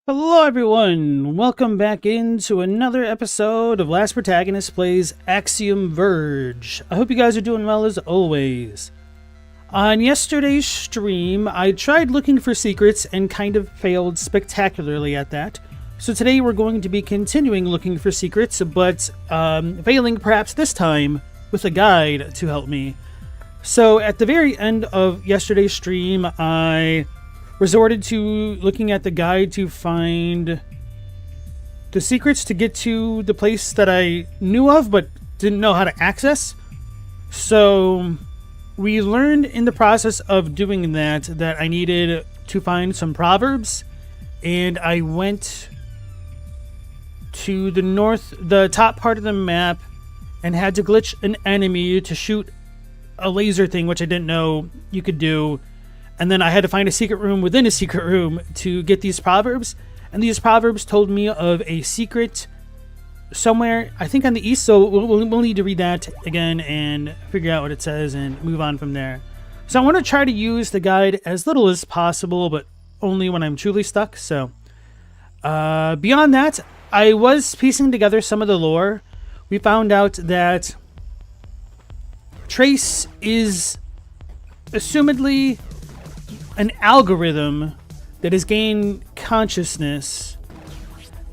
Hello everyone, welcome back into another episode of Last Protagonist Plays Axiom Verge. I hope you guys are doing well as always. On yesterday's stream, I tried looking for secrets and kind of failed spectacularly at that. So today we're going to be continuing looking for secrets, but failing perhaps this time with a guide to help me. So at the very end of yesterday's stream, I resorted to looking at the guide to find the secrets to get to the place that I knew of but didn't know how to access. So we learned in the process of doing that I needed to find some proverbs, and I went to the top part of the map and had to glitch an enemy to shoot a laser thing, which I didn't know you could do. And then I had to find a secret room within a secret room to get these proverbs. And these proverbs told me of a secret somewhere, I think on the east. So we'll need to read that again and figure out what it says and move on from there. So I want to try to use the guide as little as possible, but only when I'm truly stuck. So beyond that, I was piecing together some of the lore. We found out that Trace is assumedly an algorithm that has gained consciousness,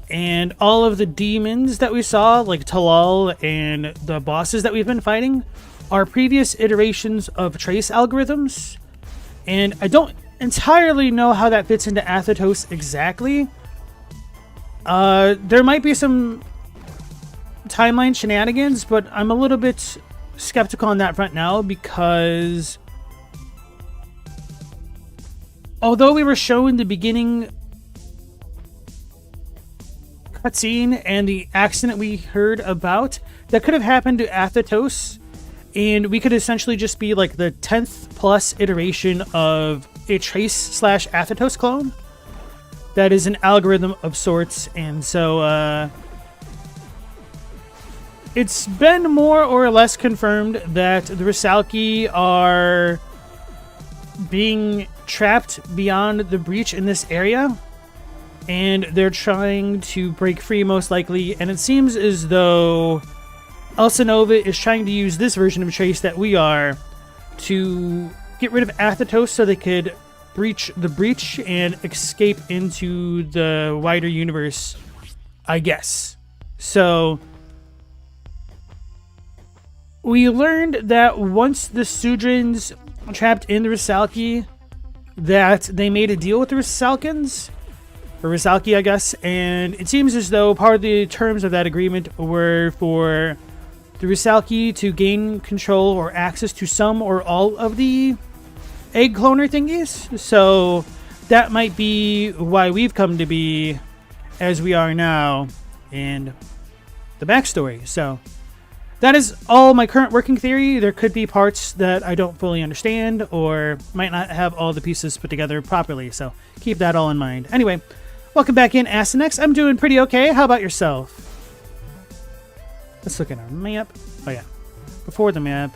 and all of the demons that we saw, like Talal and the bosses that we've been fighting, are previous iterations of Trace algorithms. And I don't entirely know how that fits into Athetos exactly. There might be some timeline shenanigans, but I'm a little bit skeptical on that front now, because although we were shown the beginning cutscene and the accident we heard about, that could have happened to Athetos, and we could essentially just be like the 10th plus iteration of a Trace/Athetos clone that is an algorithm of sorts. And so it's been more or less confirmed that the Rusalki are being trapped beyond the breach in this area, and they're trying to break free most likely. And it seems as though Elsinova is trying to use this version of Trace that we are to get rid of Athetos so they could breach the breach and escape into the wider universe, I guess. So we learned that once the Sudrins trapped in the Rusalki, that they made a deal with the Rusalkans, or Rusalki, I guess, and it seems as though part of the terms of that agreement were for the Rusalki to gain control or access to some or all of the egg cloner thingies. So that might be why we've come to be as we are now, and the backstory. So that is all my current working theory. There could be parts that I don't fully understand or might not have all the pieces put together properly, so keep that all in mind. Anyway, welcome back in, Asenex. I'm doing pretty okay. How about yourself? Let's look at our map. Oh yeah, before the map.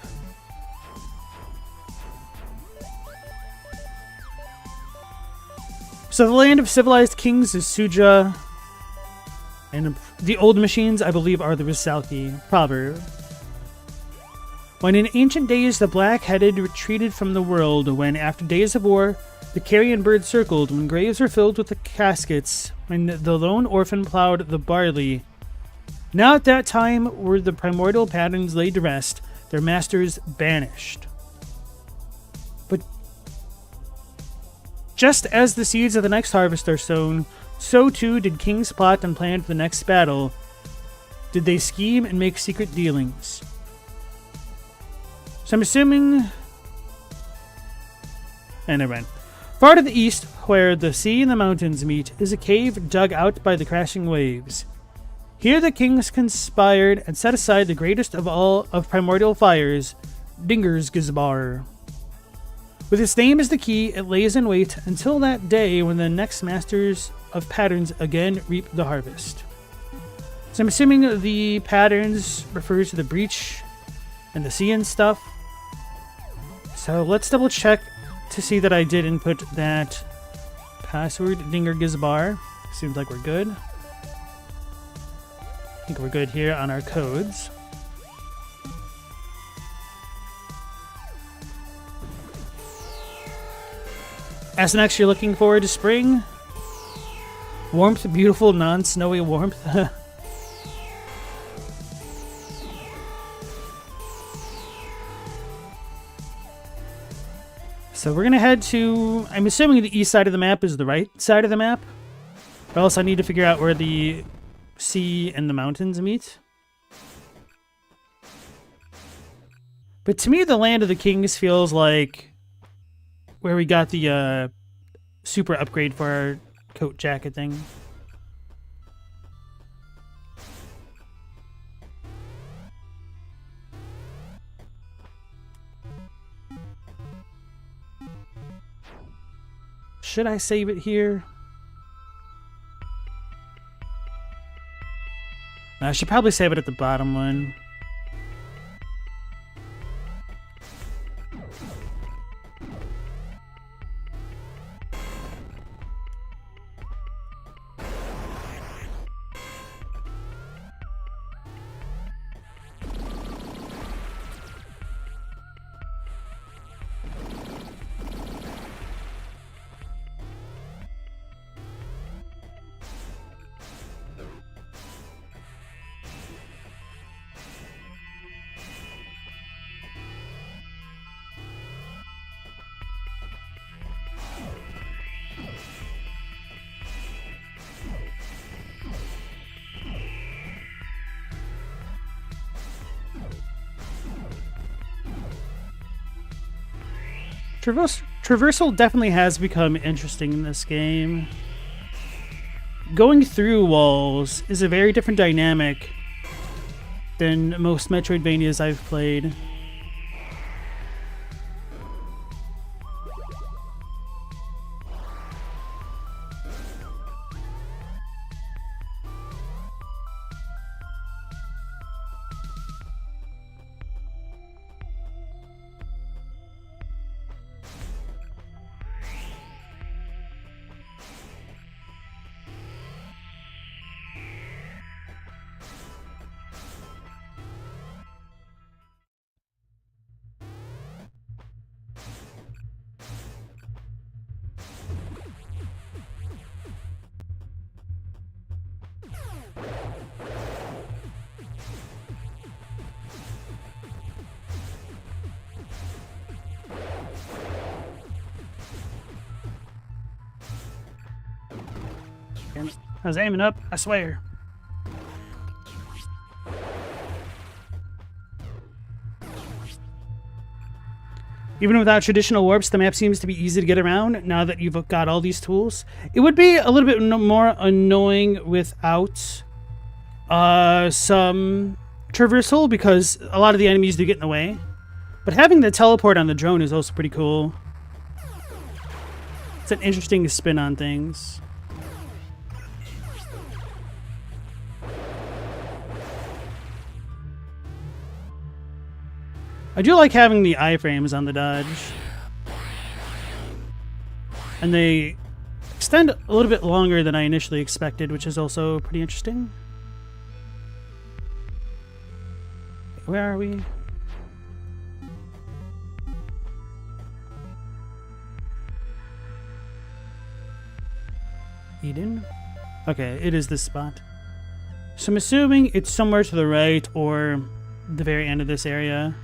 So the land of civilized kings is Suja, and the old machines, I believe, are the Rusalki. Proverb. When in ancient days the black-headed retreated from the world, when after days of war the carrion bird circled, when graves were filled with the caskets, when the lone orphan plowed the barley. Now at that time were the primordial patterns laid to rest, their masters banished. But just as the seeds of the next harvest are sown, so too did kings plot and plan for the next battle. Did they scheme and make secret dealings? So I'm assuming... And never mind. Far to the east, where the sea and the mountains meet, is a cave dug out by the crashing waves. Here the kings conspired and set aside the greatest of all of primordial fires, Dinger's Gizbar. With its name as the key, it lays in wait until that day when the next masters of patterns again reap the harvest. So I'm assuming the patterns refers to the breach and the sea and stuff. So let's double check to see that I did input that password, Dinger Gizbar. Seems like we're good. I think we're good here on our codes. SNX, you're looking forward to spring? Warmth, beautiful, non-snowy warmth. So we're gonna head to, I'm assuming the east side of the map is the right side of the map. Or else I need to figure out where the sea and the mountains meet. But to me, the Land of the Kings feels like where we got the super upgrade for our coat jacket thing. Should I save it here? I should probably save it at the bottom one. Traversal definitely has become interesting in this game. Going through walls is a very different dynamic than most Metroidvanias I've played. I was aiming up, I swear. Even without traditional warps, the map seems to be easy to get around now that you've got all these tools. It would be a little bit more annoying without some traversal, because a lot of the enemies do get in the way. But having the teleport on the drone is also pretty cool. It's an interesting spin on things. I do like having the iframes on the dodge. And they extend a little bit longer than I initially expected, which is also pretty interesting. Where are we? Eden? Okay, it is this spot. So I'm assuming it's somewhere to the right or the very end of this area.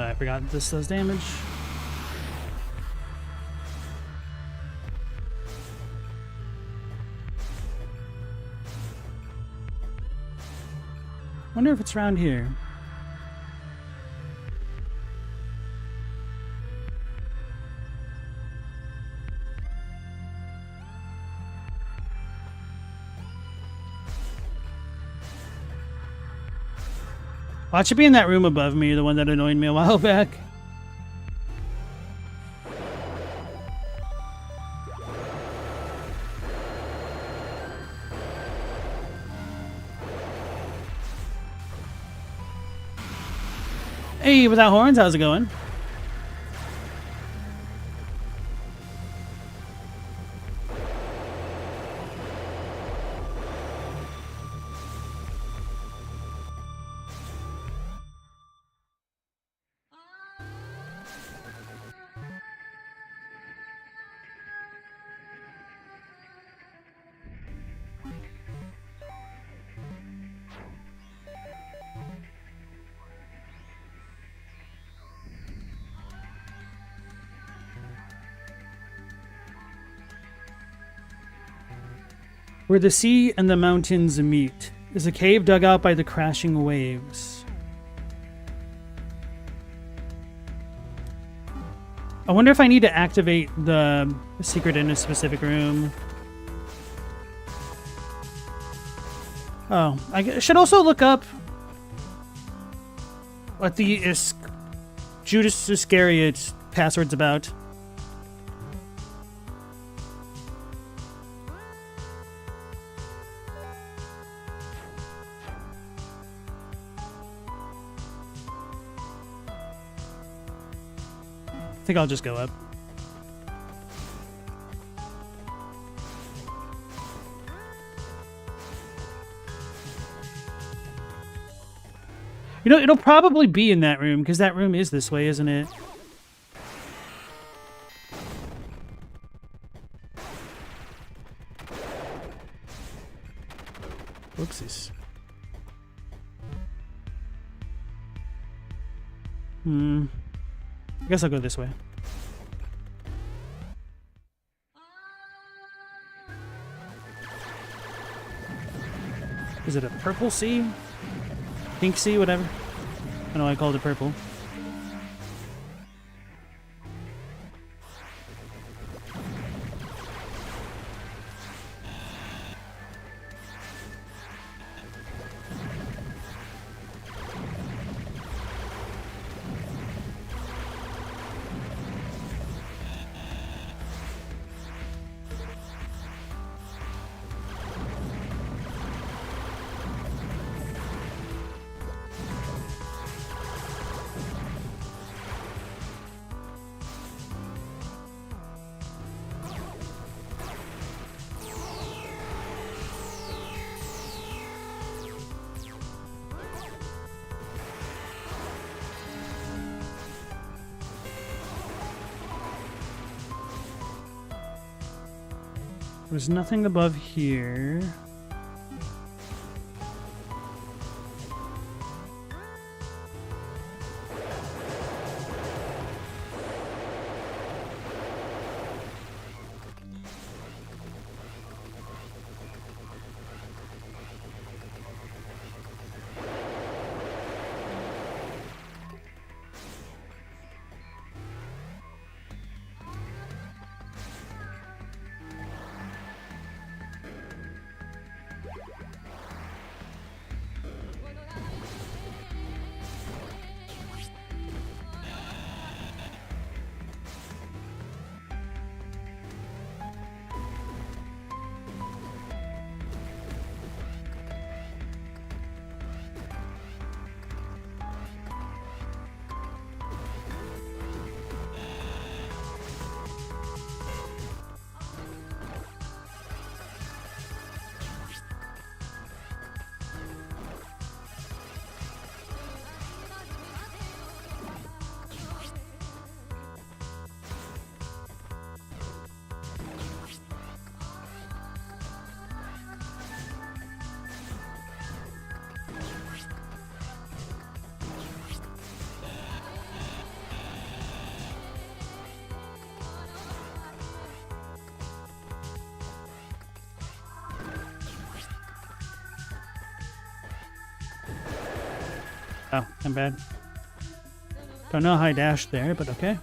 I forgot this does damage. Wonder if it's around here. Watch it be in that room above me, the one that annoyed me a while back. Hey, Without Horns, how's it going? Where the sea and the mountains meet is a cave dug out by the crashing waves. I wonder if I need to activate the secret in a specific room. Oh, I should also look up what the Judas Iscariot password's about. I think I'll just go up. You know, it'll probably be in that room, because that room is this way, isn't it? Whoopsies. I guess I'll go this way. Is it a purple sea? Pink sea, whatever. I know I called it purple. There's nothing above here. Oh, I'm bad. Don't know how I dashed there, but okay.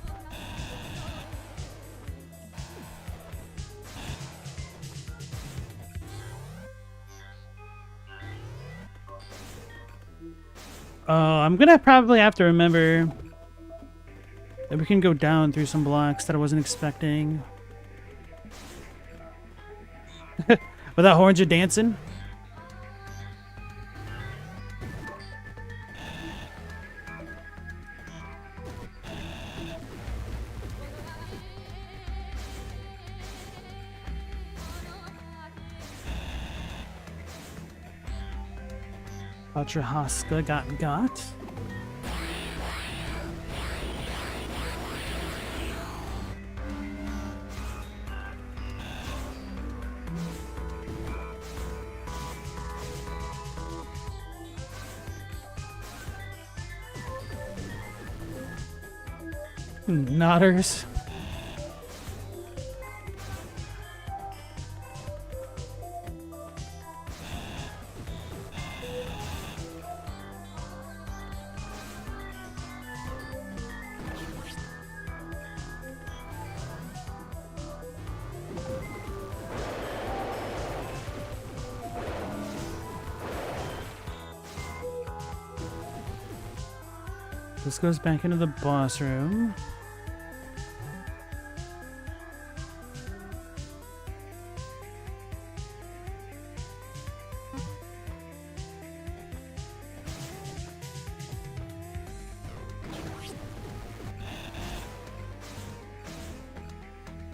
Oh, I'm gonna probably have to remember that we can go down through some blocks that I wasn't expecting. Without horns, you're dancing? Ultrahaska got. Nodders. This goes back into the boss room.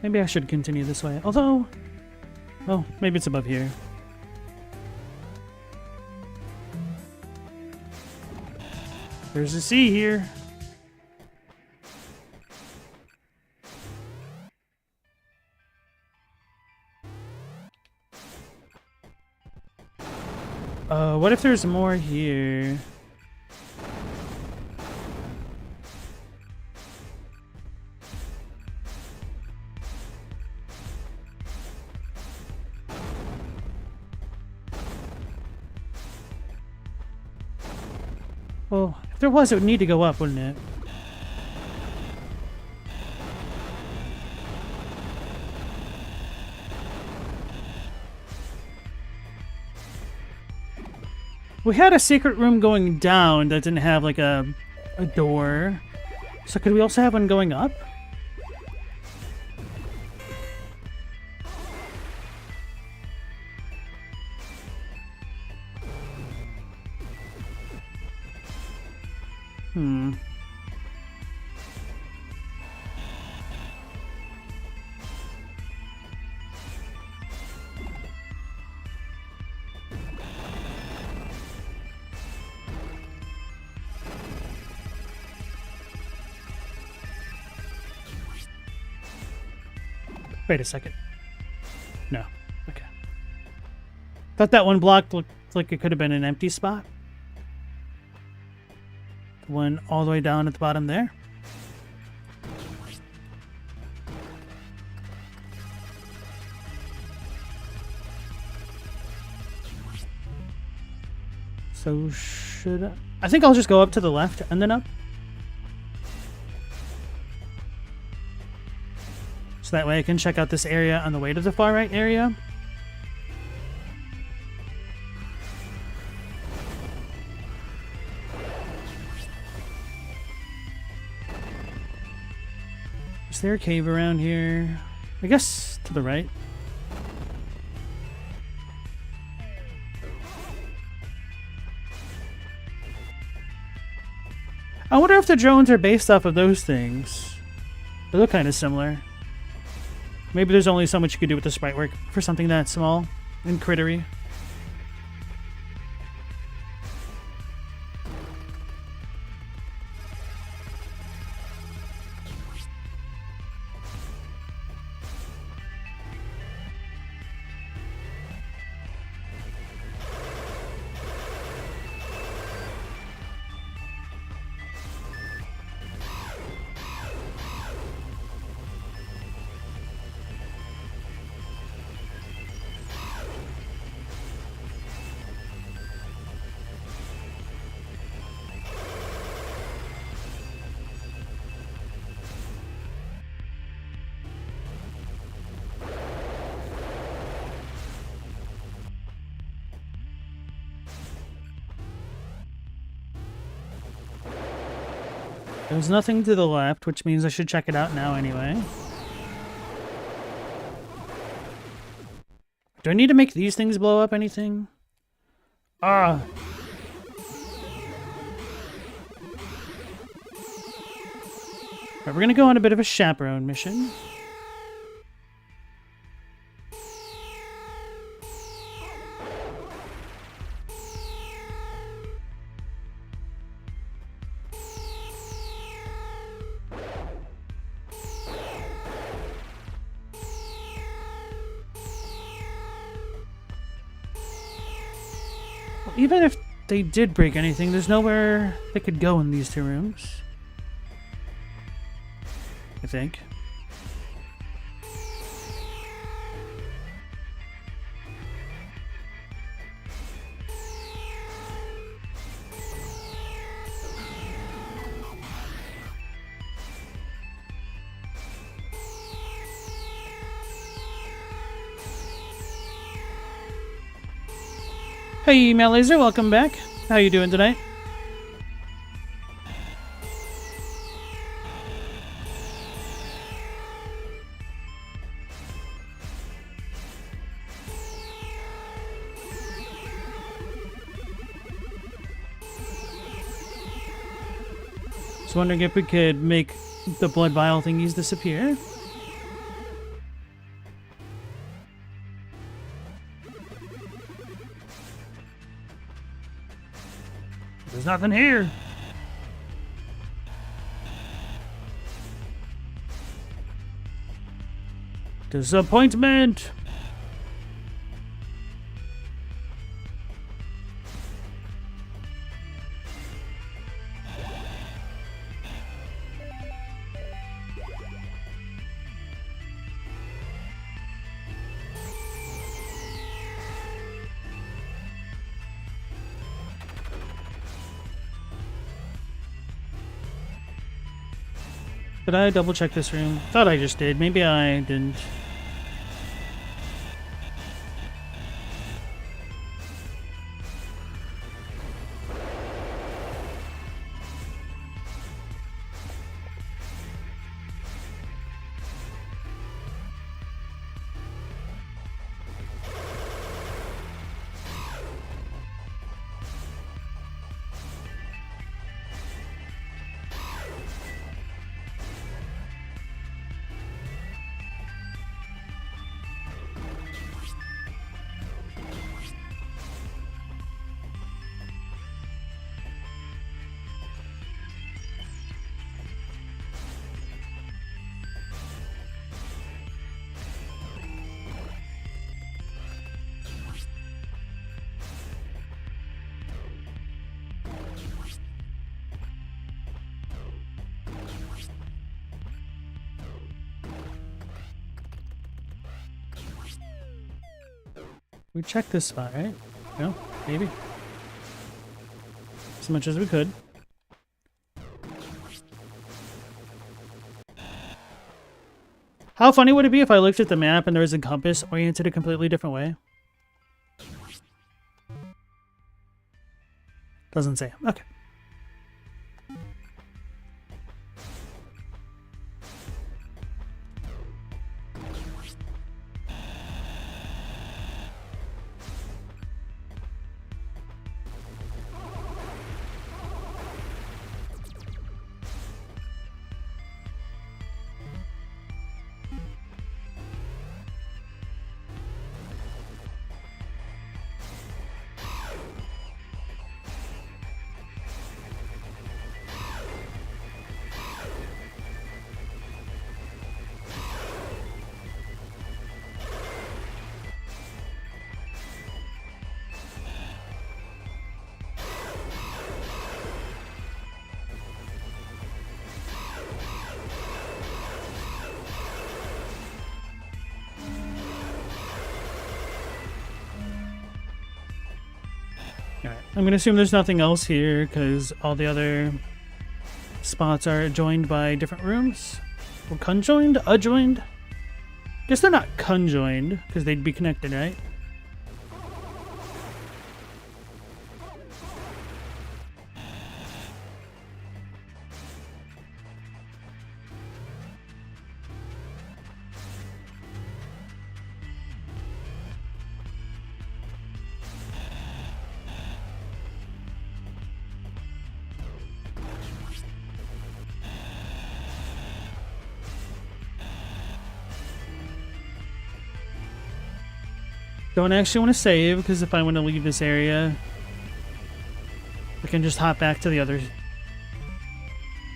Maybe I should continue this way. Although, oh, maybe it's above here. There's a sea here. What if there's more here? Well, if there was, it would need to go up, wouldn't it? We had a secret room going down that didn't have, like, a door. So could we also have one going up? Wait a second. No. Okay. Thought that one block looked like it could have been an empty spot. The one all the way down at the bottom there. So should I think I'll just go up to the left and then up. So that way I can check out this area on the way to the far right area. Is there a cave around here? I guess to the right. I wonder if the drones are based off of those things. They look kind of similar. Maybe there's only so much you could do with the sprite work for something that small and crittery. There's nothing to the left, which means I should check it out now anyway. Do I need to make these things blow up anything? Ah. Alright, we're gonna go on a bit of a chaperone mission. even if they did break anything, there's nowhere they could go in these two rooms. I think. Hey, Matt Laser, welcome back. How you doing tonight? Just wondering if we could make the blood vial thingies disappear. There's nothing here. Disappointment. Did I double check this room? Thought I just did. Maybe I didn't. We checked this spot, right? No? Maybe? As much as we could. How funny would it be if I looked at the map and there was a compass oriented a completely different way? Doesn't say. Okay. Alright, I'm gonna assume there's nothing else here because all the other spots are joined by different rooms. Or conjoined? Adjoined? Guess they're not conjoined because they'd be connected, right? Don't actually want to save, because if I want to leave this area, I can just hop back to the other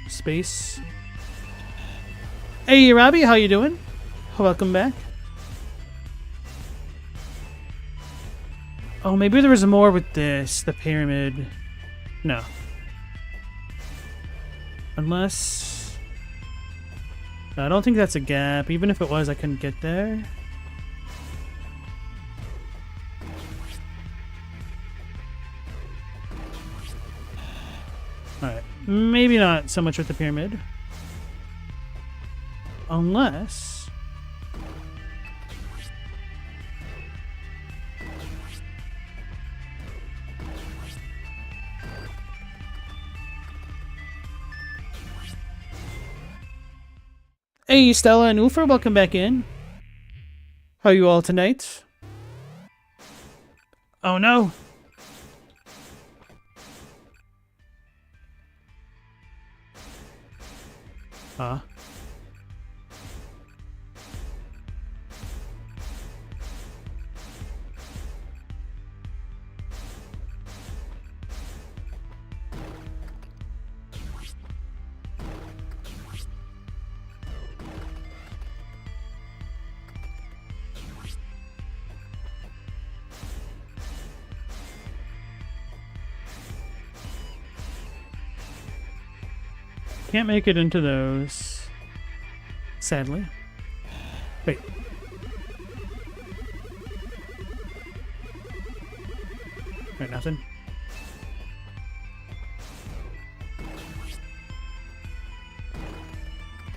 space. Hey, Robbie, how you doing? Welcome back. Oh, maybe there was more with this, the pyramid. No. Unless... No, I don't think that's a gap. Even if it was, I couldn't get there. Alright. Maybe not so much with the pyramid. Unless... Hey, Stella and Ufer, welcome back in. How are you all tonight? Oh no! Huh? Can't make it into those. Sadly. Wait. Right, nothing.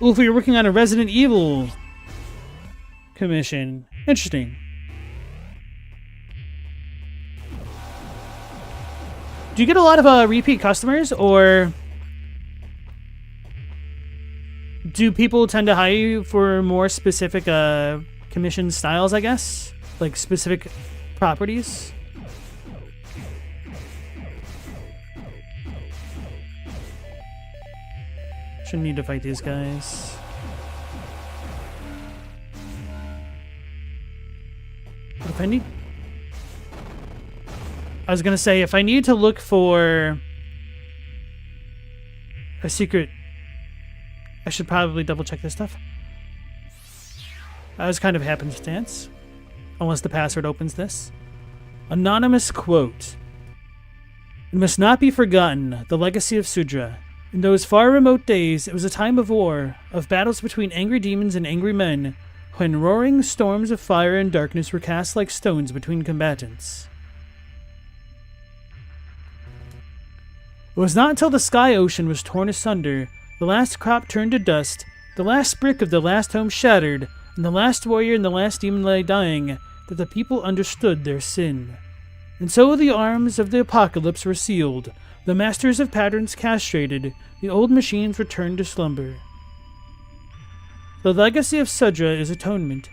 Ooh, you're working on a Resident Evil commission. Interesting. Do you get a lot of repeat customers, or do people tend to hire you for more specific commission styles, I guess? Like specific properties? Shouldn't need to fight these guys. If I need... I was gonna say, if I need to look for a secret, I should probably double check this stuff. That was kind of happenstance. Unless the password opens this. Anonymous quote. It must not be forgotten, the legacy of Sudra. In those far remote days, it was a time of war, of battles between angry demons and angry men, when roaring storms of fire and darkness were cast like stones between combatants. It was not until the sky ocean was torn asunder, the last crop turned to dust, the last brick of the last home shattered, and the last warrior and the last demon lay dying, that the people understood their sin. And so the arms of the apocalypse were sealed, the masters of patterns castrated, the old machines returned to slumber. The legacy of Sudra is atonement.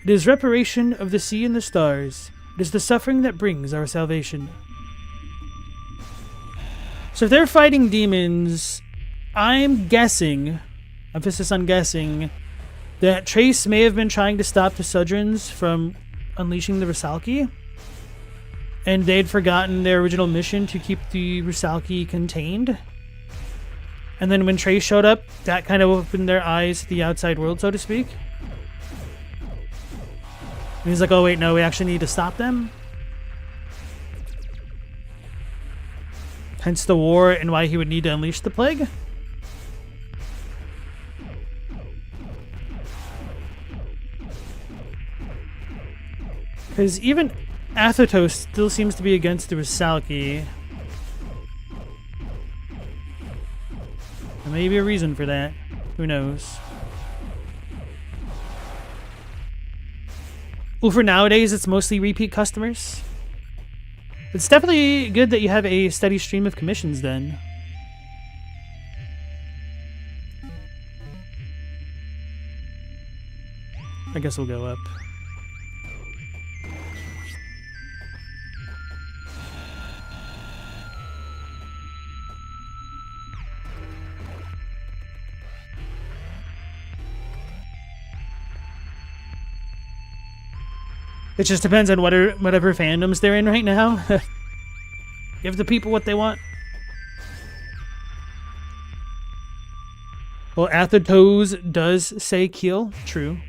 It is reparation of the sea and the stars. It is the suffering that brings our salvation. So if they're fighting demons, I'm guessing, emphasis on guessing, that Trace may have been trying to stop the Sudrans from unleashing the Rusalki, and they'd forgotten their original mission to keep the Rusalki contained. And then when Trace showed up, that kind of opened their eyes to the outside world, so to speak. And he's like, oh wait, no, we actually need to stop them. Hence the war and why he would need to unleash the plague. Because even Athatos still seems to be against the Rusalki. There may be a reason for that. Who knows? Well, for nowadays, it's mostly repeat customers. It's definitely good that you have a steady stream of commissions then. I guess we'll go up. It just depends on whatever fandoms they're in right now. Give the people what they want. Well, Athatos does say kill. True.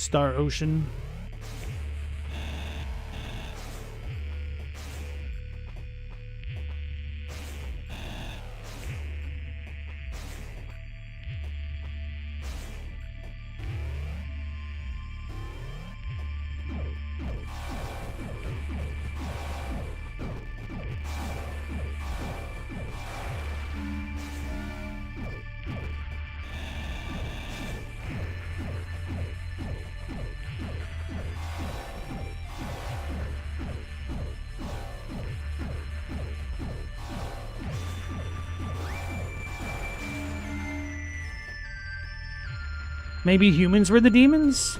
Star Ocean. Maybe humans were the demons?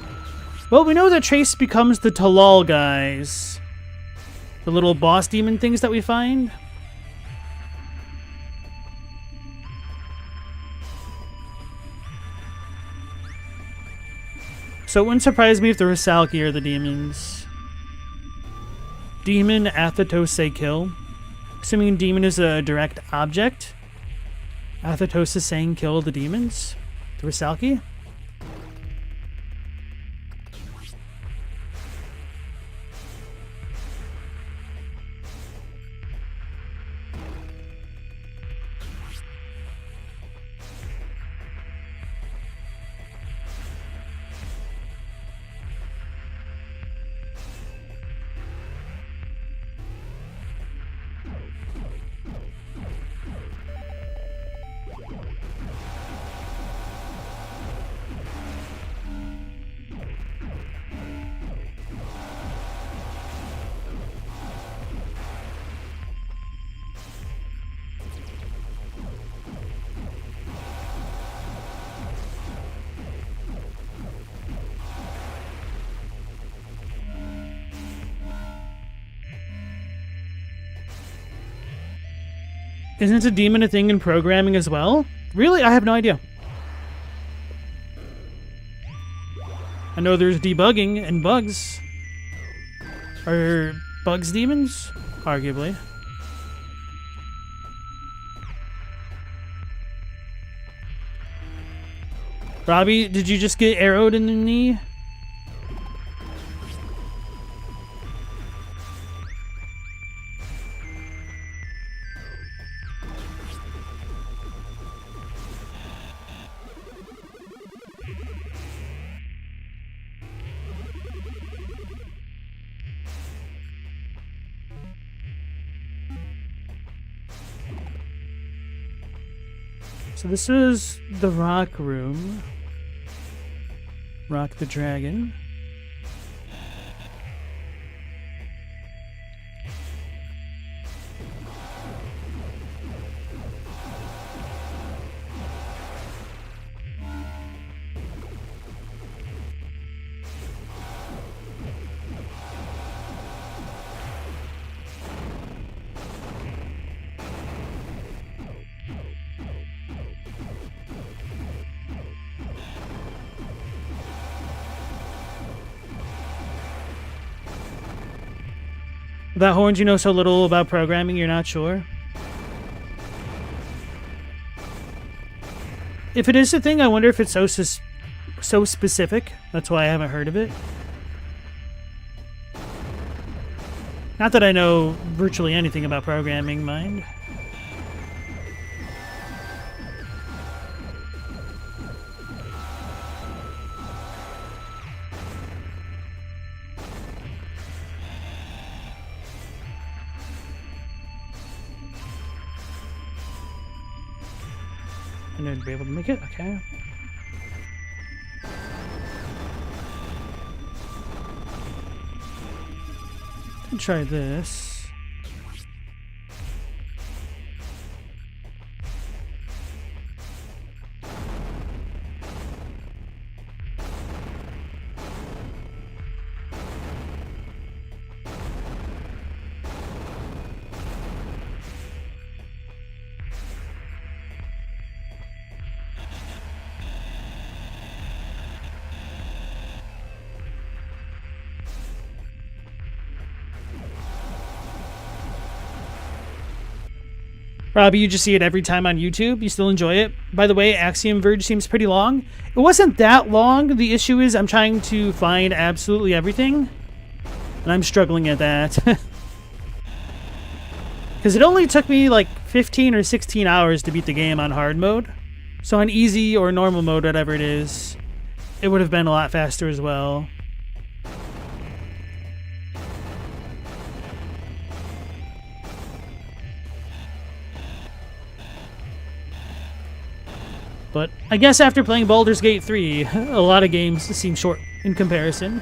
Well, we know that Trace becomes the Talal guys. The little boss demon things that we find. So it wouldn't surprise me if the Rusalki are the demons. Demon Athatose kill. Assuming demon is a direct object. Athatose is saying kill the demons. The Rusalki? Isn't a demon a thing in programming as well? Really? I have no idea. I know there's debugging and bugs. Are bugs demons? Arguably. Robbie, did you just get arrowed in the knee? So this is the rock room. Rock the dragon. Without horns, you know so little about programming, you're not sure? If it is a thing, I wonder if it's so specific. That's why I haven't heard of it. Not that I know virtually anything about programming, mind. I'm going to be able to make it, okay. Try this. Robbie, you just see it every time on YouTube. You still enjoy it. By the way, Axiom Verge seems pretty long. It wasn't that long. The issue is I'm trying to find absolutely everything, and I'm struggling at that. Because it only took me like 15 or 16 hours to beat the game on hard mode. So on easy or normal mode, whatever it is, it would have been a lot faster as well. But I guess after playing Baldur's Gate 3, a lot of games seem short in comparison.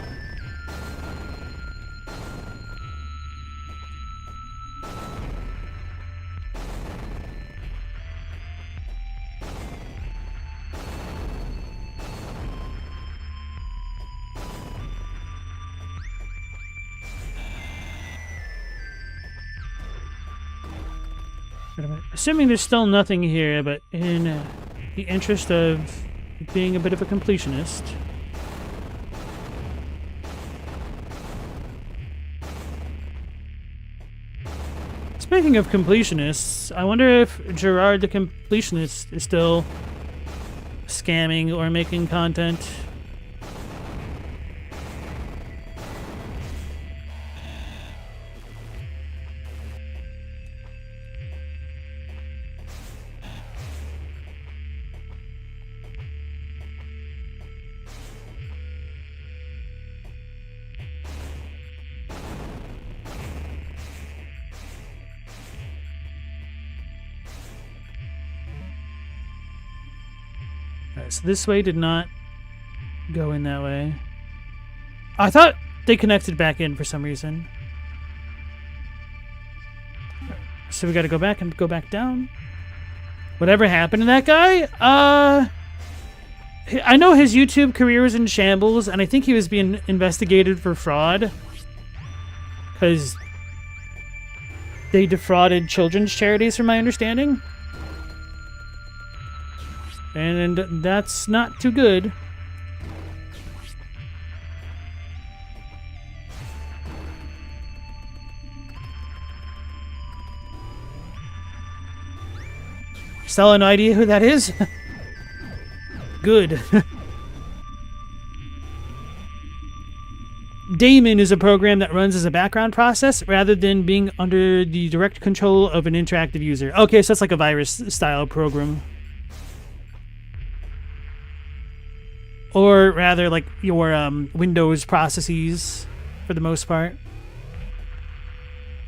Assuming there's still nothing here, but in the interest of being a bit of a completionist. Speaking of completionists, I wonder if Gerard the Completionist is still scamming or making content. So this way did not go in that way. I thought they connected back in for some reason. So we gotta go back and go back down. Whatever happened to that guy? I know his YouTube career was in shambles, and I think he was being investigated for fraud. Because they defrauded children's charities, from my understanding. And that's not too good. Still no idea who that is? Good. Daemon is a program that runs as a background process rather than being under the direct control of an interactive user. Okay, so it's like a virus-style program. Or rather, like your Windows processes, for the most part.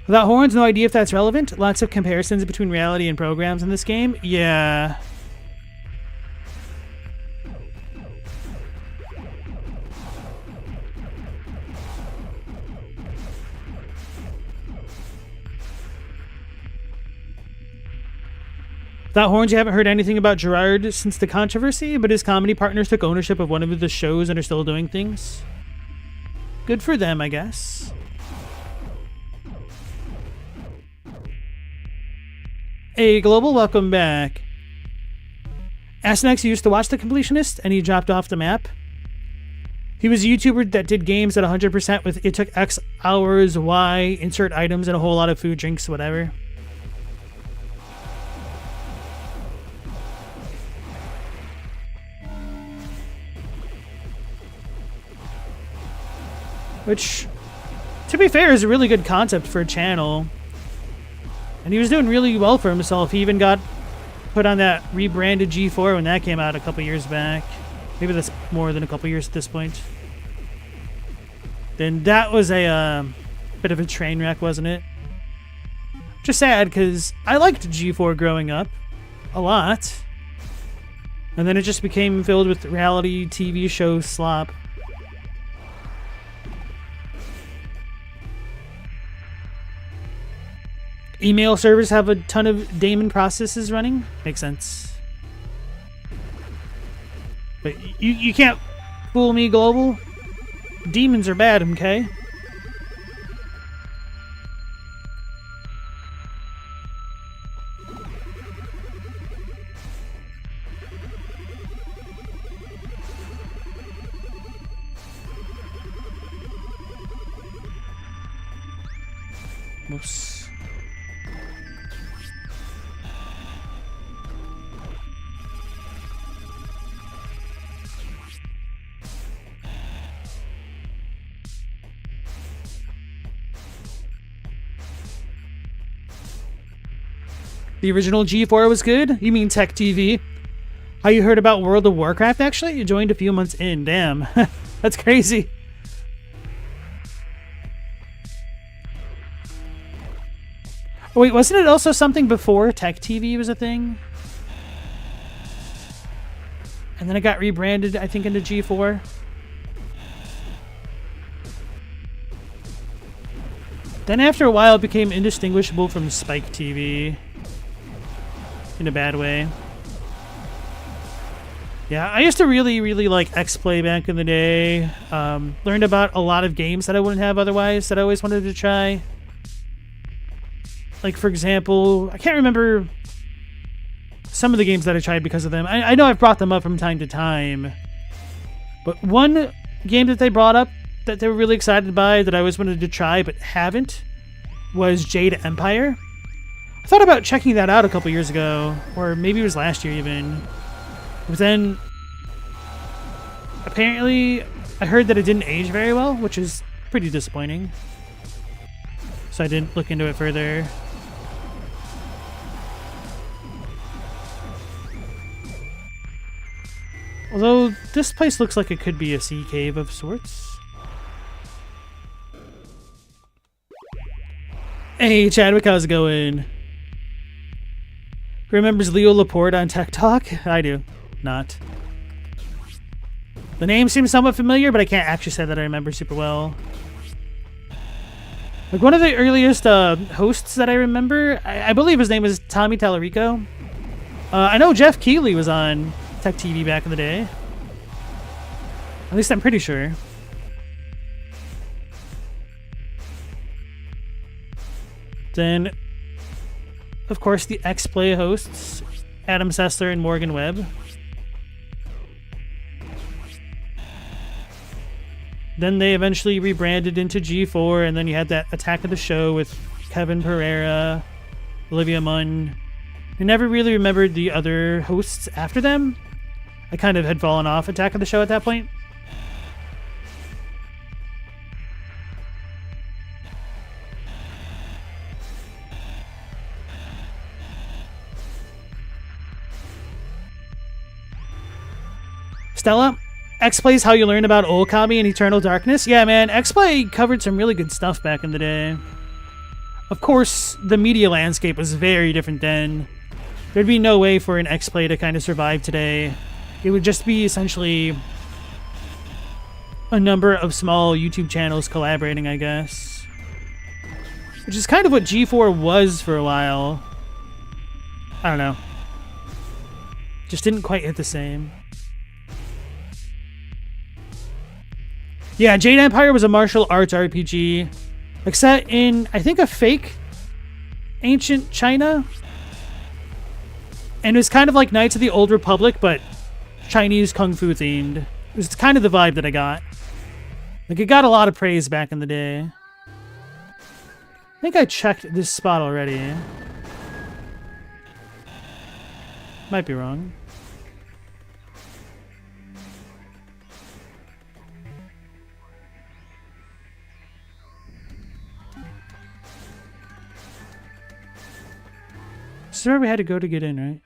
Without horns, no idea if that's relevant. Lots of comparisons between reality and programs in this game. Yeah. Without horns, you haven't heard anything about Gerard since the controversy, but his comedy partners took ownership of one of the shows and are still doing things. Good for them, I guess. Hey, Global, welcome back. Asnex used to watch The Completionist, and he dropped off the map. He was a YouTuber that did games at 100% with it took X hours, Y, insert items, and a whole lot of food, drinks, whatever. Which, to be fair, is a really good concept for a channel. And he was doing really well for himself. He even got put on that rebranded G4 when that came out a couple years back. Maybe that's more than a couple years at this point. Then that was a bit of a train wreck, wasn't it? Just sad, because I liked G4 growing up a lot. And then it just became filled with reality TV show slop. Email servers have a ton of daemon processes running. Makes sense. But you can't fool me, Global. Demons are bad, okay? Oops. The original G4 was good? You mean Tech TV? How you heard about World of Warcraft, actually? You joined a few months in. Damn. That's crazy. Oh, wait, wasn't it also something before Tech TV was a thing? And then it got rebranded, I think, into G4. Then after a while, it became indistinguishable from Spike TV. In a bad way. Yeah, I used to really like X-Play back in the day. Learned about a lot of games that I wouldn't have otherwise that I always wanted to try. Like, for example, I can't remember some of the games that I tried because of them. I know I've brought them up from time to time. But one game that they brought up that they were really excited by that I always wanted to try but haven't was Jade Empire. I thought about checking that out a couple years ago, or maybe it was last year even. But then, apparently, I heard that it didn't age very well, which is pretty disappointing. So I didn't look into it further. Although, this place looks like it could be a sea cave of sorts. Hey, Chadwick, how's it going? Remembers Leo Laporte on Tech Talk? I do. Not. The name seems somewhat familiar, but I can't actually say that I remember super well. Like, one of the earliest hosts that I remember, I believe his name was Tommy Tallarico. I know Jeff Keighley was on Tech TV back in the day. At least I'm pretty sure. Then, of course, the X-Play hosts, Adam Sessler and Morgan Webb. Then they eventually rebranded into G4, and then you had that Attack of the Show with Kevin Pereira, Olivia Munn. I never really remembered the other hosts after them. I kind of had fallen off Attack of the Show at that point. Stella, X-Play's how you learn about Okami and Eternal Darkness. Yeah, man, X-Play covered some really good stuff back in the day. Of course, the media landscape was very different then. There'd be no way for an X-Play to kind of survive today. It would just be essentially a number of small YouTube channels collaborating, I guess. Which is kind of what G4 was for a while. I don't know. Just didn't quite hit the same. Yeah, Jade Empire was a martial arts RPG. Like, set in, I think, a fake ancient China. And it was kind of like Knights of the Old Republic, but Chinese kung fu themed. It was kind of the vibe that I got. Like, it got a lot of praise back in the day. I think I checked this spot already. Might be wrong. This is where we had to go to get in,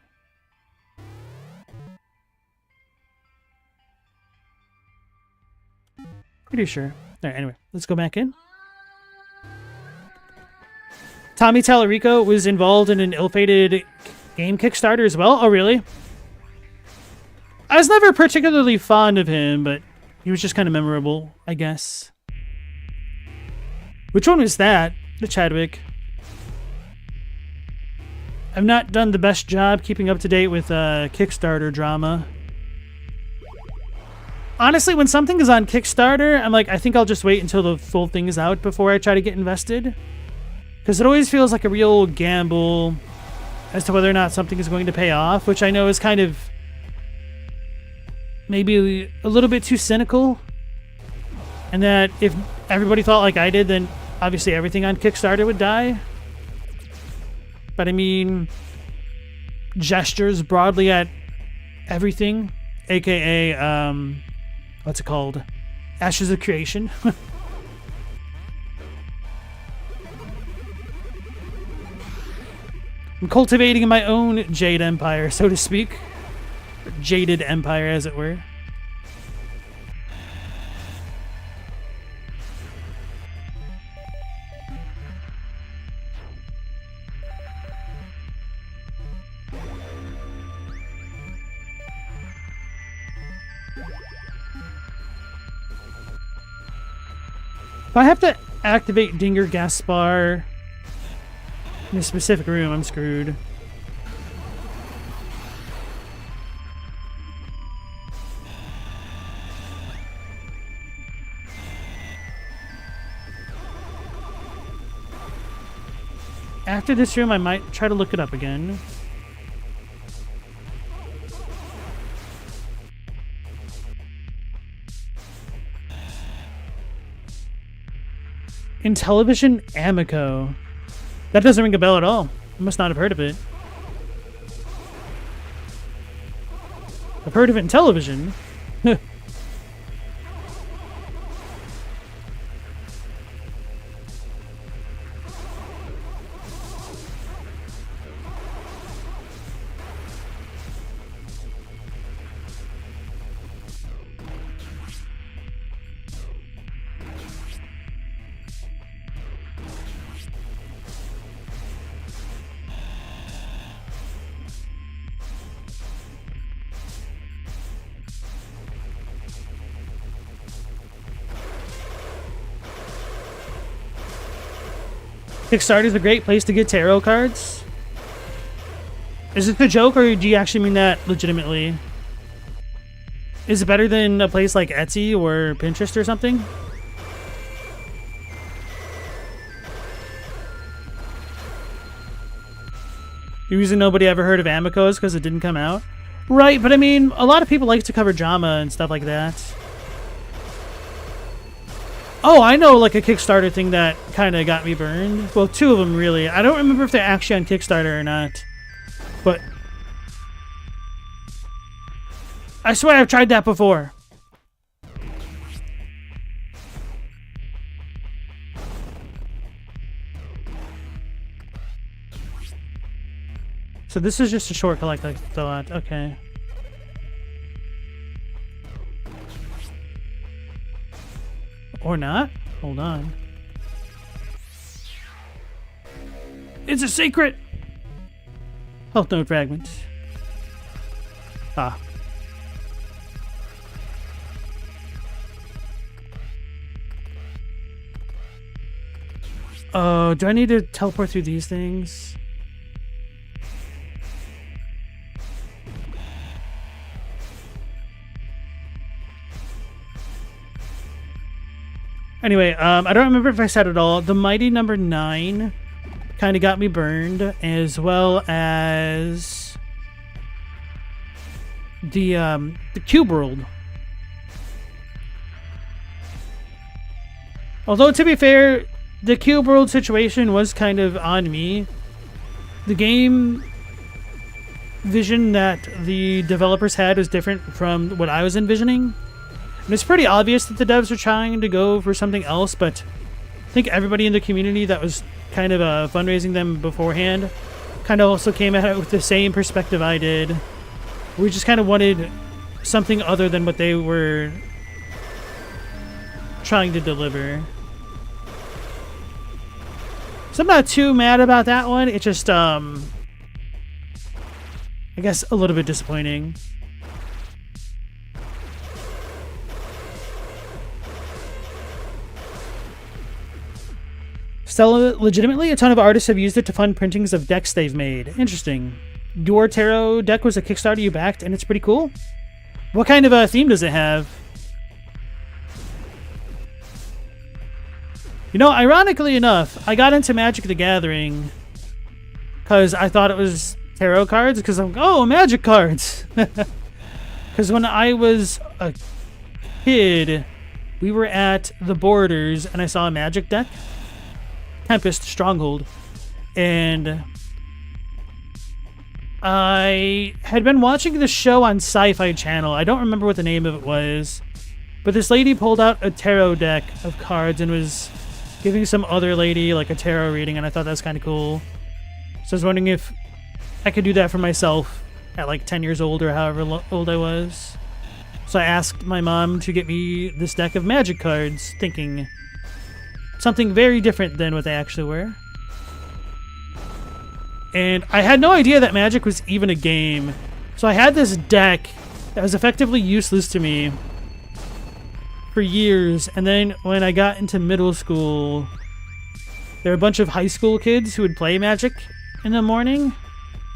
right? Pretty sure. Alright, anyway, let's go back in. Tommy Tallarico was involved in an ill-fated game Kickstarter as well. Oh, really? I was never particularly fond of him, but he was just kind of memorable, I guess. Which one was that? The Chadwick. I've not done the best job keeping up to date with Kickstarter drama. Honestly, when something is on Kickstarter, I'm like, I think I'll just wait until the full thing is out before I try to get invested. Because it always feels like a real gamble as to whether or not something is going to pay off, which I know is kind of maybe a little bit too cynical. And that if everybody thought like I did, then obviously everything on Kickstarter would die. But I mean, gestures broadly at everything, aka, what's it called? Ashes of Creation. I'm cultivating my own Jade Empire, so to speak. Or jaded Empire, as it were. If I have to activate Dinger Gaspar in a specific room, I'm screwed. After this room, I might try to look it up again. In television, Amico. That doesn't ring a bell at all. I must not have heard of it. I've heard of it in television. Kickstarter is a great place to get tarot cards. Is it a joke, or do you actually mean that legitimately? Is it better than a place like Etsy or Pinterest or something? The reason nobody ever heard of Amico is because it didn't come out. Right, but I mean, a lot of people like to cover drama and stuff like that. Oh, I know, like a Kickstarter thing that kind of got me burned. Well, two of them, really. I don't remember if they're actually on Kickstarter or not. But I swear I've tried that before. So this is just a short collect, I thought. Okay. Or not? Hold on. It's a secret! Health node fragment. Ah. Oh, do I need to teleport through these things? Anyway, I don't remember if I said it all. The mighty number 9 kind of got me burned, as well as the cube world. Although, to be fair, the cube world situation was kind of on me. The game vision that the developers had was different from what I was envisioning. And it's pretty obvious that the devs are trying to go for something else, but I think everybody in the community that was kind of fundraising them beforehand kind of also came at it with the same perspective I did. We just kind of wanted something other than what they were trying to deliver. So I'm not too mad about that one. It's just, I guess, a little bit disappointing. Stella, legitimately, a ton of artists have used it to fund printings of decks they've made. Interesting. Your tarot deck was a Kickstarter you backed, and it's pretty cool. What kind of a theme does it have? You know, ironically enough, I got into Magic the Gathering because I thought it was tarot cards, because I'm like, oh, Magic cards! Because when I was a kid, we were at the Borders, and I saw a Magic deck. Tempest Stronghold, and I had been watching this show on Sci-Fi Channel. I don't remember what the name of it was, but this lady pulled out a tarot deck of cards and was giving some other lady like a tarot reading, and I thought that was kind of cool. So I was wondering if I could do that for myself at like 10 years old or however old I was. So I asked my mom to get me this deck of Magic cards, thinking something very different than what they actually were. And I had no idea that Magic was even a game. So I had this deck that was effectively useless to me for years. And then when I got into middle school, there were a bunch of high school kids who would play Magic in the morning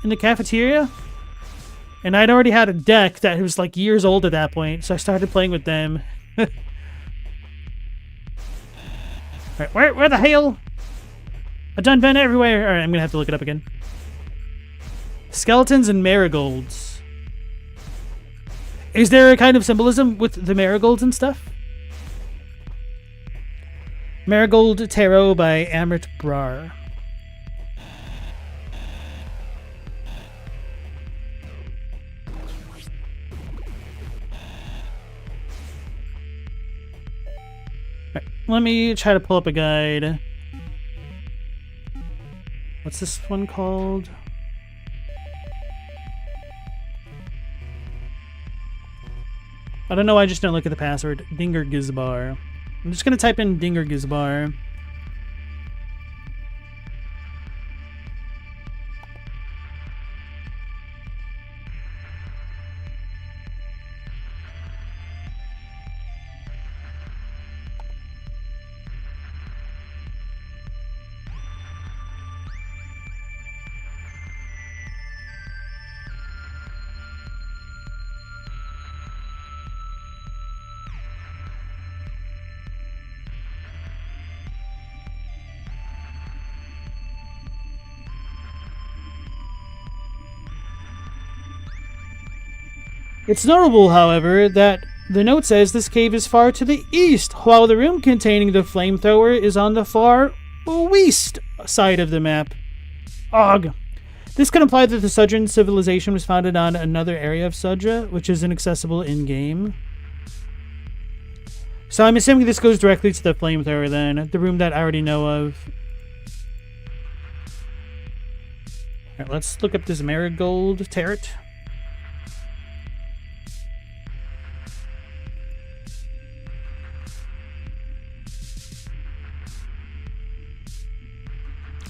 in the cafeteria. And I'd already had a deck that was like years old at that point, so I started playing with them. Alright, where the hell? I've done been everywhere. Alright, I'm gonna have to look it up again. Skeletons and marigolds. Is there a kind of symbolism with the marigolds and stuff? Marigold Tarot by Amrit Brar. Right, let me try to pull up a guide. What's this one called? I don't know why I just don't look at the password. Dinger Gizbar. I'm just gonna type in Dinger Gizbar. It's notable, however, that the note says this cave is far to the east, while the room containing the flamethrower is on the far west side of the map. Ugh. This could imply that the Sudran civilization was founded on another area of Sudra, which is inaccessible in-game. So I'm assuming this goes directly to the flamethrower then, the room that I already know of. Alright, let's look up this Marigold Tarot.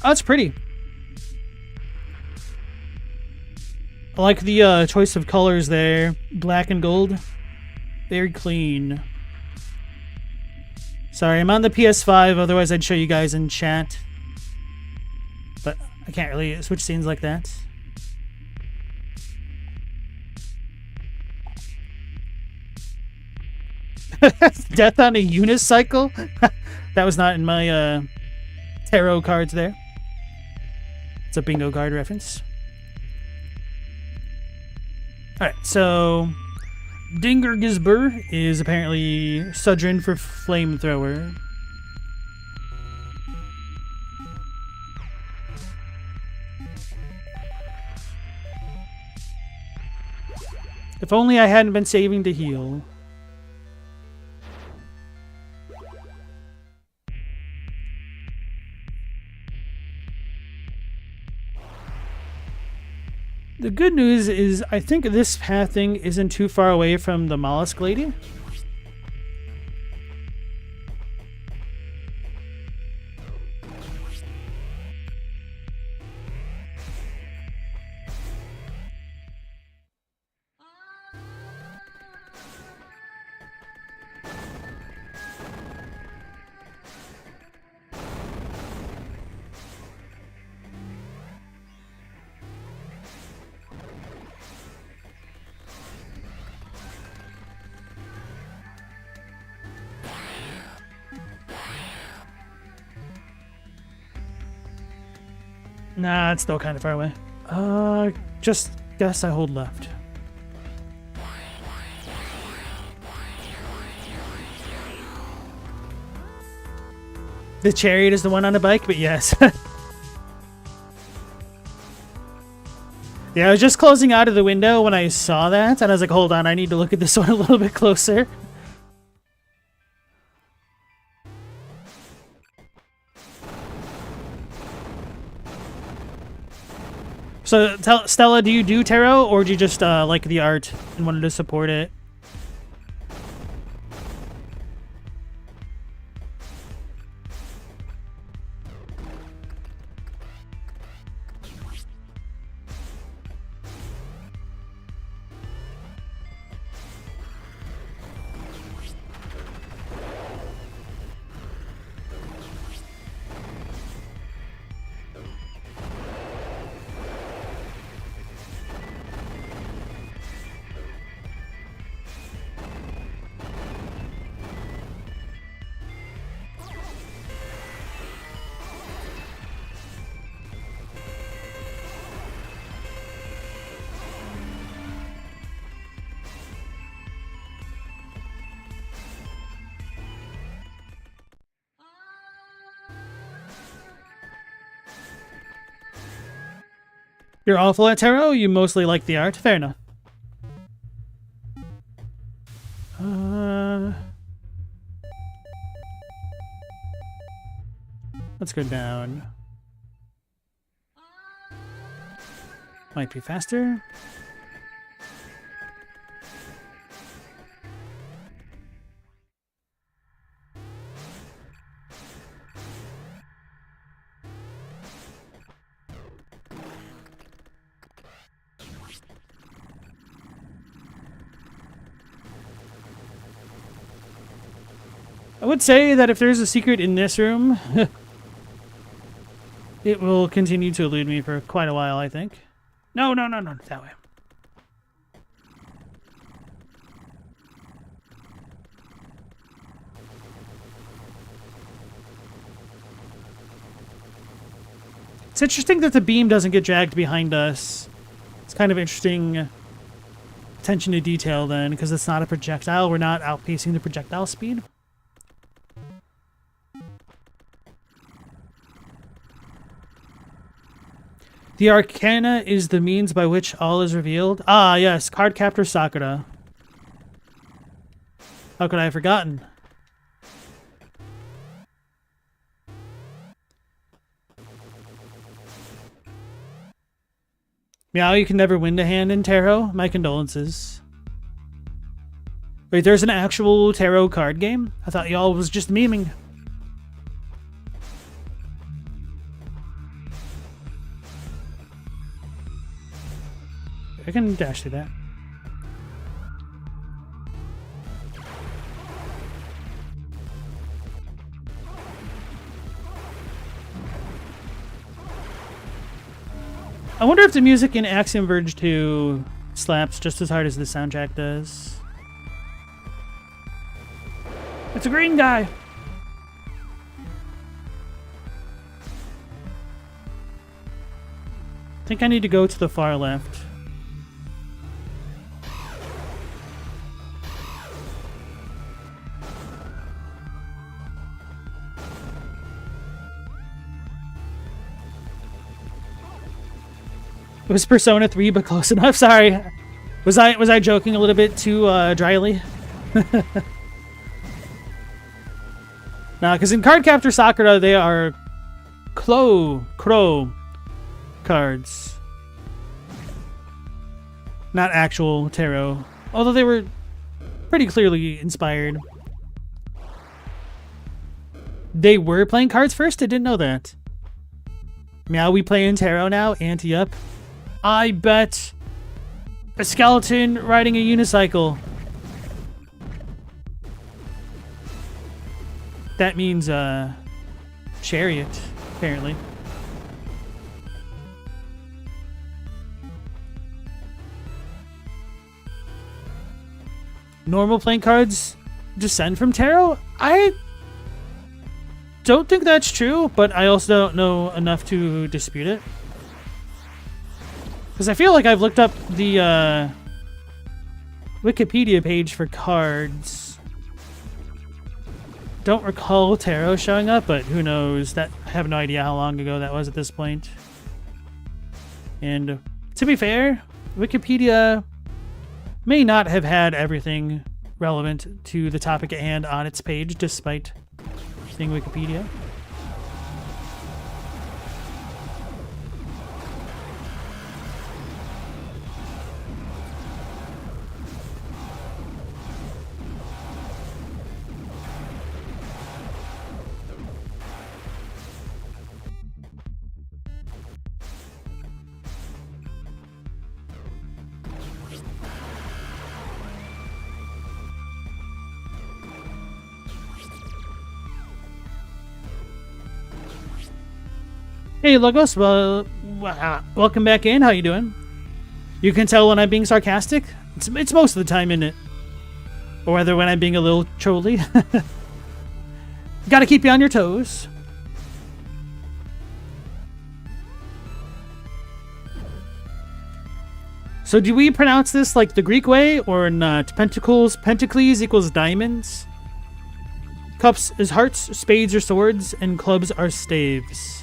Oh, it's pretty. I like the choice of colors there. Black and gold. Very clean. Sorry, I'm on the PS5, otherwise I'd show you guys in chat. But I can't really switch scenes like that. Death on a unicycle? That was not in my tarot cards there. It's a bingo card reference. Alright, so Dinger Gizber is apparently Sudran for flamethrower. If only I hadn't been saving to heal. The good news is I think this pathing isn't too far away from the mollusk lady. Nah, it's still kind of far away. Just guess I hold left. The chariot is the one on a bike, but yes. Yeah, I was just closing out of the window when I saw that, and I was like, hold on, I need to look at this one a little bit closer. So, Stella, do you do tarot, or do you just like the art and wanted to support it? You're awful at tarot? You mostly like the art? Fair enough. Let's go down. Might be faster. I would say that if there's a secret in this room, it will continue to elude me for quite a while, I think. No, that way. It's interesting that the beam doesn't get dragged behind us. It's kind of interesting attention to detail then, because it's not a projectile. We're not outpacing the projectile speed. The Arcana is the means by which all is revealed. Ah, yes, Cardcaptor Sakura. How could I have forgotten? Meow, you can never win the hand in tarot. My condolences. Wait, there's an actual tarot card game? I thought y'all was just memeing. I can dash through that. I wonder if the music in Axiom Verge 2 slaps just as hard as the soundtrack does. It's a green guy! I think I need to go to the far left. It was Persona 3, but close enough. Sorry. Was I joking a little bit too dryly? Nah, because in Cardcaptor Sakura, they are crow cards. Not actual tarot. Although they were pretty clearly inspired. They were playing cards first? I didn't know that. Meow, we play in tarot now? Ante up. I bet a skeleton riding a unicycle. That means, chariot, apparently. Normal playing cards descend from tarot? I don't think that's true, but I also don't know enough to dispute it. Because I feel like I've looked up the Wikipedia page for cards. Don't recall tarot showing up, but who knows? I have no idea how long ago that was at this point. And to be fair, Wikipedia may not have had everything relevant to the topic at hand on its page, despite being Wikipedia. Hey, Logos. Well, welcome back in. How you doing? You can tell when I'm being sarcastic. It's most of the time, isn't it? Or whether when I'm being a little trolly. Gotta keep you on your toes. So do we pronounce this like the Greek way or not? Pentacles, pentacles equals diamonds. Cups is hearts, spades are swords, and clubs are staves.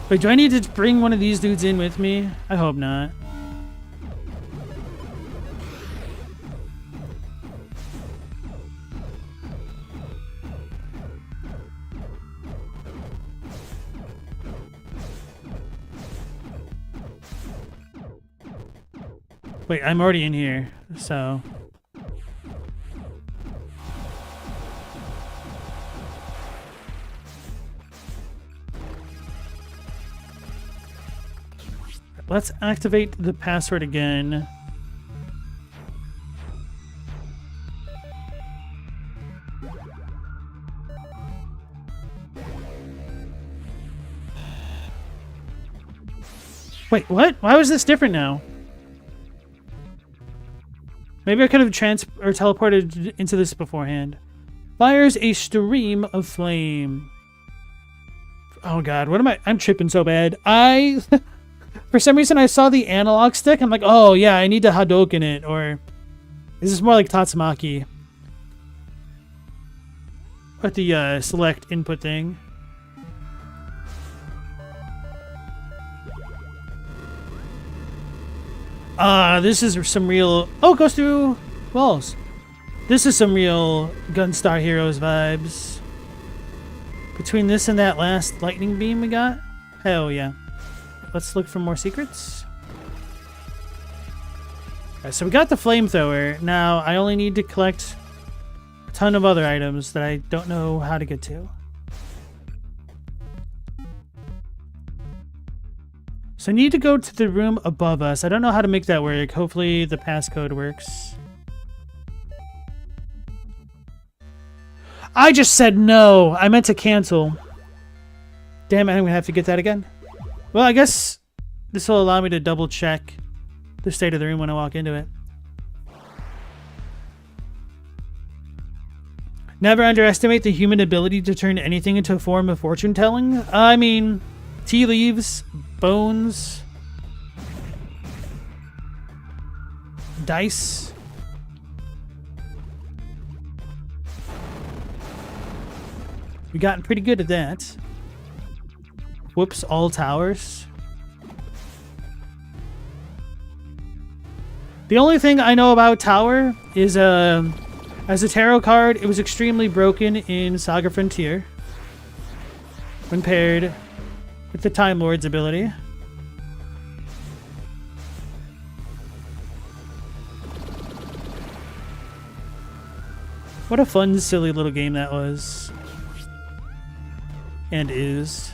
Wait, do I need to bring one of these dudes in with me? I hope not. Wait, I'm already in here, so... Let's activate the password again. Wait, what? Why was this different now? Maybe I could have teleported into this beforehand. Fires a stream of flame. Oh god, what am I? I'm tripping so bad. For some reason, I saw the analog stick. I'm like, oh yeah, I need to Hadouken it. Or is this more like Tatsumaki? With the select input thing. This is some real... Oh, it goes through walls. This is some real Gunstar Heroes vibes. Between this and that last lightning beam we got? Hell yeah. Let's look for more secrets. Alright, so we got the flamethrower. Now, I only need to collect a ton of other items that I don't know how to get to. So I need to go to the room above us. I don't know how to make that work. Hopefully the passcode works. I just said no. I meant to cancel. Damn it, I'm gonna have to get that again. Well, I guess this will allow me to double check the state of the room when I walk into it. Never underestimate the human ability to turn anything into a form of fortune telling. I mean, tea leaves, bones, dice. We've gotten pretty good at that. Whoops, all towers. The only thing I know about Tower is, as a tarot card, it was extremely broken in Saga Frontier when paired with the Time Lord's ability. What a fun, silly little game that was. And is.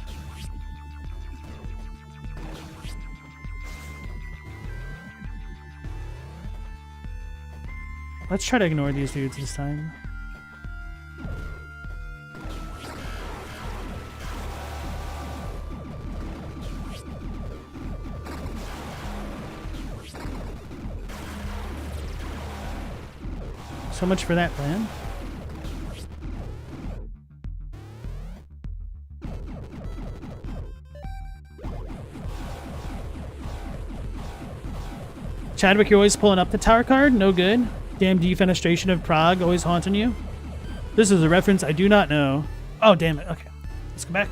Let's try to ignore these dudes this time. So much for that plan. Chadwick, you're always pulling up the tower card? No good. Damn defenestration of Prague always haunting you. This is a reference I do not know. Oh, damn it. Okay. Let's go back.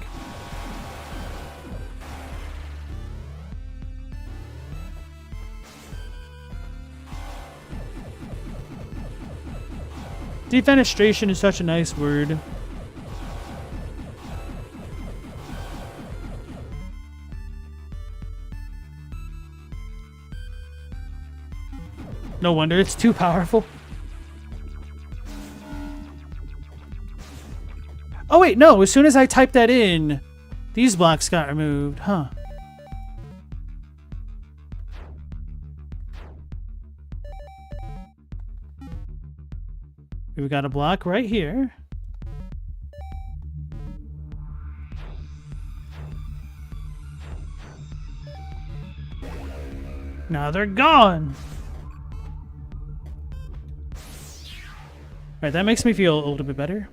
Defenestration is such a nice word. No wonder it's too powerful. Oh wait, no, as soon as I type that in, These blocks got removed, huh? We've got a block right here. Now they're gone. Alright, that makes me feel a little bit better.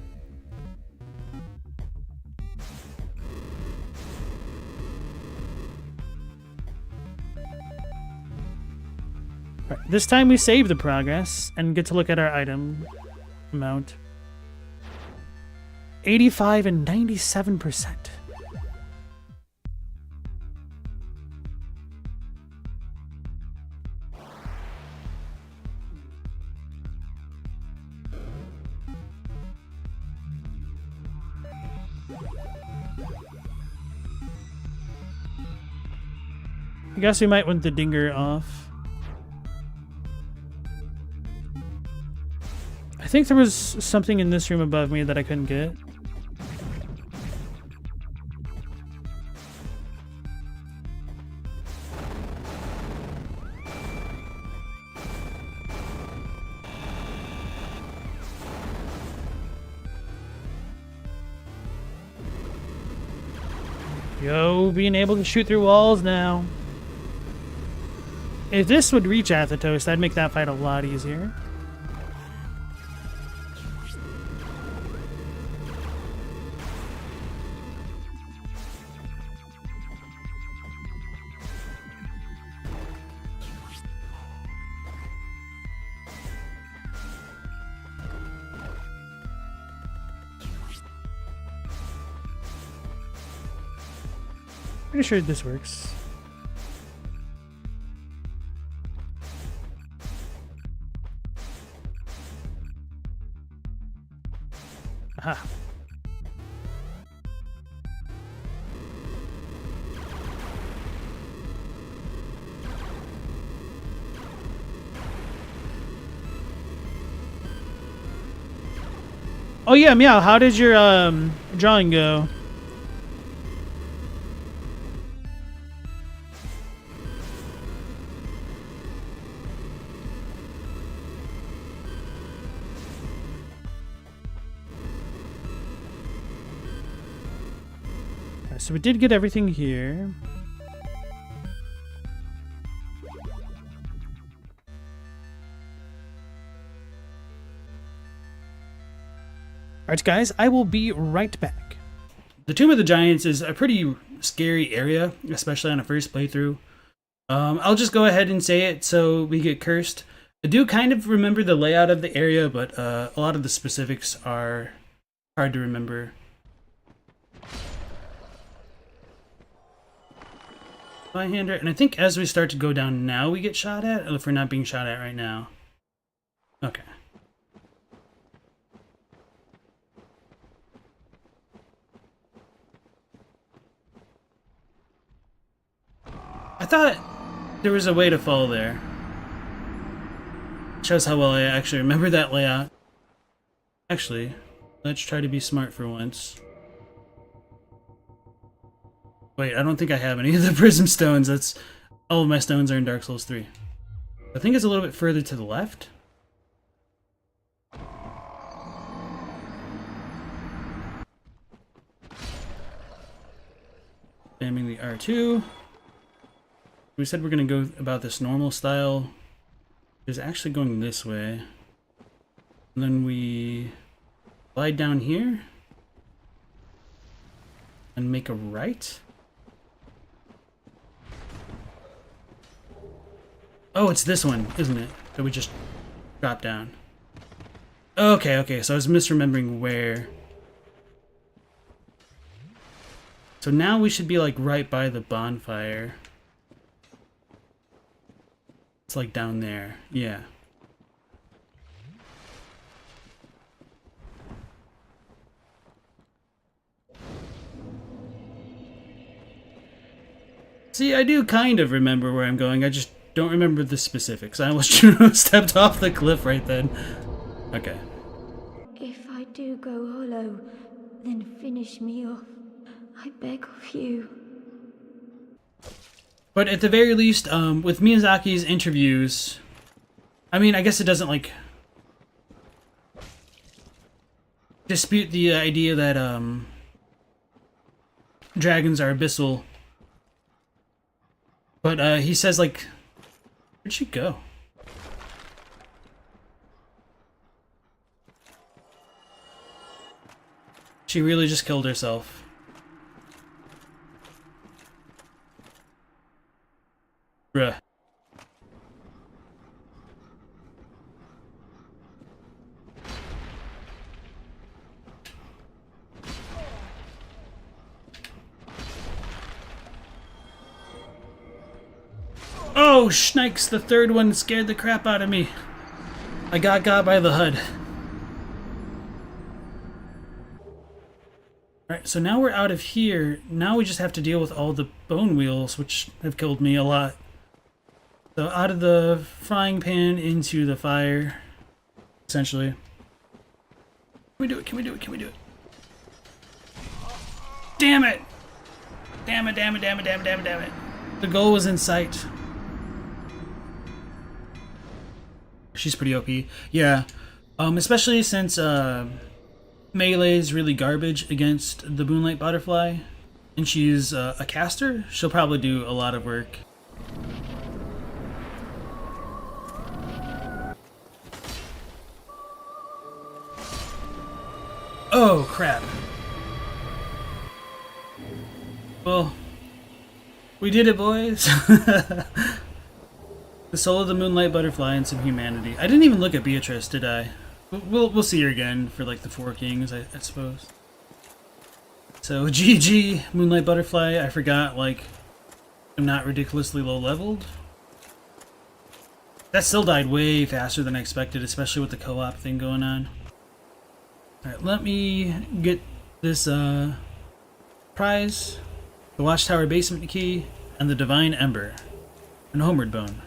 Alright, this time we save the progress and get to look at our item amount. 85 and 97%. I guess we might want the dinger off. I think there was something in this room above me that I couldn't get. Yo, being able to shoot through walls now. If this would reach Athos, that'd make that fight a lot easier. Pretty sure this works. Aha. Oh yeah, Meow, how did your drawing go? So we did get everything here. Alright guys, I will be right back. The Tomb of the Giants is a pretty scary area, especially on a first playthrough. I'll just go ahead and say it so we get cursed. I do kind of remember the layout of the area, but a lot of the specifics are hard to remember. Byhander, and I think as we start to go down now we get shot at, or if we're not being shot at right now. Okay. I thought there was a way to fall there. Shows how well I actually remember that layout. Actually, let's try to be smart for once. Wait, I don't think I have any of the prism stones. That's all of my stones are in Dark Souls 3. I think it's a little bit further to the left. Spamming the R2. We said we're gonna go about this normal style. It's actually going this way. And then we slide down here and make a right. Oh, it's this one, isn't it? That we just dropped down. Okay, okay, so I was misremembering where. So now we should be like right by the bonfire. It's like down there, yeah. See, I do kind of remember where I'm going, I just don't remember the specifics. I almost stepped off the cliff right then. Okay. If I do go hollow, then finish me off. I beg of you. But at the very least, with Miyazaki's interviews, I mean, I guess it doesn't, like, dispute the idea that, dragons are abyssal. But, he says, like, where'd she go? She really just killed herself. Bruh. Oh, shnikes, the third one scared the crap out of me. I got by the HUD. Alright, so now we're out of here. Now we just have to deal with all the bone wheels, which have killed me a lot. So out of the frying pan into the fire, essentially. Can we do it? Can we do it? Can we do it? Damn it! Damn it, damn it, damn it, damn it, damn it, damn it. The goal was in sight. She's pretty OP. Yeah. Especially since melee is really garbage against the Moonlight Butterfly, and she's a caster, she'll probably do a lot of work. Oh, crap. Well, we did it, boys. The soul of the Moonlight Butterfly and some humanity. I didn't even look at Beatrice, did I? We'll see her again for like the Four Kings, I suppose. So GG, Moonlight Butterfly. I forgot, like, I'm not ridiculously low leveled. That still died way faster than I expected, especially with the co-op thing going on. Alright, let me get this prize, the Watchtower Basement Key, and the Divine Ember, and Homeward Bone.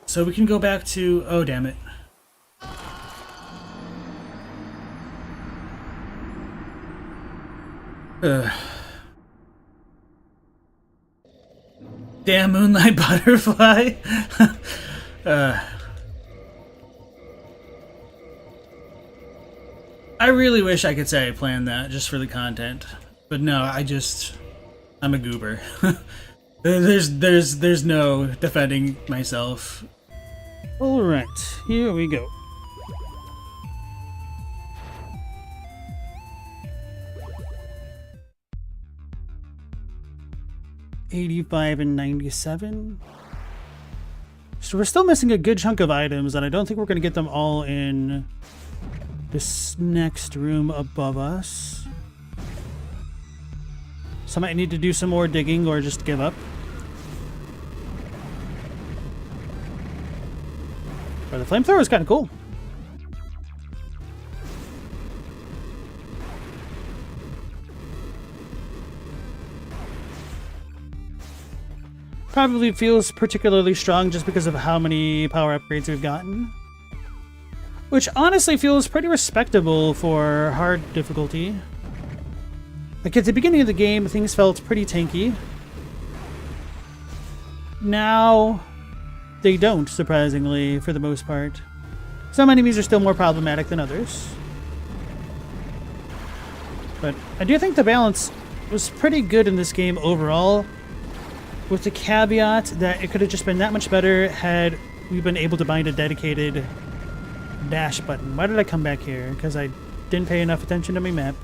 So we can go back to... oh, damn it. Damn Moonlight Butterfly. I really wish I could say I planned that just for the content, but no, I'm a goober. There's no defending myself. All right, here we go. $85 and $97. So we're still missing a good chunk of items, and I don't think we're going to get them all in this next room above us. So I might need to do some more digging or just give up. But the flamethrower is kind of cool. Probably feels particularly strong just because of how many power upgrades we've gotten. Which honestly feels pretty respectable for hard difficulty. Like at the beginning of the game, things felt pretty tanky. Now, they don't, surprisingly, for the most part. Some enemies are still more problematic than others. But I do think the balance was pretty good in this game overall, with the caveat that it could have just been that much better had we been able to bind a dedicated dash button. Why did I come back here? Because I didn't pay enough attention to my map.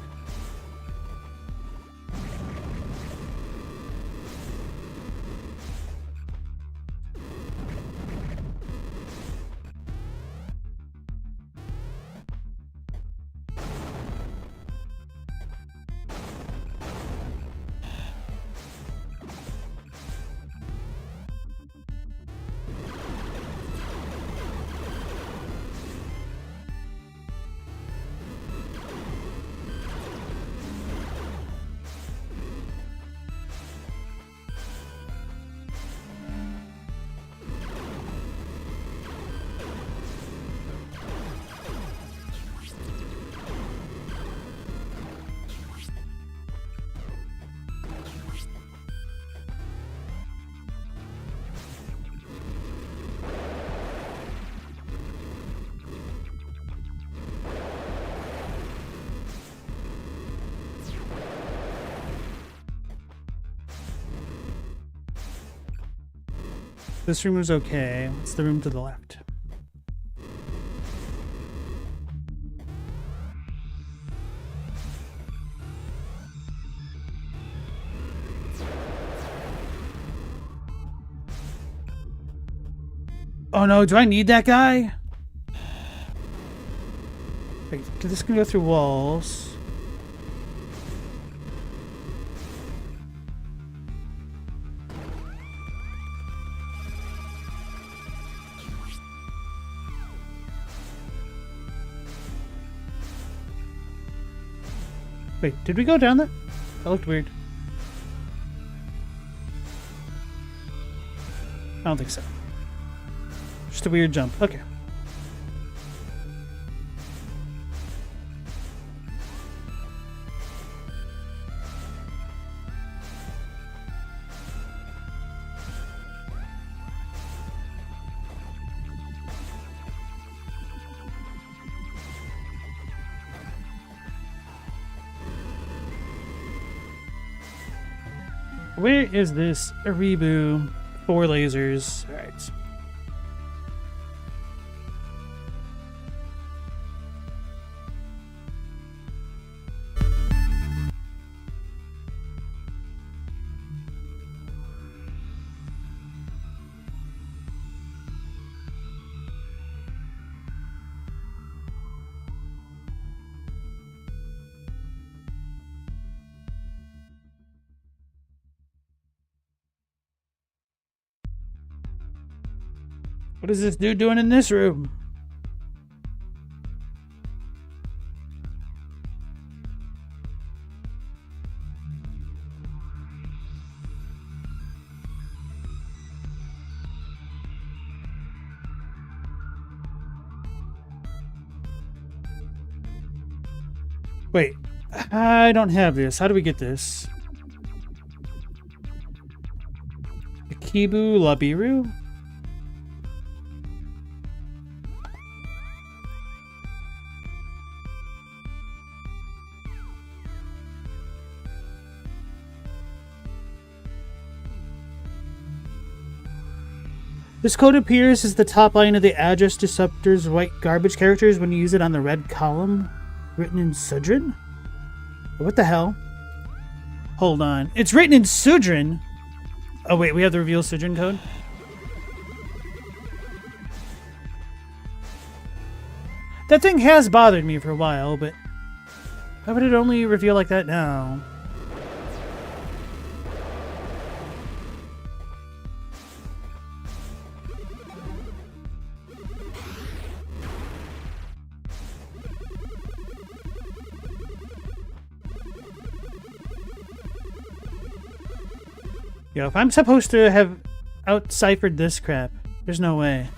This room was okay. It's the room to the left. Oh no, do I need that guy? Wait, this can go through walls. Wait, did we go down that? That looked weird. I don't think so. Just a weird jump. Okay. Where is this? Aribu. 4 lasers. Alright. What is this dude doing in this room? Wait, I don't have this. How do we get this? Ikibu Labiru? This code appears as the top line of the address disruptor's white garbage characters when you use it on the red column, written in Sudrin? What the hell? Hold on. It's written in Sudrin? Oh wait, we have the reveal Sudrin code? That thing has bothered me for a while, but why would it only reveal like that now? Yo, if I'm supposed to have out-ciphered this crap, there's no way.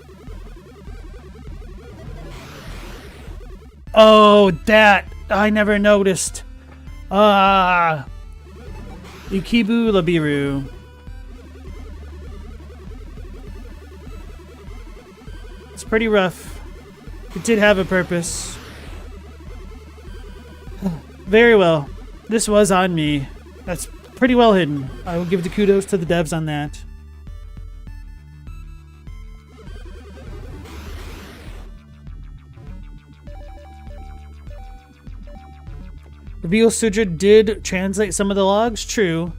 Oh, that! I never noticed. Ah! Ikibu Labiru. It's pretty rough. It did have a purpose. Very well. This was on me. That's pretty well hidden. I will give the kudos to the devs on that. Reveal Sudra did translate some of the logs, true.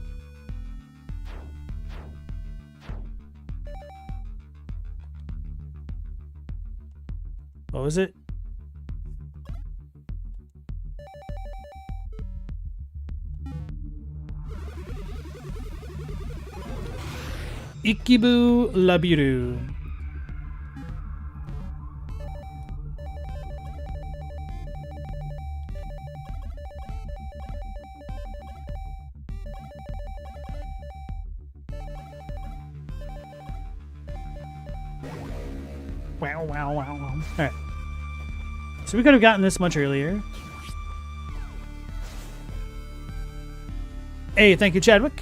What was it? Ikibu Labiru. Wow, wow, wow, wow. Alright. So we could have gotten this much earlier. Hey, thank you, Chadwick.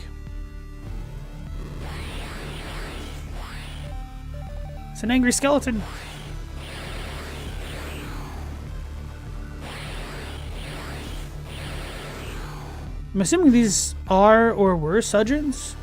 It's an angry skeleton. I'm assuming these are or were Sudrins.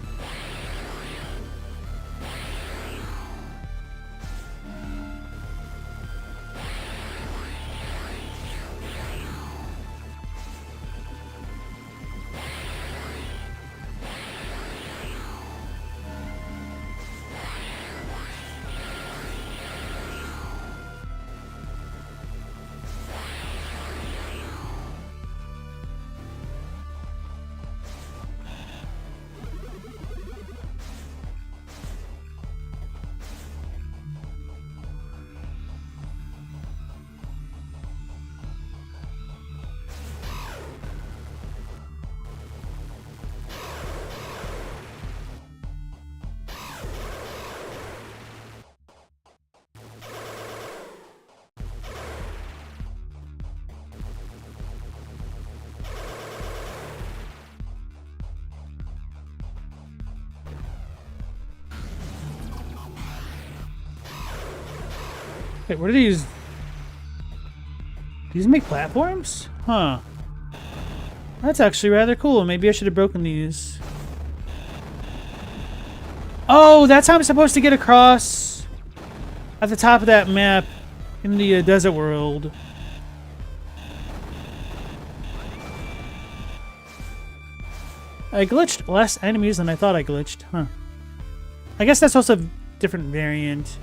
Wait, what are these? These make platforms? Huh. That's actually rather cool. Maybe I should have broken these. Oh, that's how I'm supposed to get across at the top of that map in the desert world. I glitched less enemies than I thought I glitched. Huh. I guess that's also a different variant.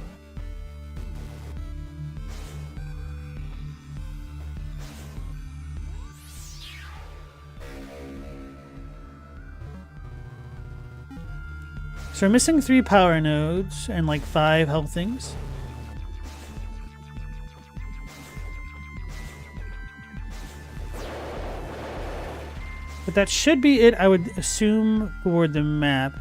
So we're missing 3 power nodes and like 5 health things. But that should be it, I would assume, for the map.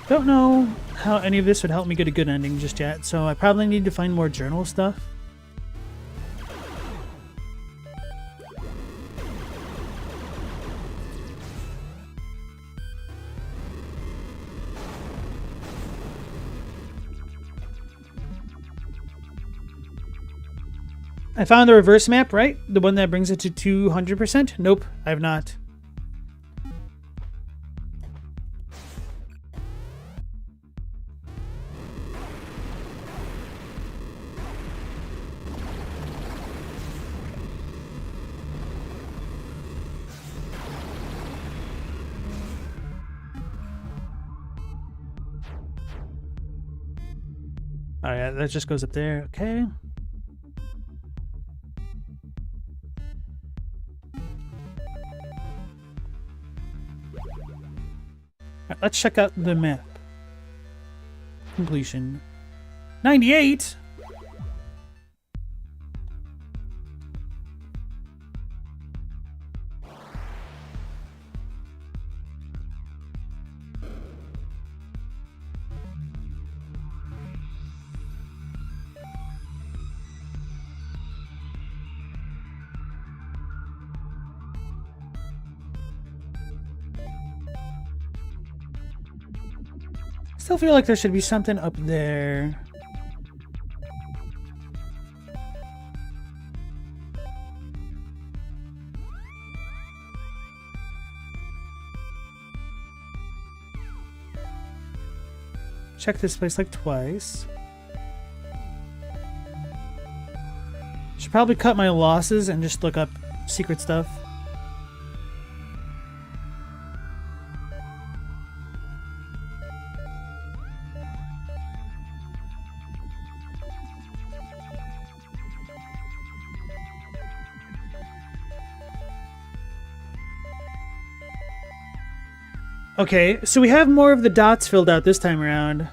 Don't know how any of this would help me get a good ending just yet, so I probably need to find more journal stuff. I found the reverse map, right? The one that brings it to 200%? Nope, I have not. Oh yeah, that just goes up there. Okay. Alright, let's check out the map. Completion. 98? Still feel like there should be something up there. Check this place like twice. Should probably cut my losses and just look up secret stuff. Okay, so we have more of the dots filled out this time around.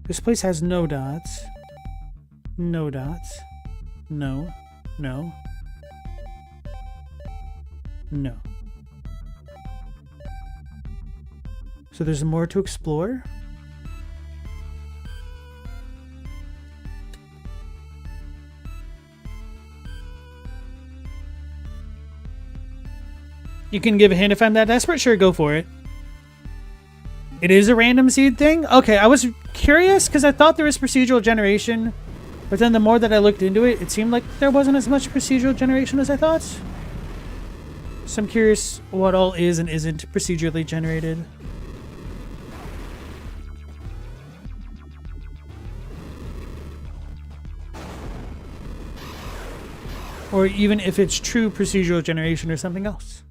This place has no dots. No dots. No. No. No. So there's more to explore? You can give a hint if I'm that desperate? Sure, go for it. It is a random seed thing? Okay, I was curious because I thought there was procedural generation, but then the more that I looked into it, it seemed like there wasn't as much procedural generation as I thought. So I'm curious what all is and isn't procedurally generated. Or even if it's true procedural generation or something else.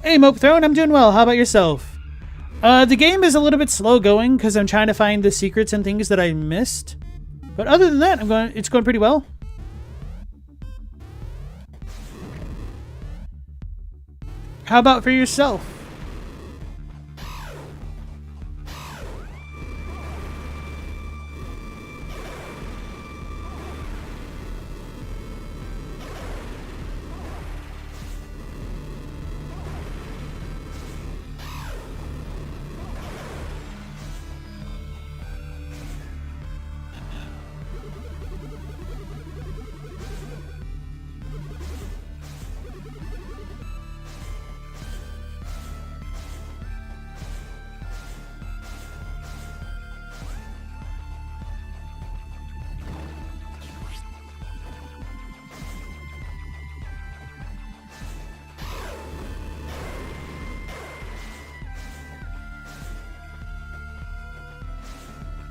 Hey, Mope Throne, I'm doing well. How about yourself? The game is a little bit slow going because I'm trying to find the secrets and things that I missed. But other than that, it's going pretty well. How about for yourself?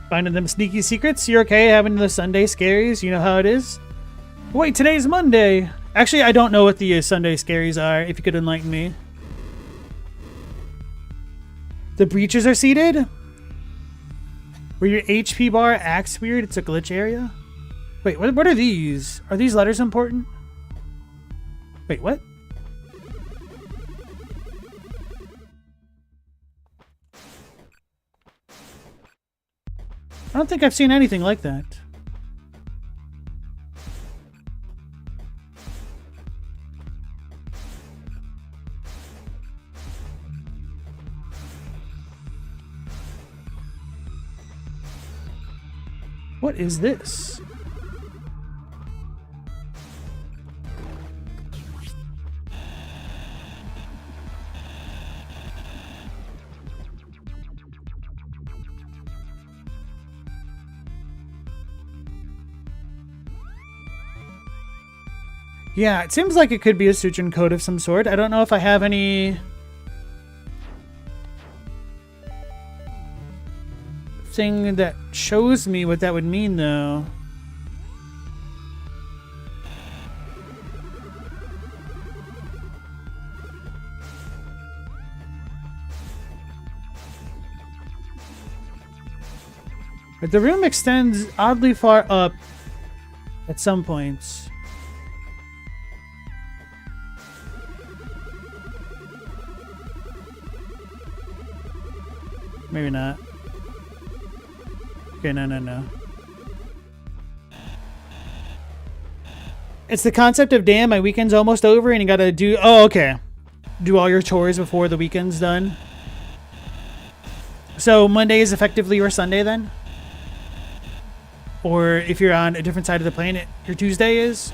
Finding them sneaky secrets? You're okay having the Sunday scaries? You know how it is? Wait, today's Monday! Actually, I don't know what the Sunday scaries are, if you could enlighten me. The breaches are seated? Where your HP bar acts weird, it's a glitch area? Wait, what are these? Are these letters important? Wait, what? I don't think I've seen anything like that. What is this? Yeah, it seems like it could be a Sujin code of some sort. I don't know if I have any thing that shows me what that would mean, though. But the room extends oddly far up at some points. Maybe not. Okay, no. It's the concept of, damn, my weekend's almost over and you gotta do... Oh, okay. Do all your chores before the weekend's done. So Monday is effectively your Sunday then? Or if you're on a different side of the planet, your Tuesday is?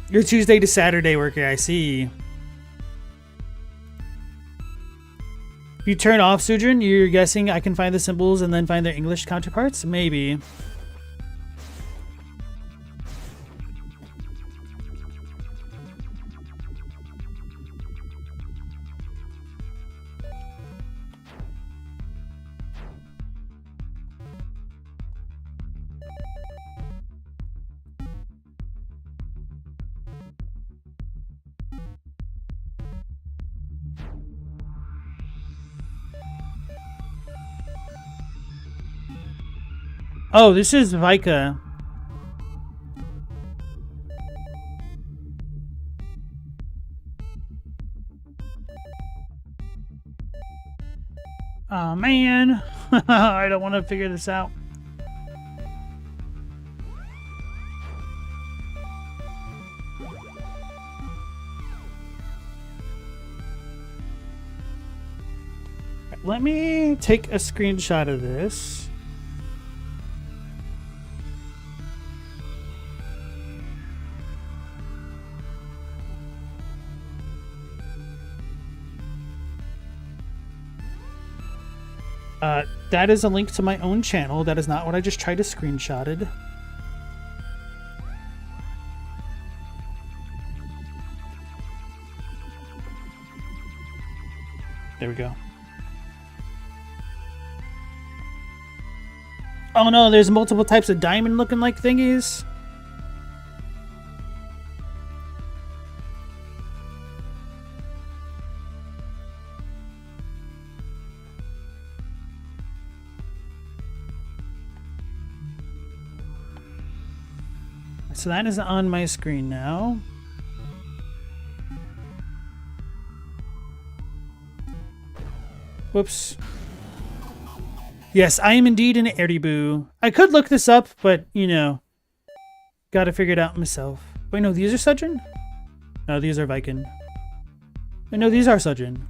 Your Tuesday to Saturday worker, I see. If you turn off Sujin, you're guessing I can find the symbols and then find their English counterparts? Maybe. Oh, this is Vika. Oh man, I don't want to figure this out. Let me take a screenshot of this. That is a link to my own channel. That is not what I just tried to screenshotted. There we go. Oh no, there's multiple types of diamond looking like thingies. So that is on my screen now. Whoops. Yes, I am indeed an Eriboo. I could look this up, but, you know, gotta figure it out myself. Wait, no, these are Sudgen? No, these are Viking. Wait, no, these are Sudgen.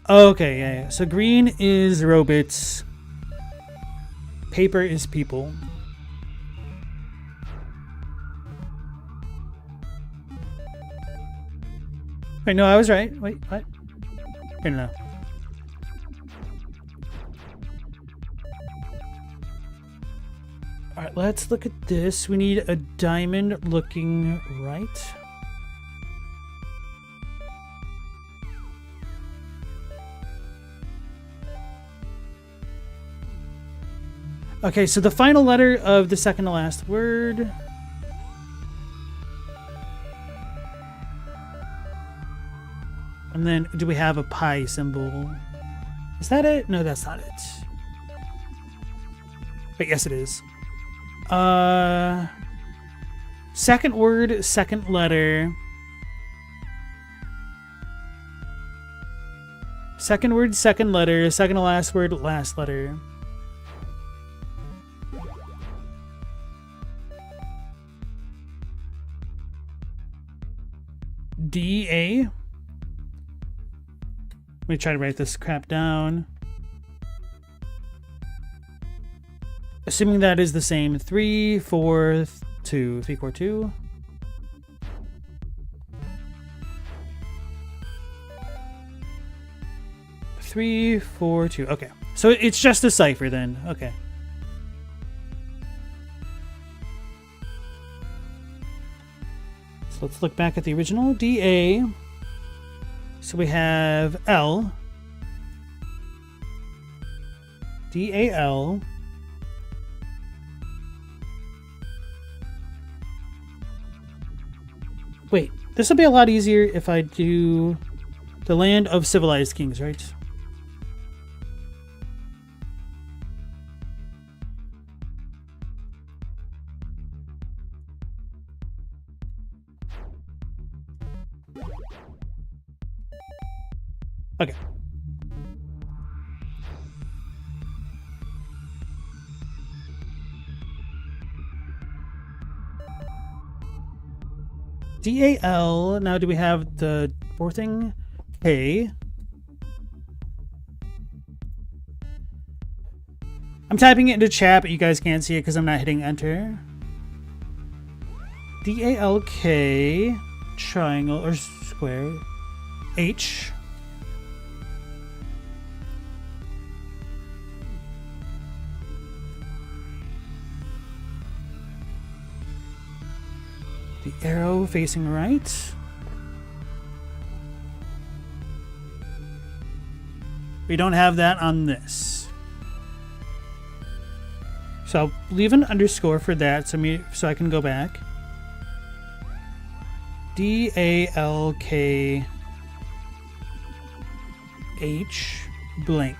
Okay, yeah. So green is robots. Paper is people. Wait, no, I was right. Wait, what? Wait, no. Alright, let's look at this. We need a diamond looking right. Okay, so the final letter of the second to last word. And then, do we have a pi symbol? Is that it? No, that's not it. But yes, it is. Second word, second letter. Second word, second letter. Second to last word, last letter. D-A. Let me try to write this crap down. Assuming that is the same. 3, 4, 2. 3, 4, 2. Three, 4, 2. Okay. So it's just a cipher then. Okay. So let's look back at the original. D-A. So we have L. D-A-L. Wait, this will be a lot easier if I do the land of civilized kings, right? Okay. D-A-L. Now do we have the fourth thing? K. I'm typing it into chat, but you guys can't see it because I'm not hitting enter. D-A-L-K. Triangle or square. H. The arrow facing right. We don't have that on this. So I'll leave an underscore for that so I can go back. D-A-L-K-H blank.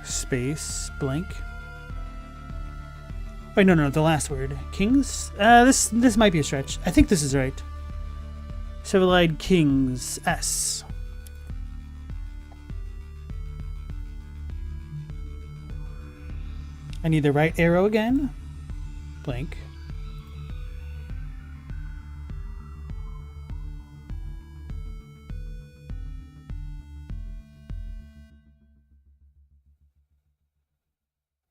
Space blank. Wait, no, the last word. Kings? This might be a stretch. I think this is right. Civilized Kings. S. I need the right arrow again. Blank.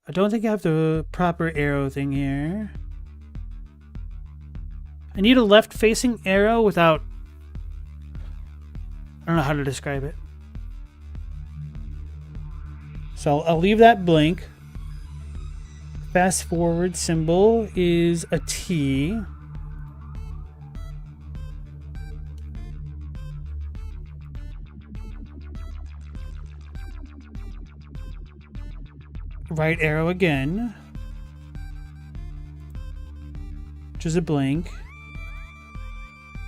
I don't think I have the proper arrow thing here. I need a left-facing arrow without... I don't know how to describe it. So I'll leave that blank. Fast forward symbol is a T. Right arrow again, which is a blank.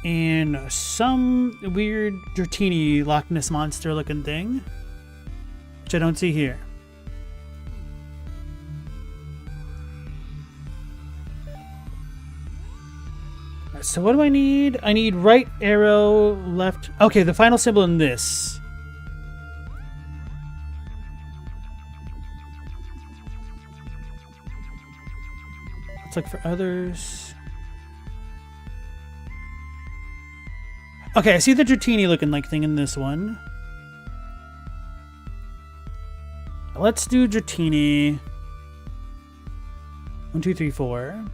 And some weird Dratini Loch Ness monster looking thing, which I don't see here. So what do I need? I need right arrow, left. Okay, the final symbol in this. Let's look for others. Okay, I see the Dratini looking like thing in this one. Let's do Dratini. 1, 2, 3, 4.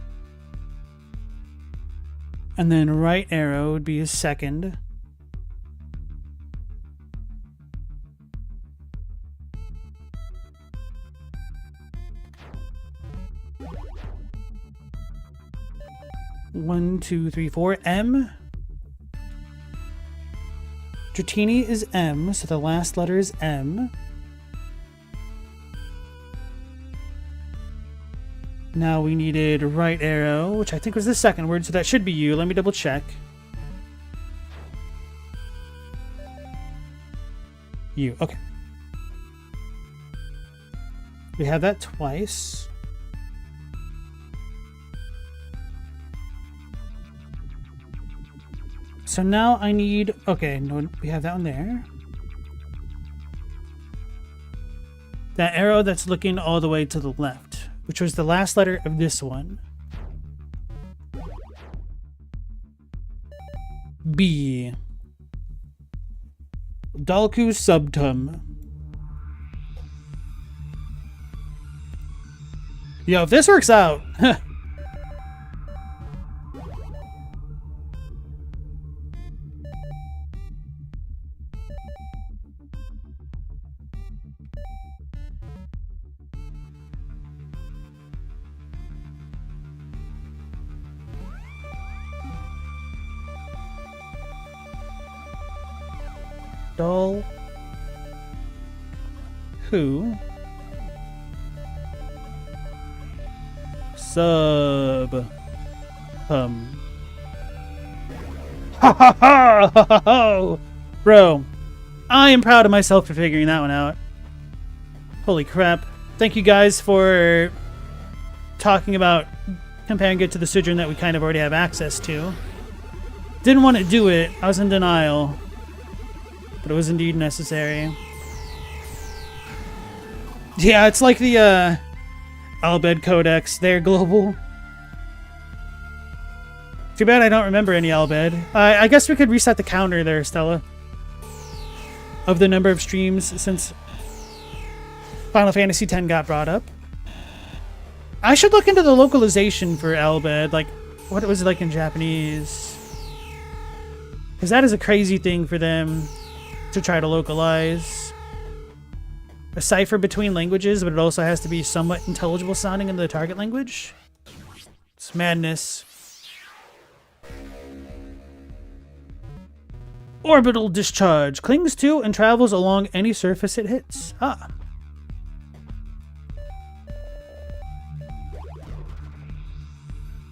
And then right arrow would be his second. One, two, three, four. M. Dratini is M, so the last letter is M. Now we needed right arrow, which I think was the second word, so that should be U. Let me double check. U, okay. We have that twice. So now I need, okay, no, we have that one there. That arrow that's looking all the way to the left, which was the last letter of this one. B. Dalku subtum. Yo, if this works out. Dull. Who? Sub. Ha ha ha ha ha ha! Bro, I am proud of myself for figuring that one out. Holy crap. Thank you guys for talking about comparing it to the Sojourn that we kind of already have access to. Didn't want to do it. I was in denial. But it was indeed necessary. Yeah, it's like the Albed Codex. They're global. Too bad I don't remember any Albed. I guess we could reset the counter there, Stella. Of the number of streams since Final Fantasy X got brought up. I should look into the localization for Albed. Like, what was it like in Japanese? Because that is a crazy thing for them to try to localize. A cipher between languages, but it also has to be somewhat intelligible sounding in the target language. It's madness. Orbital discharge. Clings to and travels along any surface it hits. Ah.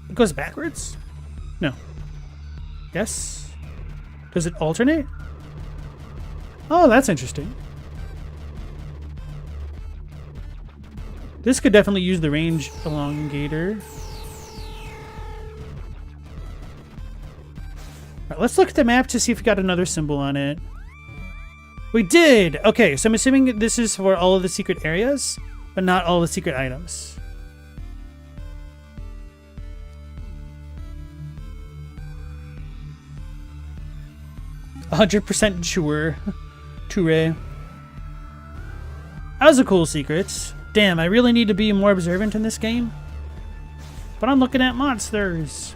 It goes backwards? No. Yes? Does it alternate? Oh, that's interesting. This could definitely use the range elongator. Alright, let's look at the map to see if we got another symbol on it. We did! Okay, so I'm assuming this is for all of the secret areas, but not all the secret items. "100% sure." Toure. That was a cool secret. Damn, I really need to be more observant in this game. But I'm looking at monsters.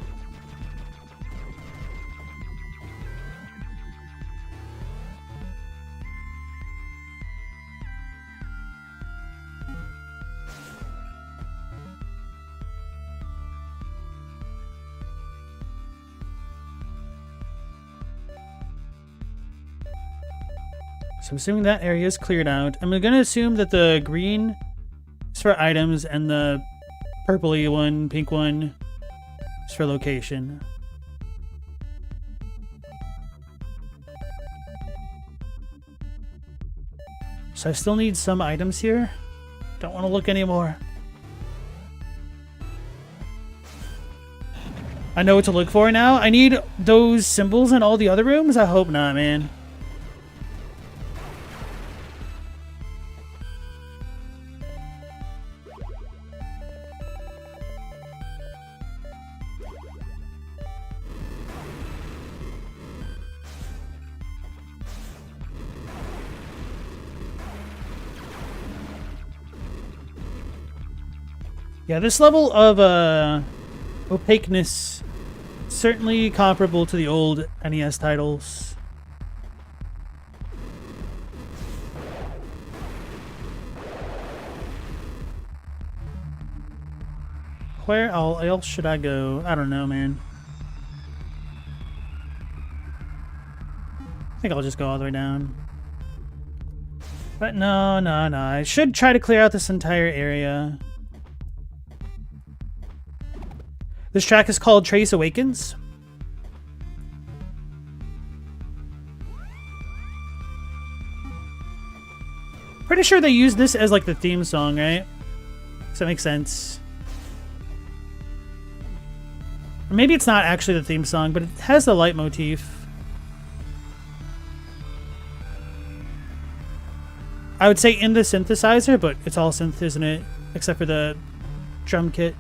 I'm assuming that area is cleared out. I'm going to assume that the green is for items and the purpley one, pink one, is for location. So I still need some items here. Don't want to look anymore. I know what to look for now. I need those symbols in all the other rooms? I hope not, man. Yeah, this level of opaqueness certainly comparable to the old NES titles. Where else should I go? I don't know, man. I think I'll just go all the way down. But no. I should try to clear out this entire area. This track is called Trace Awakens. Pretty sure they used this as like the theme song, right? Does that make sense? Or maybe it's not actually the theme song, but it has the leitmotif. I would say in the synthesizer, but it's all synth, isn't it? Except for the drum kit.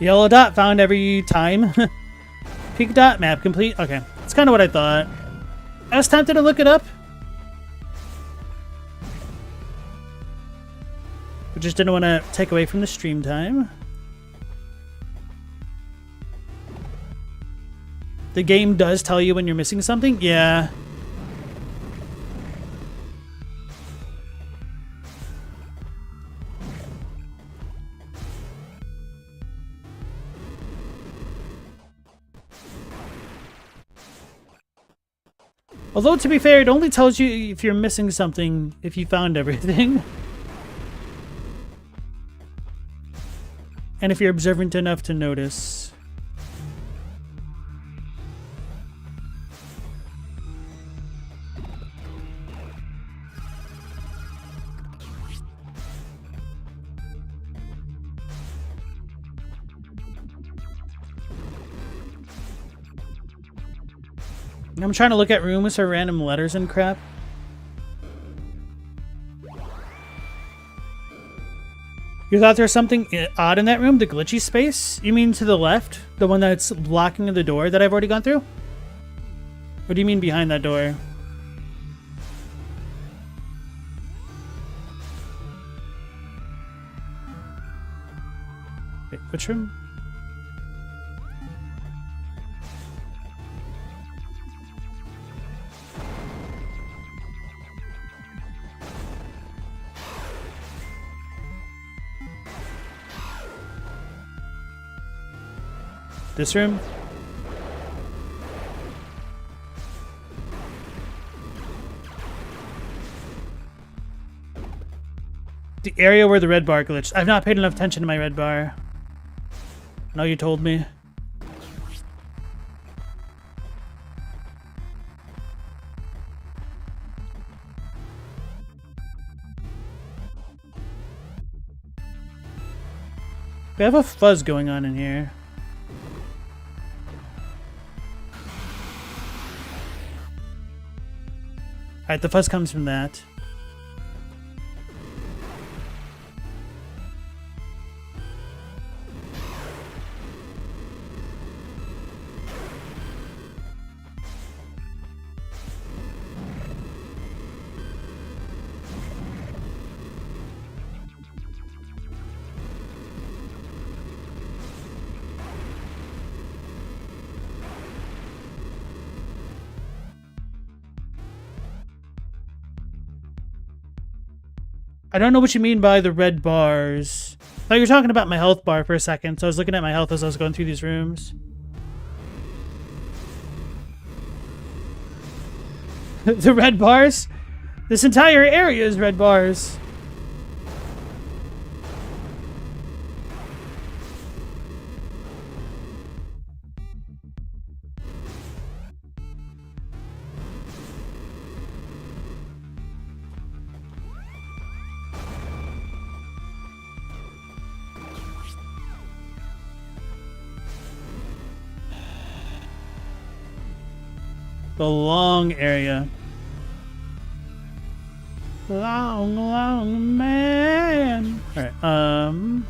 Yellow dot found every time. Pink dot map complete. Okay, that's kind of what I thought. I was tempted to look it up, but just didn't want to take away from the stream time. The game does tell you when you're missing something. Yeah. Although, to be fair, it only tells you if you're missing something if you found everything. And if you're observant enough to notice. I'm trying to look at rooms for random letters and crap. You thought there was something odd in that room? The glitchy space? You mean to the left? The one that's blocking the door that I've already gone through? What do you mean behind that door? Wait, which room? This room? The area where the red bar glitched. I've not paid enough attention to my red bar. No, you told me. We have a fuzz going on in here. Alright, the fuzz comes from that. I don't know what you mean by the red bars. I thought you were talking about my health bar for a second, so I was looking at my health as I was going through these rooms. The red bars? This entire area is red bars. The long area. Long, long man. Alright,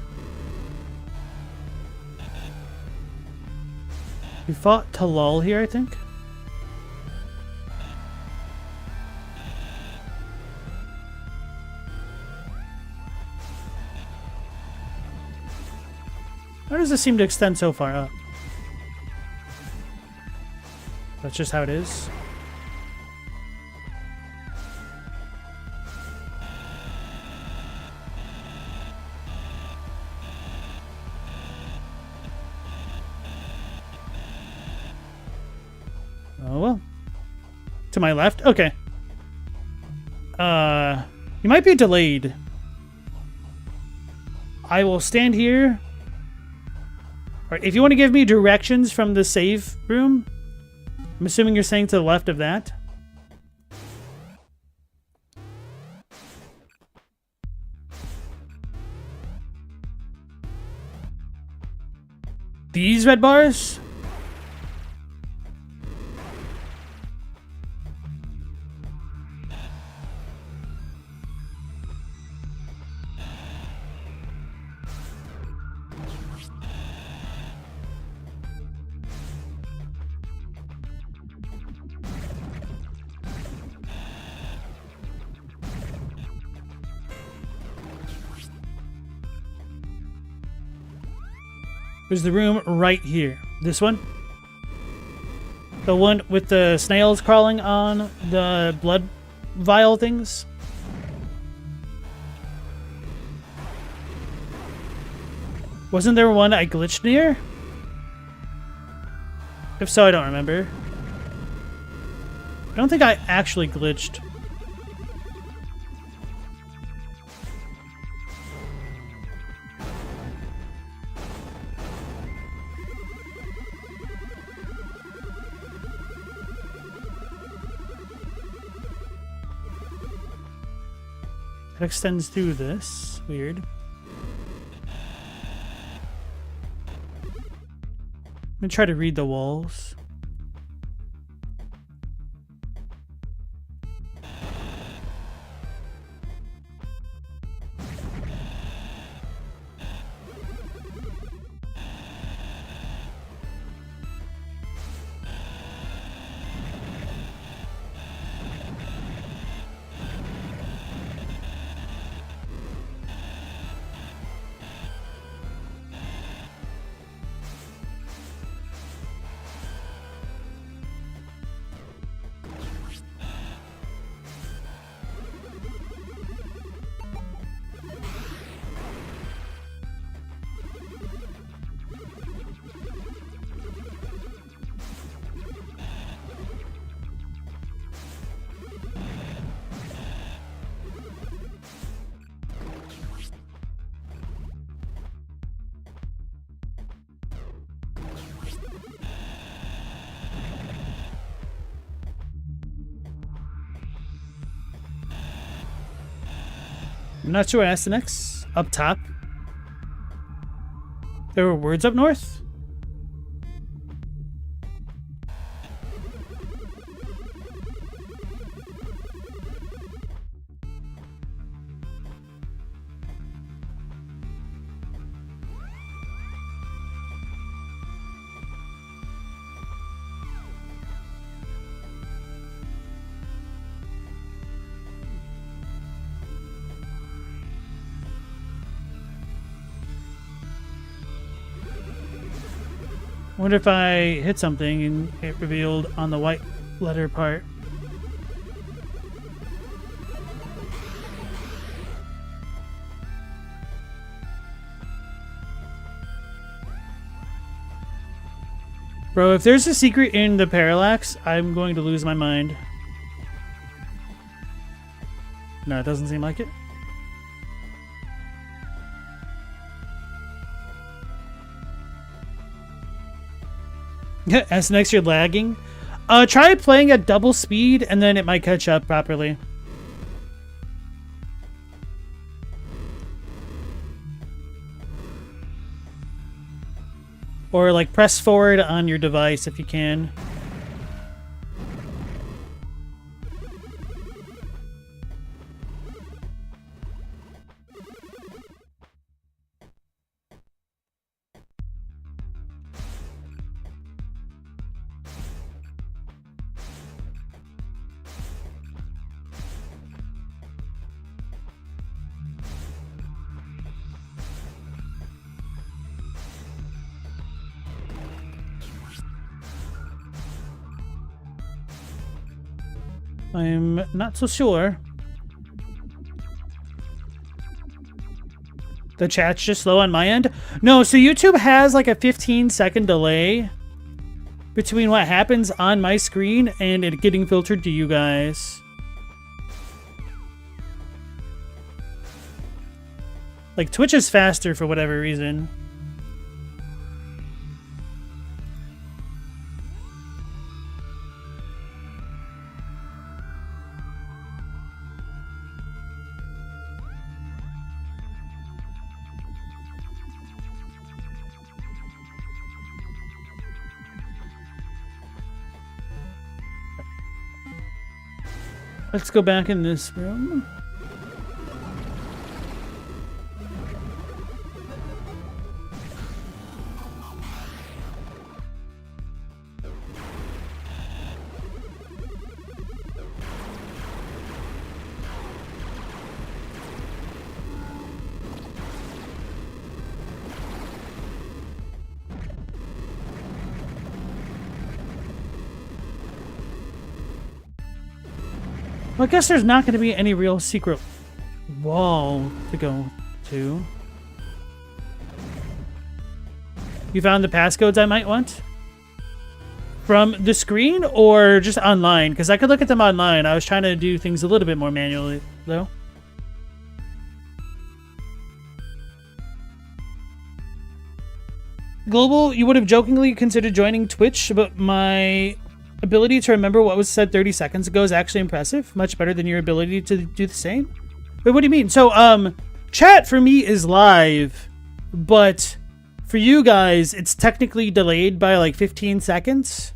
we fought Talal here, I think. Why does this seem to extend so far up? That's just how it is. Oh well. To my left? Okay. You might be delayed. I will stand here. Alright, if you want to give me directions from the save room, I'm assuming you're saying to the left of that. These red bars? There's the room right here. This one? The one with the snails crawling on the blood vial things? Wasn't there one I glitched near? If so, I don't remember. I don't think I actually glitched. It extends through this. Weird. I'm gonna try to read the walls. I'm not sure what I asked the next. Up top. There were words up north? I wonder if I hit something and it revealed on the white letter part. Bro, if there's a secret in the parallax, I'm going to lose my mind. No, it doesn't seem like it. As next you're lagging. Try playing at double speed and then it might catch up properly. Or like press forward on your device if you can. I'm not so sure. The chat's just slow on my end. No, so YouTube has like a 15-second delay between what happens on my screen and it getting filtered to you guys. Like Twitch is faster for whatever reason. Let's go back in this room. Well, I guess there's not going to be any real secret wall to go to. You found the passcodes I might want? From the screen or just online? Because I could look at them online. I was trying to do things a little bit more manually, though. Global, you would have jokingly considered joining Twitch, but my ability to remember what was said 30 seconds ago is actually impressive. Much better than your ability to do the same. Wait, what do you mean? So, chat for me is live, but for you guys, it's technically delayed by like 15 seconds.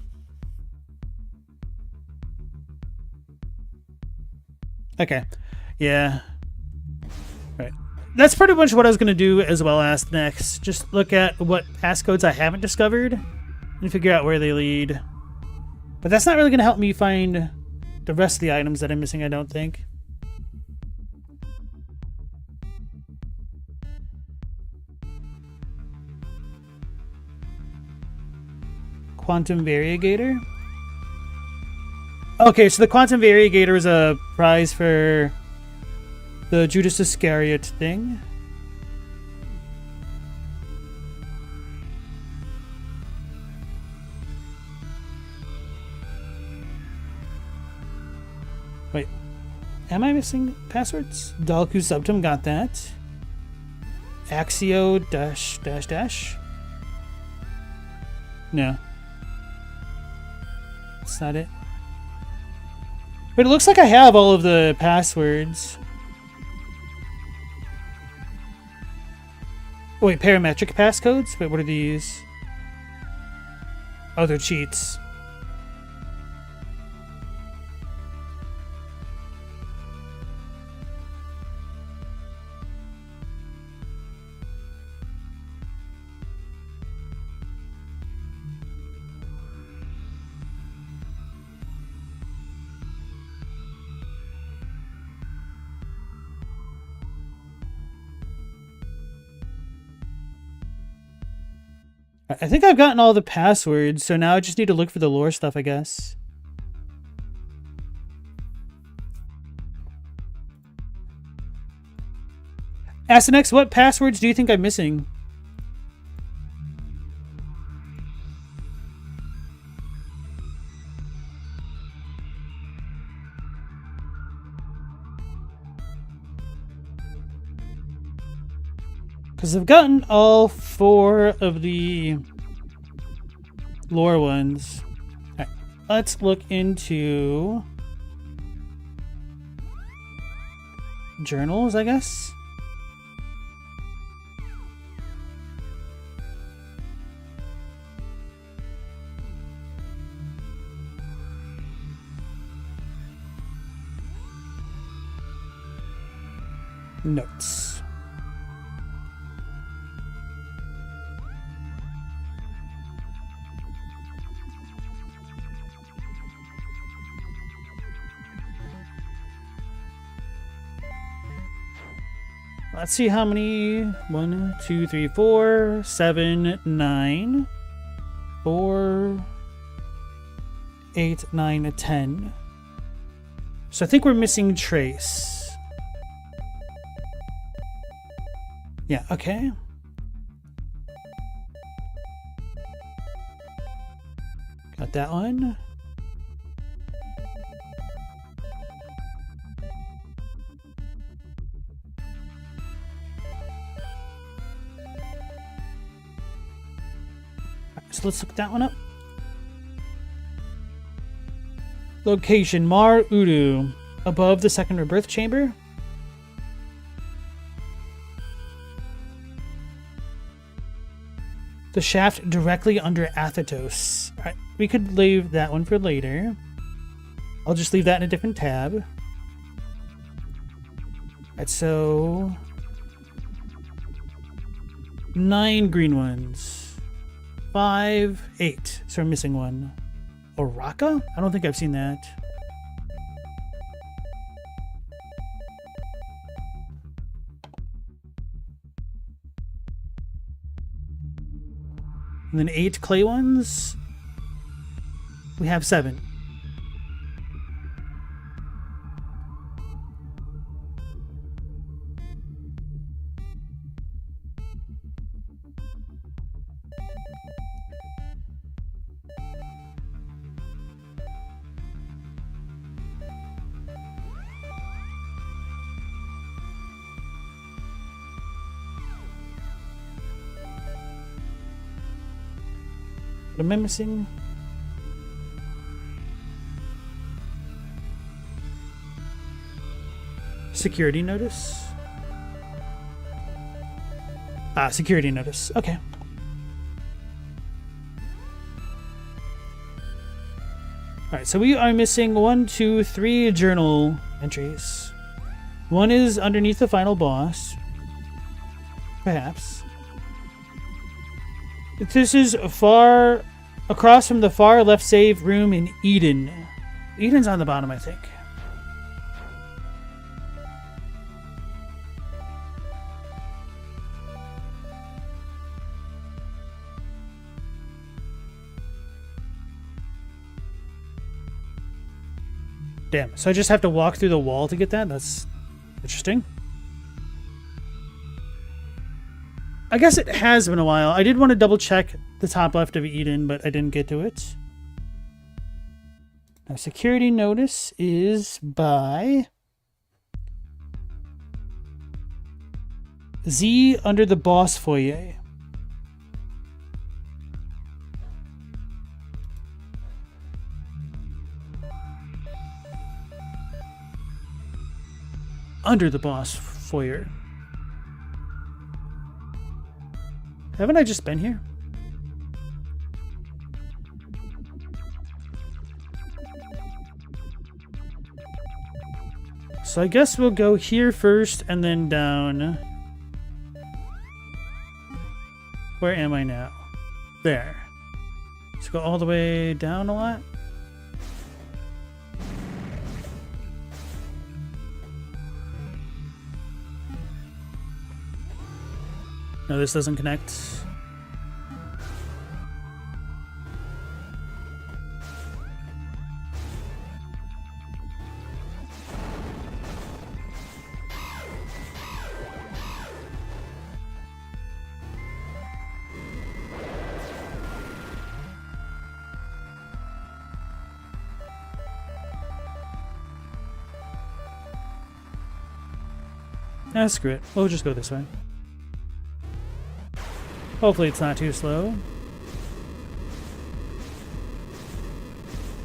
Okay. Yeah. Right. That's pretty much what I was going to do as well as next. Just look at what passcodes I haven't discovered and figure out where they lead. But that's not really going to help me find the rest of the items that I'm missing, I don't think. Quantum Variegator? Okay, so the Quantum Variegator is a prize for the Judas Iscariot thing. Wait, am I missing passwords? Dalku Subtum got that. Axio -- No. That's not it. But it looks like I have all of the passwords. Oh, wait, parametric passcodes? Wait, what are these? Oh, they're cheats. I think I've gotten all the passwords, so now I just need to look for the lore stuff, I guess. Asenex, what passwords do you think I'm missing? Because I've gotten all 4 of the lore ones. Alright, let's look into journals, I guess. Notes. Let's see how many. 1, 2, 3, 4, 7, 9, 4, 8, 9, 10. So I think we're missing Trace. Yeah, okay. Got that one. So let's look that one up. Location, Mar Udu, above the second rebirth chamber. The shaft directly under Athetos. Alright, we could leave that one for later. I'll just leave that in a different tab. Alright, so 9 green ones. 5, 8. So we're missing one. Oraka? I don't think I've seen that. And then 8 clay ones. We have 7. What am I missing? Security notice? Ah, security notice. Okay. Alright, so we are missing 1, 2, 3 journal entries. One is underneath the final boss. Perhaps. This is far across from the far left save room in Eden. Eden's on the bottom, I think. Damn, so I just have to walk through the wall to get that? That's interesting. I guess it has been a while. I did want to double check the top left of Eden, but I didn't get to it. Now, security notice is by Z under the boss foyer. Under the boss foyer. Haven't I just been here? So I guess we'll go here first and then down. Where am I now? There. Let's go all the way down a lot. No, this doesn't connect. Ah, screw it. We'll just go this way. Hopefully it's not too slow.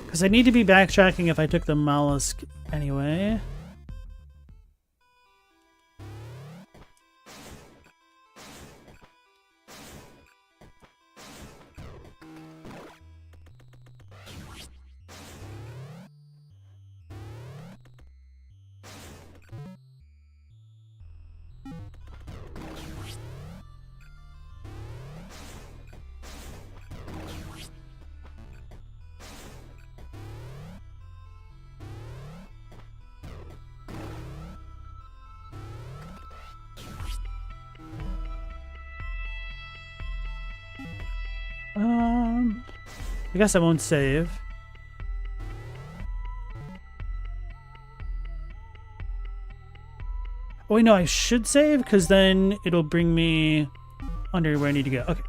Because I need to be backtracking if I took the mollusk anyway. I guess I won't save. Oh wait, no, I should save because then it'll bring me under where I need to go. Okay.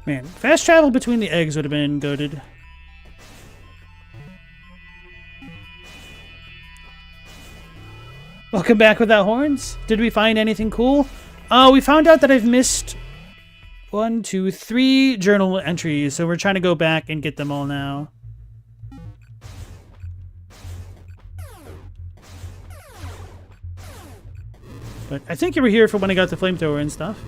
Man, fast travel between the eggs would have been goated. Welcome back without horns. Did we find anything cool? We found out that I've missed 1, 2, 3 journal entries, so we're trying to go back and get them all now. But I think you were here for when I got the flamethrower and stuff.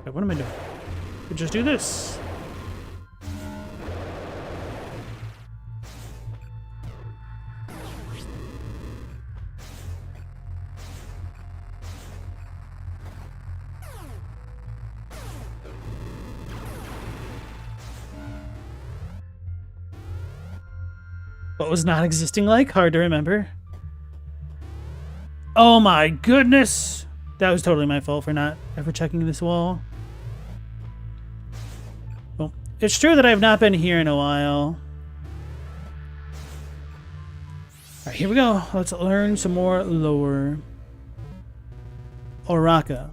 Wait, what am I doing? We just do this. What was not existing like? Hard to remember. Oh my goodness! That was totally my fault for not ever checking this wall. Well, it's true that I've not been here in a while. Alright, here we go. Let's learn some more lore. Oraka.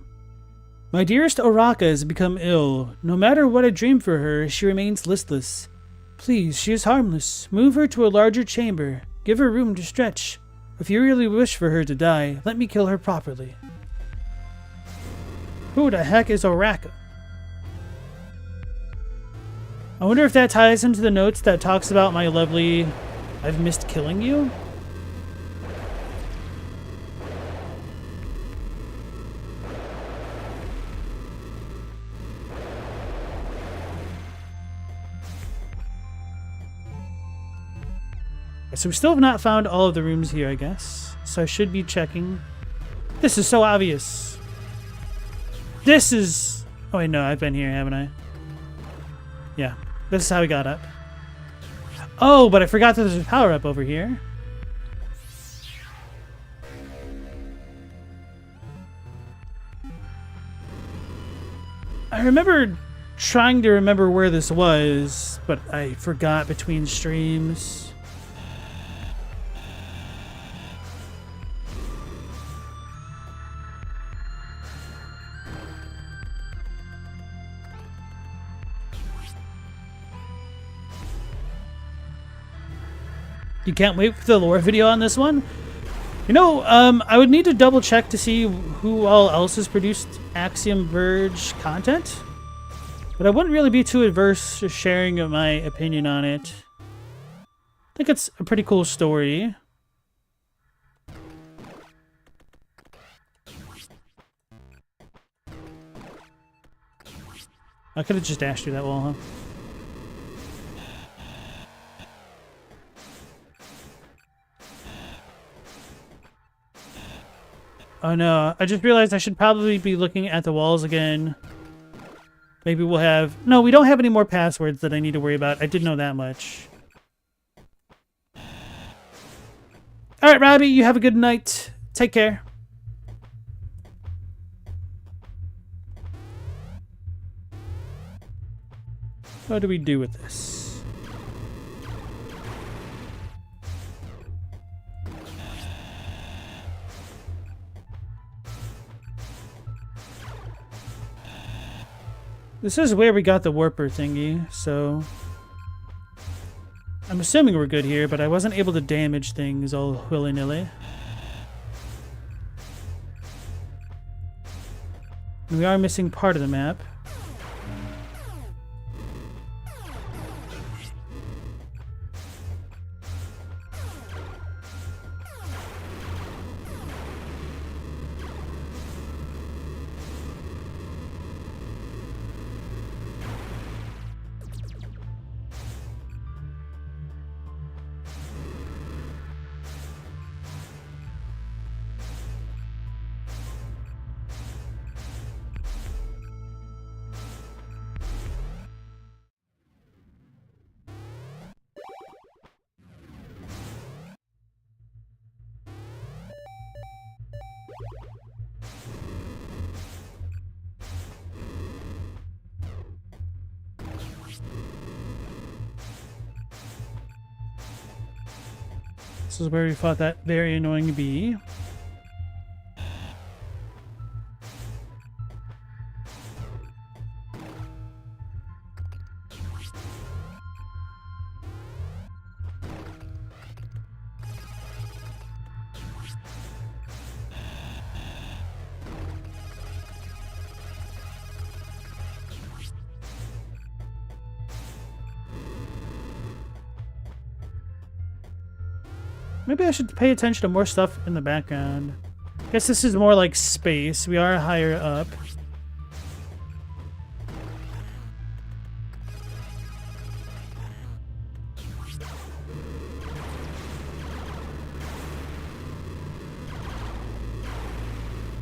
My dearest Oraka has become ill. No matter what I dream for her, she remains listless. Please, she is harmless. Move her to a larger chamber. Give her room to stretch. If you really wish for her to die, let me kill her properly. Who the heck is Oraka? I wonder if that ties into the notes that talks about my lovely I've missed killing you? So we still have not found all of the rooms here, I guess. So I should be checking. This is so obvious. This is... Oh wait, no, I've been here, haven't I? Yeah, this is how we got up. Oh, but I forgot that there's a power-up over here. I remember trying to remember where this was, but I forgot between streams. You can't wait for the lore video on this one? You know, I would need to double check to see who all else has produced Axiom Verge content. But I wouldn't really be too adverse to sharing my opinion on it. I think it's a pretty cool story. I could have just dashed through that wall, huh? Oh no, I just realized I should probably be looking at the walls again. Maybe we'll have... No, we don't have any more passwords that I need to worry about. I did know that much. Alright, Robbie, you have a good night. Take care. What do we do with this? This is where we got the warper thingy, so I'm assuming we're good here, but I wasn't able to damage things all willy-nilly. We are missing part of the map. This is where we fought that very annoying bee. Maybe I should pay attention to more stuff in the background. I guess this is more like space. We are higher up.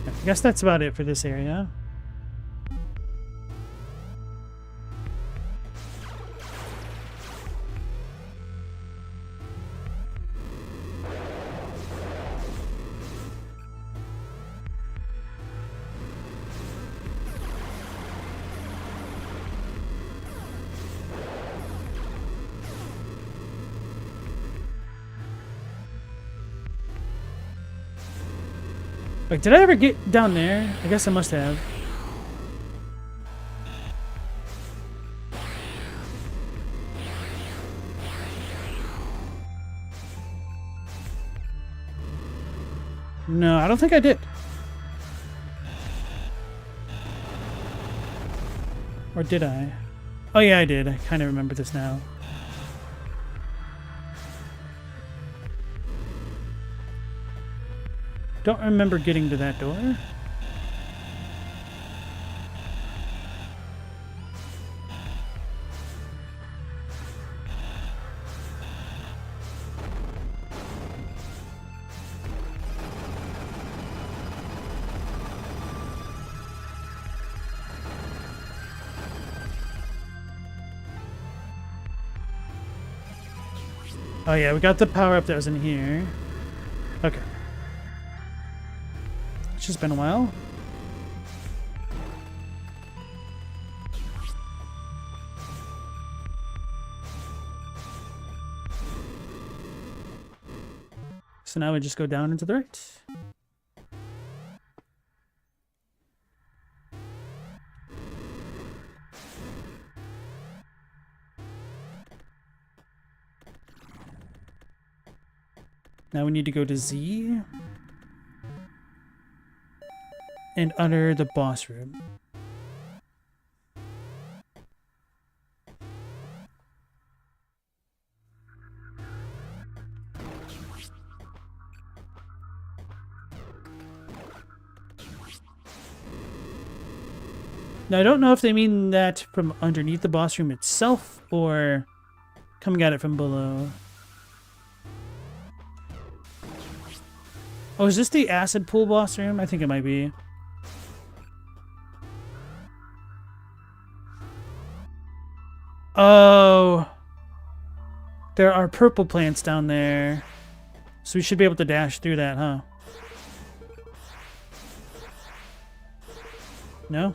I guess that's about it for this area. Wait, did I ever get down there? I guess I must have. No, I don't think I did. Or did I? Oh yeah, I did. I kind of remember this now. Don't remember getting to that door. Oh yeah, we got the power up that was in here. Okay. It's just been a while. So now we just go down into the right. Now we need to go to Z and enter the boss room. Now I don't know if they mean that from underneath the boss room itself or coming at it from below. Oh, is this the acid pool boss room? I think it might be. Oh. There are purple plants down there. So we should be able to dash through that, huh? No?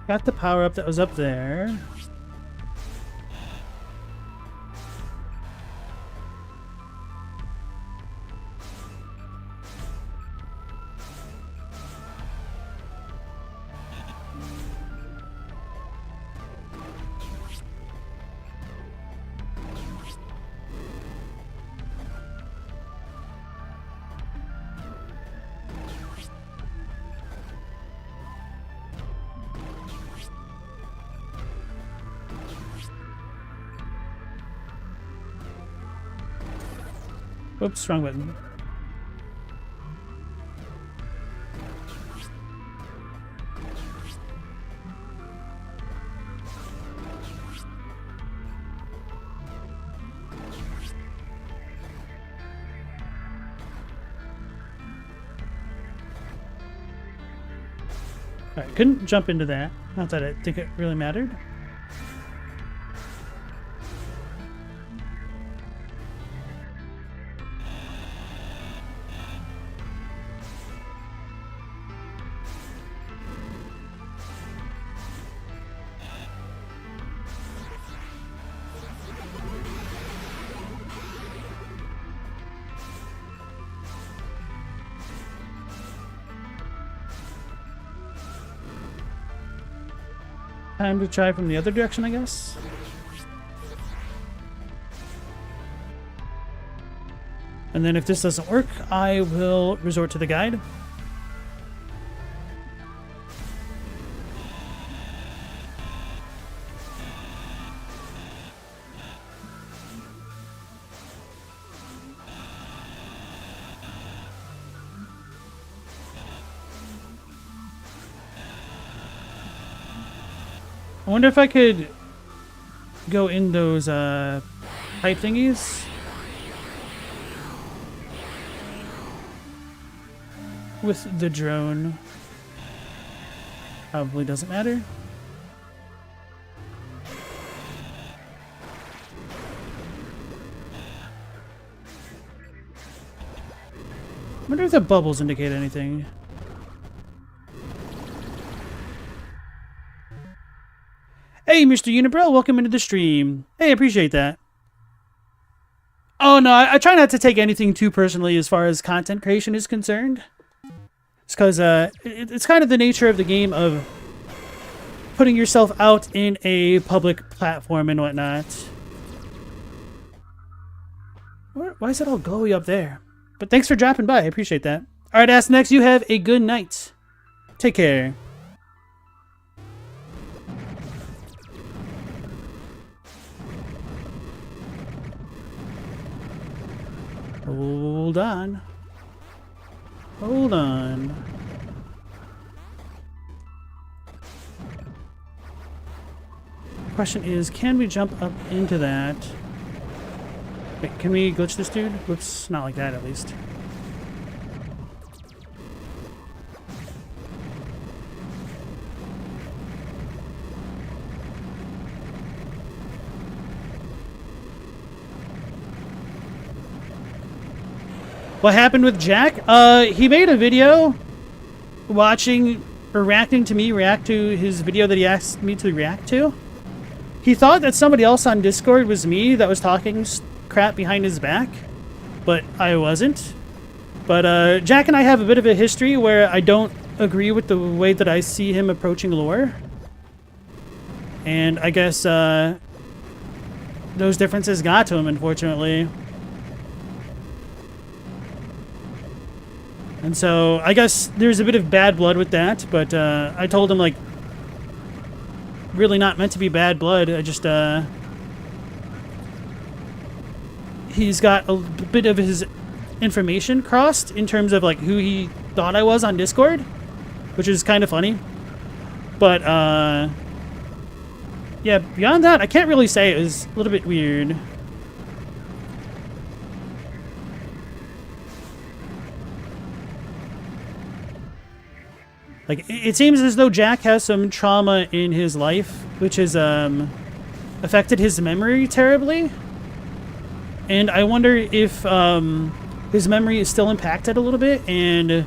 Got the power up that was up there. Oops, wrong button. Alright, couldn't jump into that. Not that I think it really mattered. Time to try from the other direction, I guess. And then if this doesn't work, I will resort to the guide. I wonder if I could go in those pipe thingies. With the drone. Probably doesn't matter. I wonder if the bubbles indicate anything. Hey, Mr. Unibro, welcome into the stream. Hey, I appreciate that. Oh, no, I try not to take anything too personally as far as content creation is concerned. It's because it's kind of the nature of the game of putting yourself out in a public platform and whatnot. Why is it all glowy up there? But thanks for dropping by. I appreciate that. All right, Ask Next, you have a good night. Take care. Hold on. Hold on. Question is, can we jump up into that? Wait, can we glitch this dude? Whoops, not like that at least. What happened with Jack? He made a video watching or reacting to me react to his video that he asked me to react to. He thought that somebody else on Discord was me that was talking crap behind his back, but I wasn't. But Jack and I have a bit of a history where I don't agree with the way that I see him approaching lore. And I guess those differences got to him, unfortunately. And so, I guess there's a bit of bad blood with that, but I told him, like, really not meant to be bad blood. I just, he's got a bit of his information crossed in terms of, like, who he thought I was on Discord, which is kind of funny. But, yeah, beyond that, I can't really say. It was a little bit weird. Like, it seems as though Jack has some trauma in his life, which has affected his memory terribly. And I wonder if his memory is still impacted a little bit, and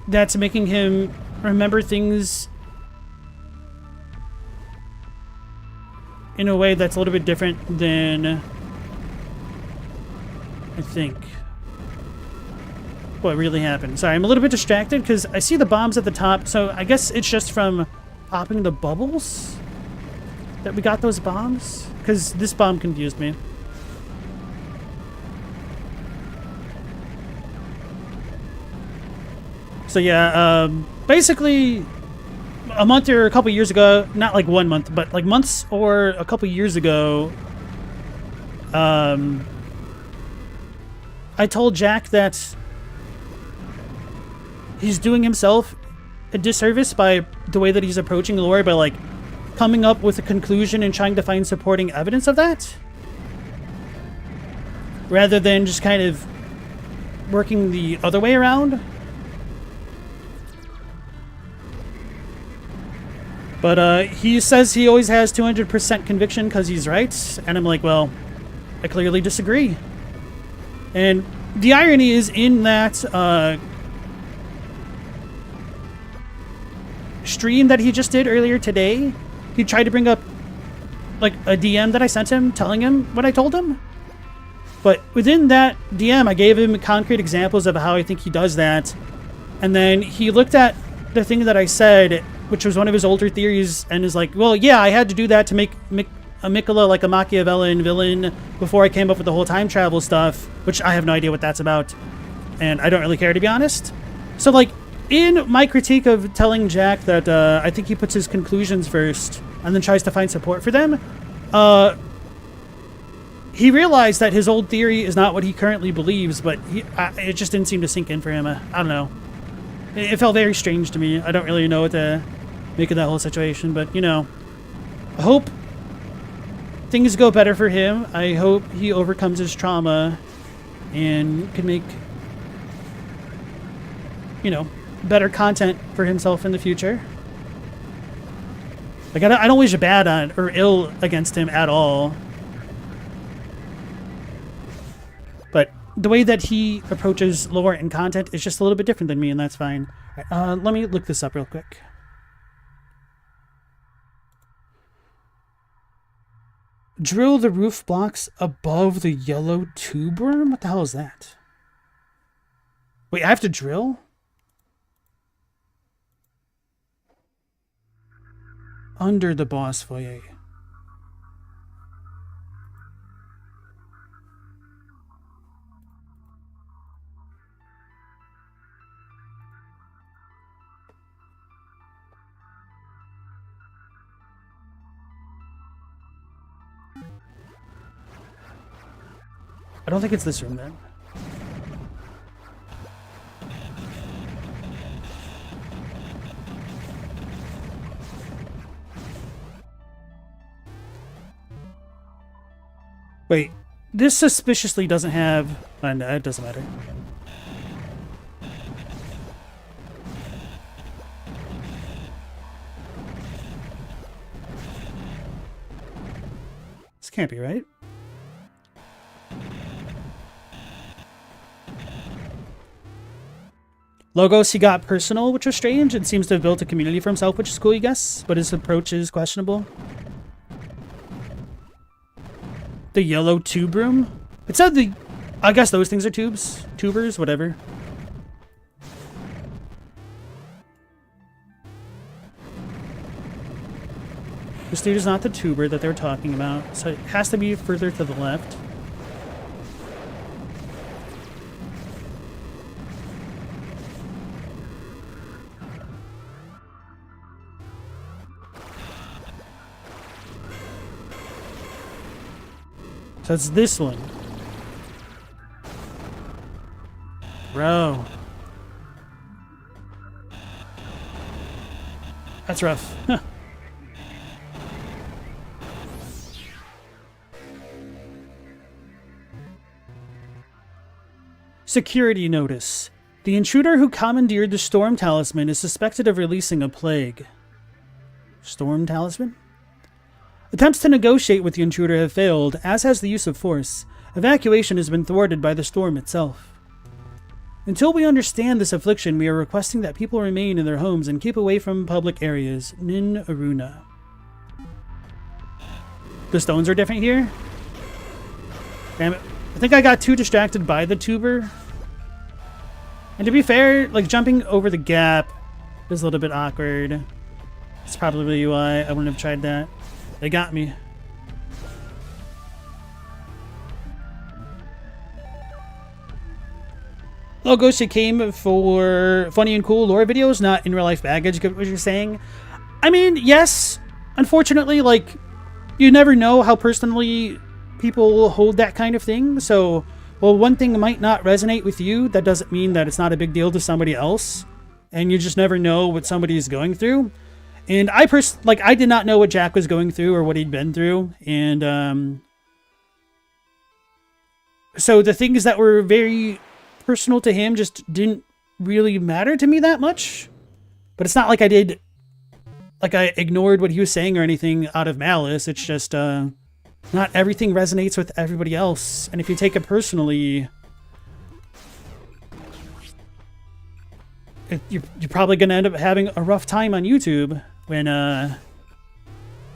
that's making him remember things in a way that's a little bit different than I think what really happened. Sorry, I'm a little bit distracted because I see the bombs at the top, so I guess it's just from popping the bubbles that we got those bombs, because this bomb confused me. So yeah, basically a month or a couple years ago, not like 1 month, but like months or a couple years ago, I told Jack that he's doing himself a disservice by the way that he's approaching lore, by like coming up with a conclusion and trying to find supporting evidence of that, rather than just kind of working the other way around. But he says he always has 200% conviction because he's right, and I'm like, well, I clearly disagree. And the irony is in that stream that he just did earlier today, he tried to bring up like a DM that I sent him telling him what I told him. But within that DM, I gave him concrete examples of how I think he does that. And then he looked at the thing that I said, which was one of his older theories, and is like, well, yeah, I had to do that to make Mikola like a Machiavellian villain before I came up with the whole time travel stuff, which I have no idea what that's about. And I don't really care, to be honest. So, like, in my critique of telling Jack that I think he puts his conclusions first and then tries to find support for them, he realized that his old theory is not what he currently believes, but it just didn't seem to sink in for him. I don't know. It felt very strange to me. I don't really know what to make of that whole situation, but, you know, I hope things go better for him. I hope he overcomes his trauma and can make, you know, better content for himself in the future. Like, I don't wish bad on or ill against him at all. But the way that he approaches lore and content is just a little bit different than me, and that's fine. Let me look this up real quick. Drill the roof blocks above the yellow tube worm? What the hell is that? Wait, I have to drill? Under the boss foyer. I don't think it's this room then. Wait, this suspiciously doesn't have... no, it doesn't matter. This can't be right. Logos, he got personal, which was strange, and seems to have built a community for himself, which is cool, I guess, but his approach is questionable. The yellow tube room? It said the... I guess those things are tubes. Tubers, whatever. This dude is not the tuber that they were talking about, so it has to be further to the left. So it's this one. Bro. That's rough. Security notice. The intruder who commandeered the Storm Talisman is suspected of releasing a plague. Storm Talisman? Attempts to negotiate with the intruder have failed, as has the use of force. Evacuation has been thwarted by the storm itself. Until we understand this affliction, we are requesting that people remain in their homes and keep away from public areas. Nin Aruna. the stones are different here. Damn it. I think I got too distracted by the tuber. And to be fair, like jumping over the gap is a little bit awkward. That's probably why I wouldn't have tried that. They got me. Hello, Ghost, you came for funny and cool lore videos, not in real life baggage, what you're saying. I mean, yes. Unfortunately, like, you never know how personally people hold that kind of thing. So, well, one thing might not resonate with you. That doesn't mean that it's not a big deal to somebody else. And you just never know what somebody is going through. And I did not know what Jack was going through or what he'd been through. And, so the things that were very personal to him just didn't really matter to me that much. But it's not like I ignored what he was saying or anything out of malice. It's just not everything resonates with everybody else, and if you take it personally, you're probably gonna end up having a rough time on YouTube when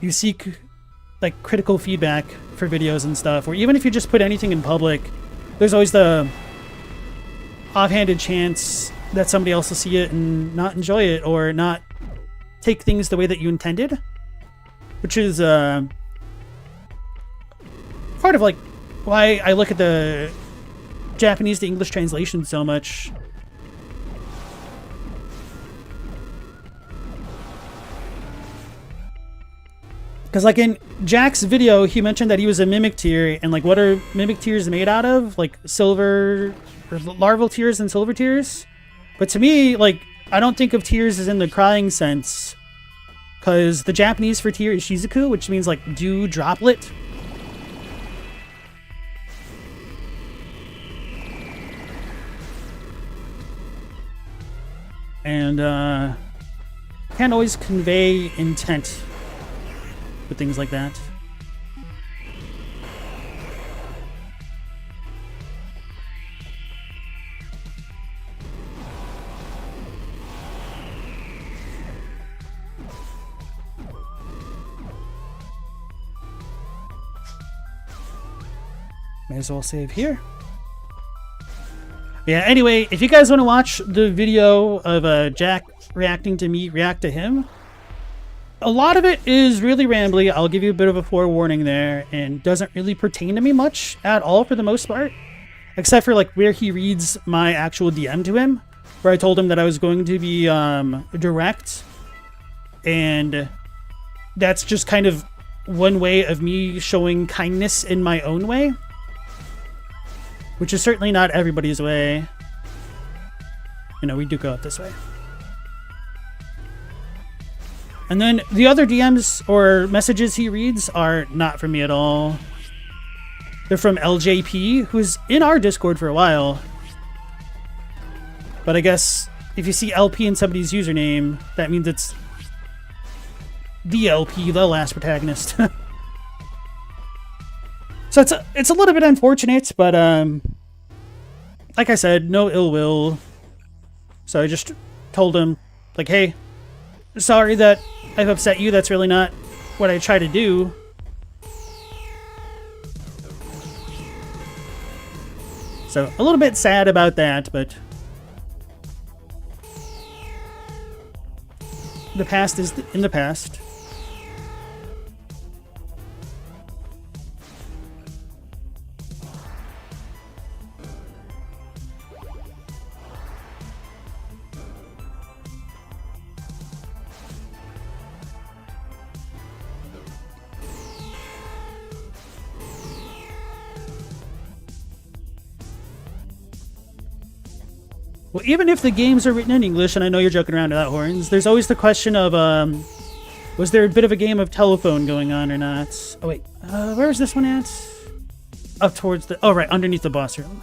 you seek like critical feedback for videos and stuff, or even if you just put anything in public, there's always the offhanded chance that somebody else will see it and not enjoy it or not take things the way that you intended, which is part of like why I look at the Japanese to English translation so much. Because like in Jack's video, he mentioned that he was a mimic tear, and like what are mimic tears made out of? Like silver, or larval tears and silver tears. But to me, like, I don't think of tears as in the crying sense, because the Japanese for tear is shizuku, which means like dew droplet. And can't always convey intent with things like that. May as well save here. Yeah, anyway, if you guys want to watch the video of Jack reacting to me react to him, a lot of it is really rambly. I'll give you a bit of a forewarning there, and doesn't really pertain to me much at all for the most part, except for like where he reads my actual DM to him, where I told him that I was going to be direct, and that's just kind of one way of me showing kindness in my own way, which is certainly not everybody's way. You know, we do go out this way. And then the other DMs or messages he reads are not from me at all. They're from LJP, who's in our Discord for a while. But I guess if you see LP in somebody's username, that means it's the LP, the last protagonist. So it's a little bit unfortunate, but like I said, no ill will. So I just told him, like, hey, sorry that I've upset you. That's really not what I try to do. So a little bit sad about that, but the past is in the past. Well, even if the games are written in English, and I know you're joking around about horns, there's always the question of, was there a bit of a game of telephone going on or not? Oh, wait. Where is this one at? Up towards the... Oh, right. Underneath the boss room.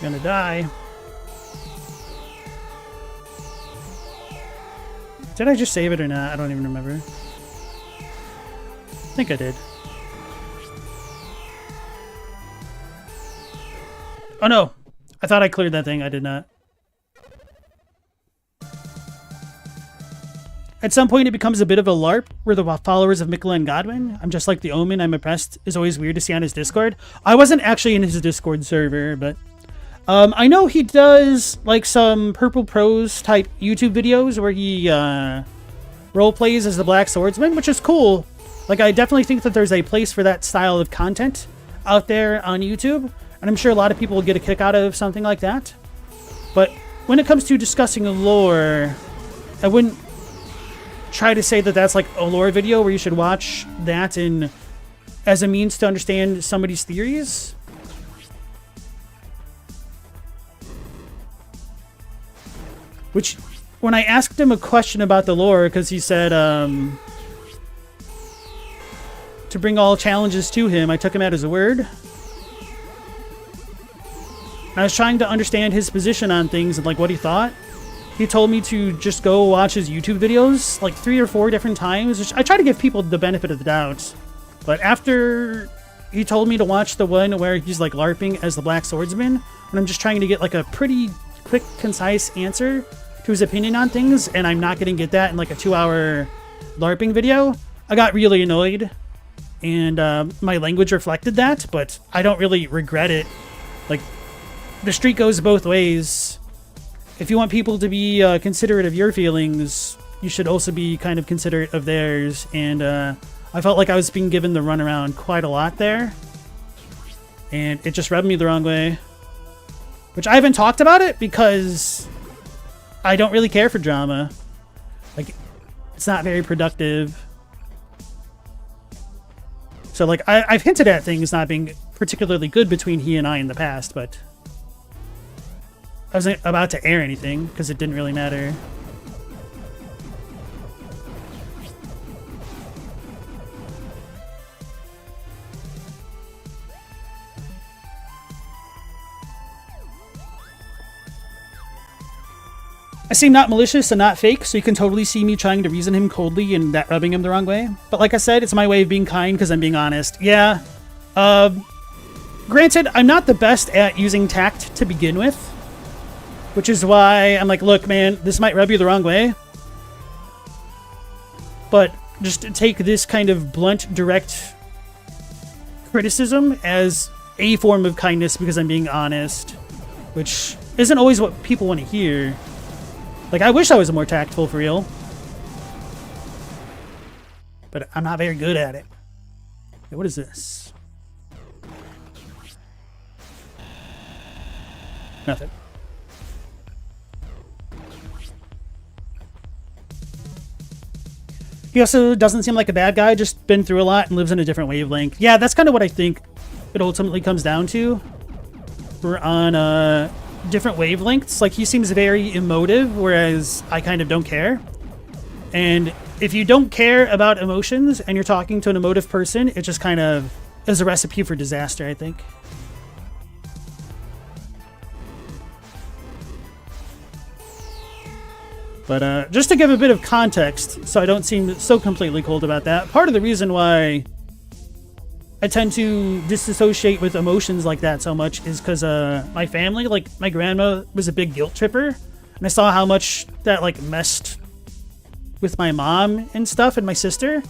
Gonna die. Did I just save it or not? I don't even remember. I think I did. Oh no! I thought I cleared that thing. I did not. At some point, it becomes a bit of a LARP. We're the followers of Mikla and Godwin. I'm just like the Omen. I'm oppressed is always weird to see on his Discord. I wasn't actually in his Discord server, but I know he does like some Purple Prose type YouTube videos where he role plays as the Black Swordsman, which is cool. Like, I definitely think that there's a place for that style of content out there on YouTube, and I'm sure a lot of people will get a kick out of something like that. But when it comes to discussing lore, I wouldn't try to say that that's like a lore video where you should watch that in as a means to understand somebody's theories. Which, when I asked him a question about the lore, because he said to bring all challenges to him, I took him at his word. And I was trying to understand his position on things and like what he thought. He told me to just go watch his YouTube videos like 3 or 4 different times, which I try to give people the benefit of the doubt. But after he told me to watch the one where he's like LARPing as the Black Swordsman, and I'm just trying to get like a pretty quick, concise answer to his opinion on things, and I'm not going to get that in like a 2-hour LARPing video, I got really annoyed. And my language reflected that, but I don't really regret it. Like, the street goes both ways. If you want people to be considerate of your feelings, you should also be kind of considerate of theirs. And I felt like I was being given the runaround quite a lot there. And it just rubbed me the wrong way. Which I haven't talked about it because I don't really care for drama. Like, it's not very productive. So, like, I've hinted at things not being particularly good between he and I in the past, but I wasn't about to air anything because it didn't really matter. I seem not malicious and not fake, so you can totally see me trying to reason him coldly and that rubbing him the wrong way. But like I said, it's my way of being kind because I'm being honest. Yeah. Granted, I'm not the best at using tact to begin with, which is why I'm like, look, man, this might rub you the wrong way. But just take this kind of blunt, direct criticism as a form of kindness because I'm being honest, which isn't always what people want to hear. Like, I wish I was more tactful for real. But I'm not very good at it. Hey, what is this? Nothing. He also doesn't seem like a bad guy, just been through a lot and lives in a different wavelength. Yeah, that's kind of what I think it ultimately comes down to. We're on different wavelengths. Like, he seems very emotive, whereas I kind of don't care. And if you don't care about emotions and you're talking to an emotive person, it just kind of is a recipe for disaster, I think. But just to give a bit of context, so I don't seem so completely cold about that, part of the reason why I tend to disassociate with emotions like that so much is because my family, like my grandma was a big guilt tripper, and I saw how much that like messed with my mom and stuff and my sister.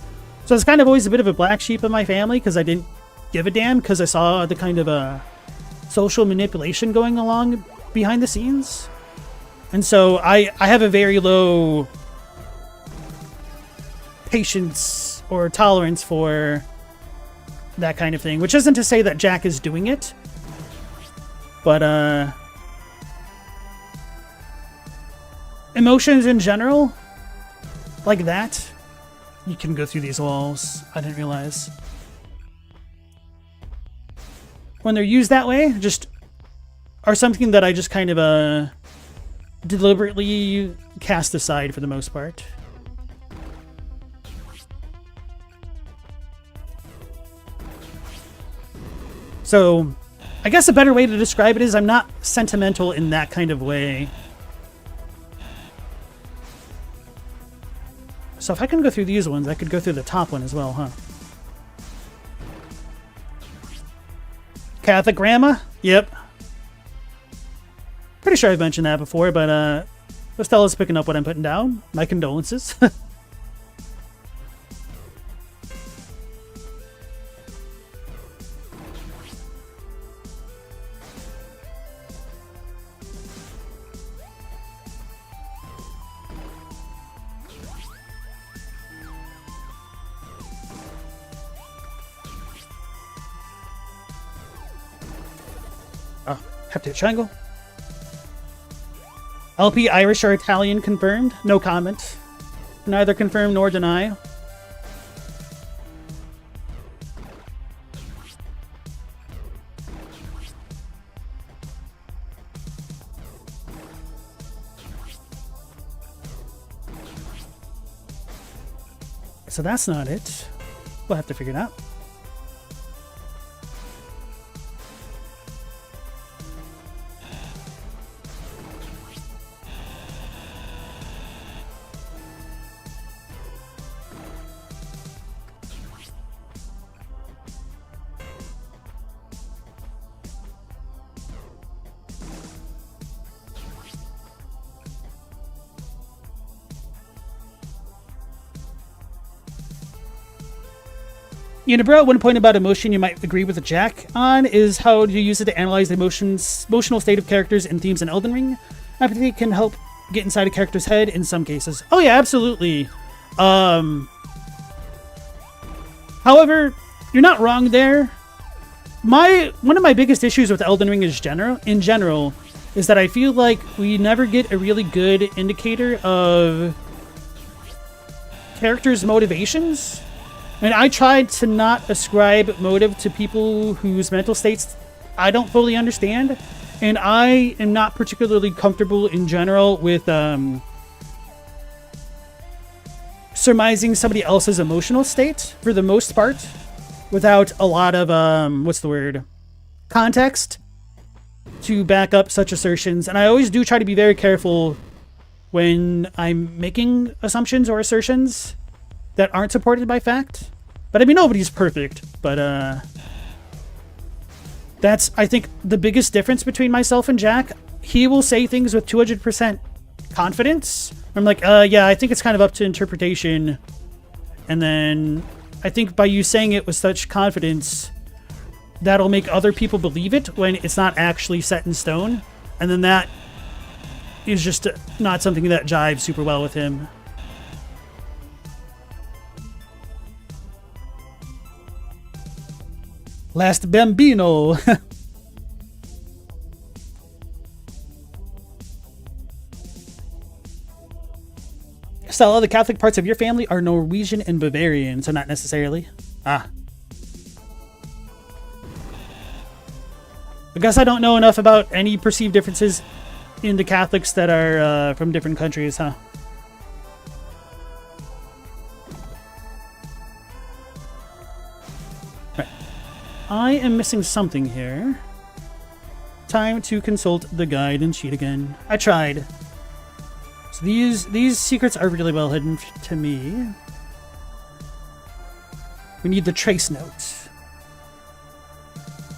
So it's kind of always a bit of a black sheep of my family because I didn't give a damn because I saw the kind of social manipulation going along behind the scenes. And so I have a very low patience or tolerance for that kind of thing, which isn't to say that Jack is doing it, but emotions in general, like that, you can go through these walls. I didn't realize. When they're used that way, just are something that I just kind of deliberately cast aside for the most part. So, I guess a better way to describe it is I'm not sentimental in that kind of way. So if I can go through these ones, I could go through the top one as well, huh? Catholic grandma? Yep. pretty sure I've mentioned that before, but Costella's picking up what I'm putting down. My condolences. Oh, have to hit triangle. LP Irish or Italian confirmed? No comment. Neither confirm nor deny. So that's not it. We'll have to figure it out. Unibro, one point about emotion you might agree with Jack on is how you use it to analyze the emotional state of characters and themes in Elden Ring. Empathy can help get inside a character's head in some cases. Oh yeah, absolutely. However, you're not wrong there. One of my biggest issues with Elden Ring is in general is that I feel like we never get a really good indicator of characters' motivations. And I tried to not ascribe motive to people whose mental states I don't fully understand. And I am not particularly comfortable in general with surmising somebody else's emotional state for the most part without a lot of, context to back up such assertions. And I always do try to be very careful when I'm making assumptions or assertions that aren't supported by fact. But I mean, nobody's perfect, but that's, I think, the biggest difference between myself and Jack. He will say things with 200% confidence. I'm like, yeah, I think it's kind of up to interpretation. And then I think by you saying it with such confidence, that'll make other people believe it when it's not actually set in stone. And then that is just not something that jives super well with him. Last Bambino. Stella, the Catholic parts of your family are Norwegian and Bavarian, so not necessarily. Ah. I guess I don't know enough about any perceived differences in the Catholics that are from different countries, huh? I am missing something here. Time to consult the guide and sheet again. I tried. So these secrets are really well hidden to me. We need the trace note.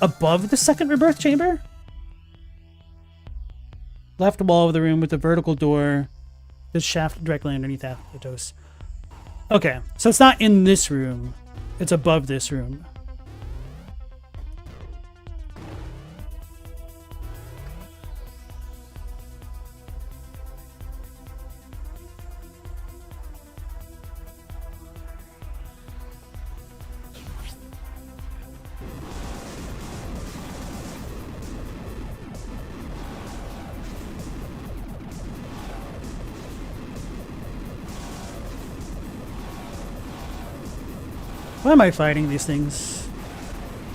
Above the second rebirth chamber? Left wall of the room with the vertical door. The shaft directly underneath Athos. Okay, so it's not in this room. It's above this room. Why am I fighting these things?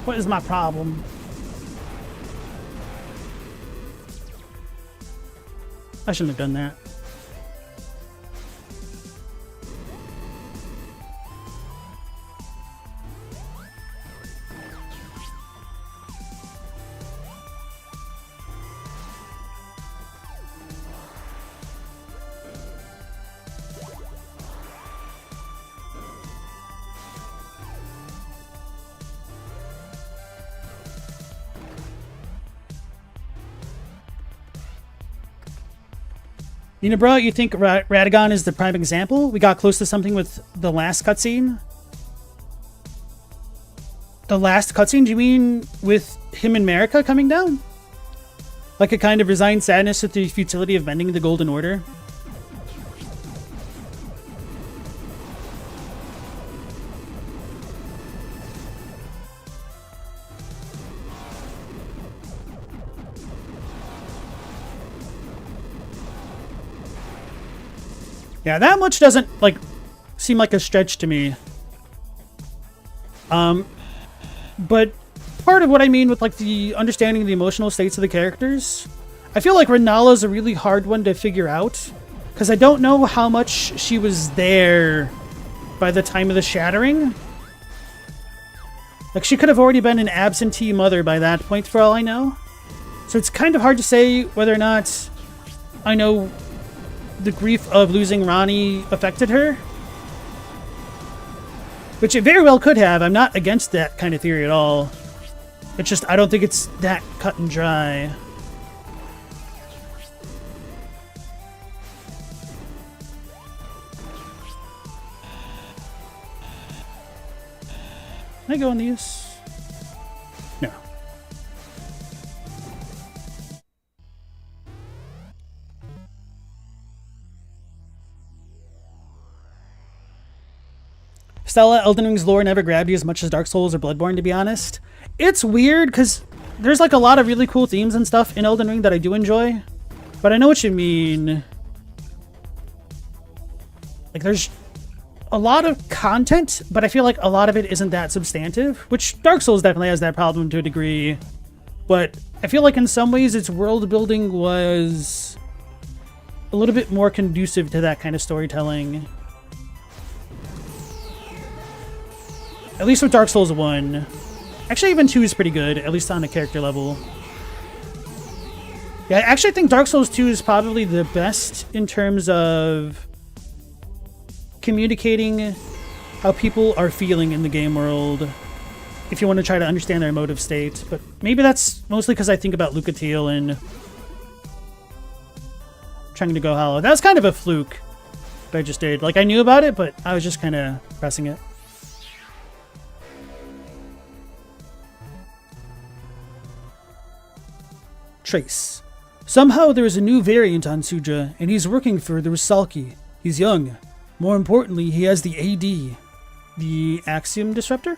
What is my problem? I shouldn't have done that. You know, bro, you think Radagon is the prime example? We got close to something with the last cutscene? The last cutscene? Do you mean with him and Marika coming down? Like a kind of resigned sadness at the futility of bending the Golden Order? Yeah, that much doesn't, like, seem like a stretch to me. But part of what I mean with, like, the understanding the emotional states of the characters, I feel like Renala's a really hard one to figure out, because I don't know how much she was there by the time of the shattering. Like, she could have already been an absentee mother by that point, for all I know. So it's kind of hard to say whether or not I know the grief of losing Ronnie affected her. Which it very well could have. I'm not against that kind of theory at all. It's just, I don't think it's that cut and dry. Can I go on these? No. Stella, Elden Ring's lore never grabbed you as much as Dark Souls or Bloodborne, to be honest. It's weird, because there's like a lot of really cool themes and stuff in Elden Ring that I do enjoy. But I know what you mean. Like, there's a lot of content, but I feel like a lot of it isn't that substantive, which Dark Souls definitely has that problem to a degree. But I feel like in some ways its world building was a little bit more conducive to that kind of storytelling. At least with Dark Souls 1. Actually, even 2 is pretty good, at least on a character level. Yeah, I actually think Dark Souls 2 is probably the best in terms of communicating how people are feeling in the game world, if you want to try to understand their emotive state. But maybe that's mostly because I think about Lucatiel and trying to go hollow. That was kind of a fluke that I just did. Like, I knew about it, but I was just kind of pressing it. Trace. Somehow there is a new variant on Suja, and he's working for the Rusalki. He's young. More importantly, he has the AD. The Axiom Disruptor?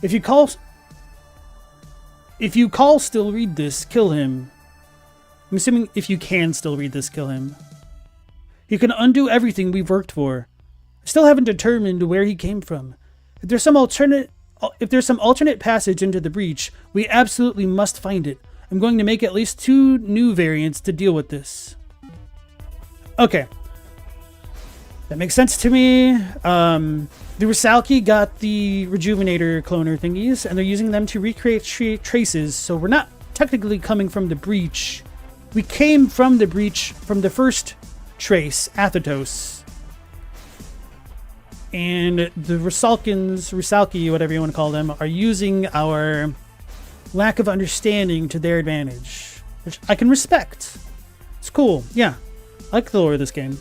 If you call still read this, kill him. I'm assuming if you can still read this, kill him. He can undo everything we've worked for. I still haven't determined where he came from. If there's some alternate passage into the breach, we absolutely must find it. I'm going to make at least 2 new variants to deal with this. Okay. That makes sense to me. The Rusalki got the Rejuvenator cloner thingies, and they're using them to recreate traces, so we're not technically coming from the breach. We came from the breach from the first trace, Athetos. And the Rusalki, whatever you want to call them, are using our lack of understanding to their advantage, which I can respect. It's cool. Yeah, I like the lore of this game.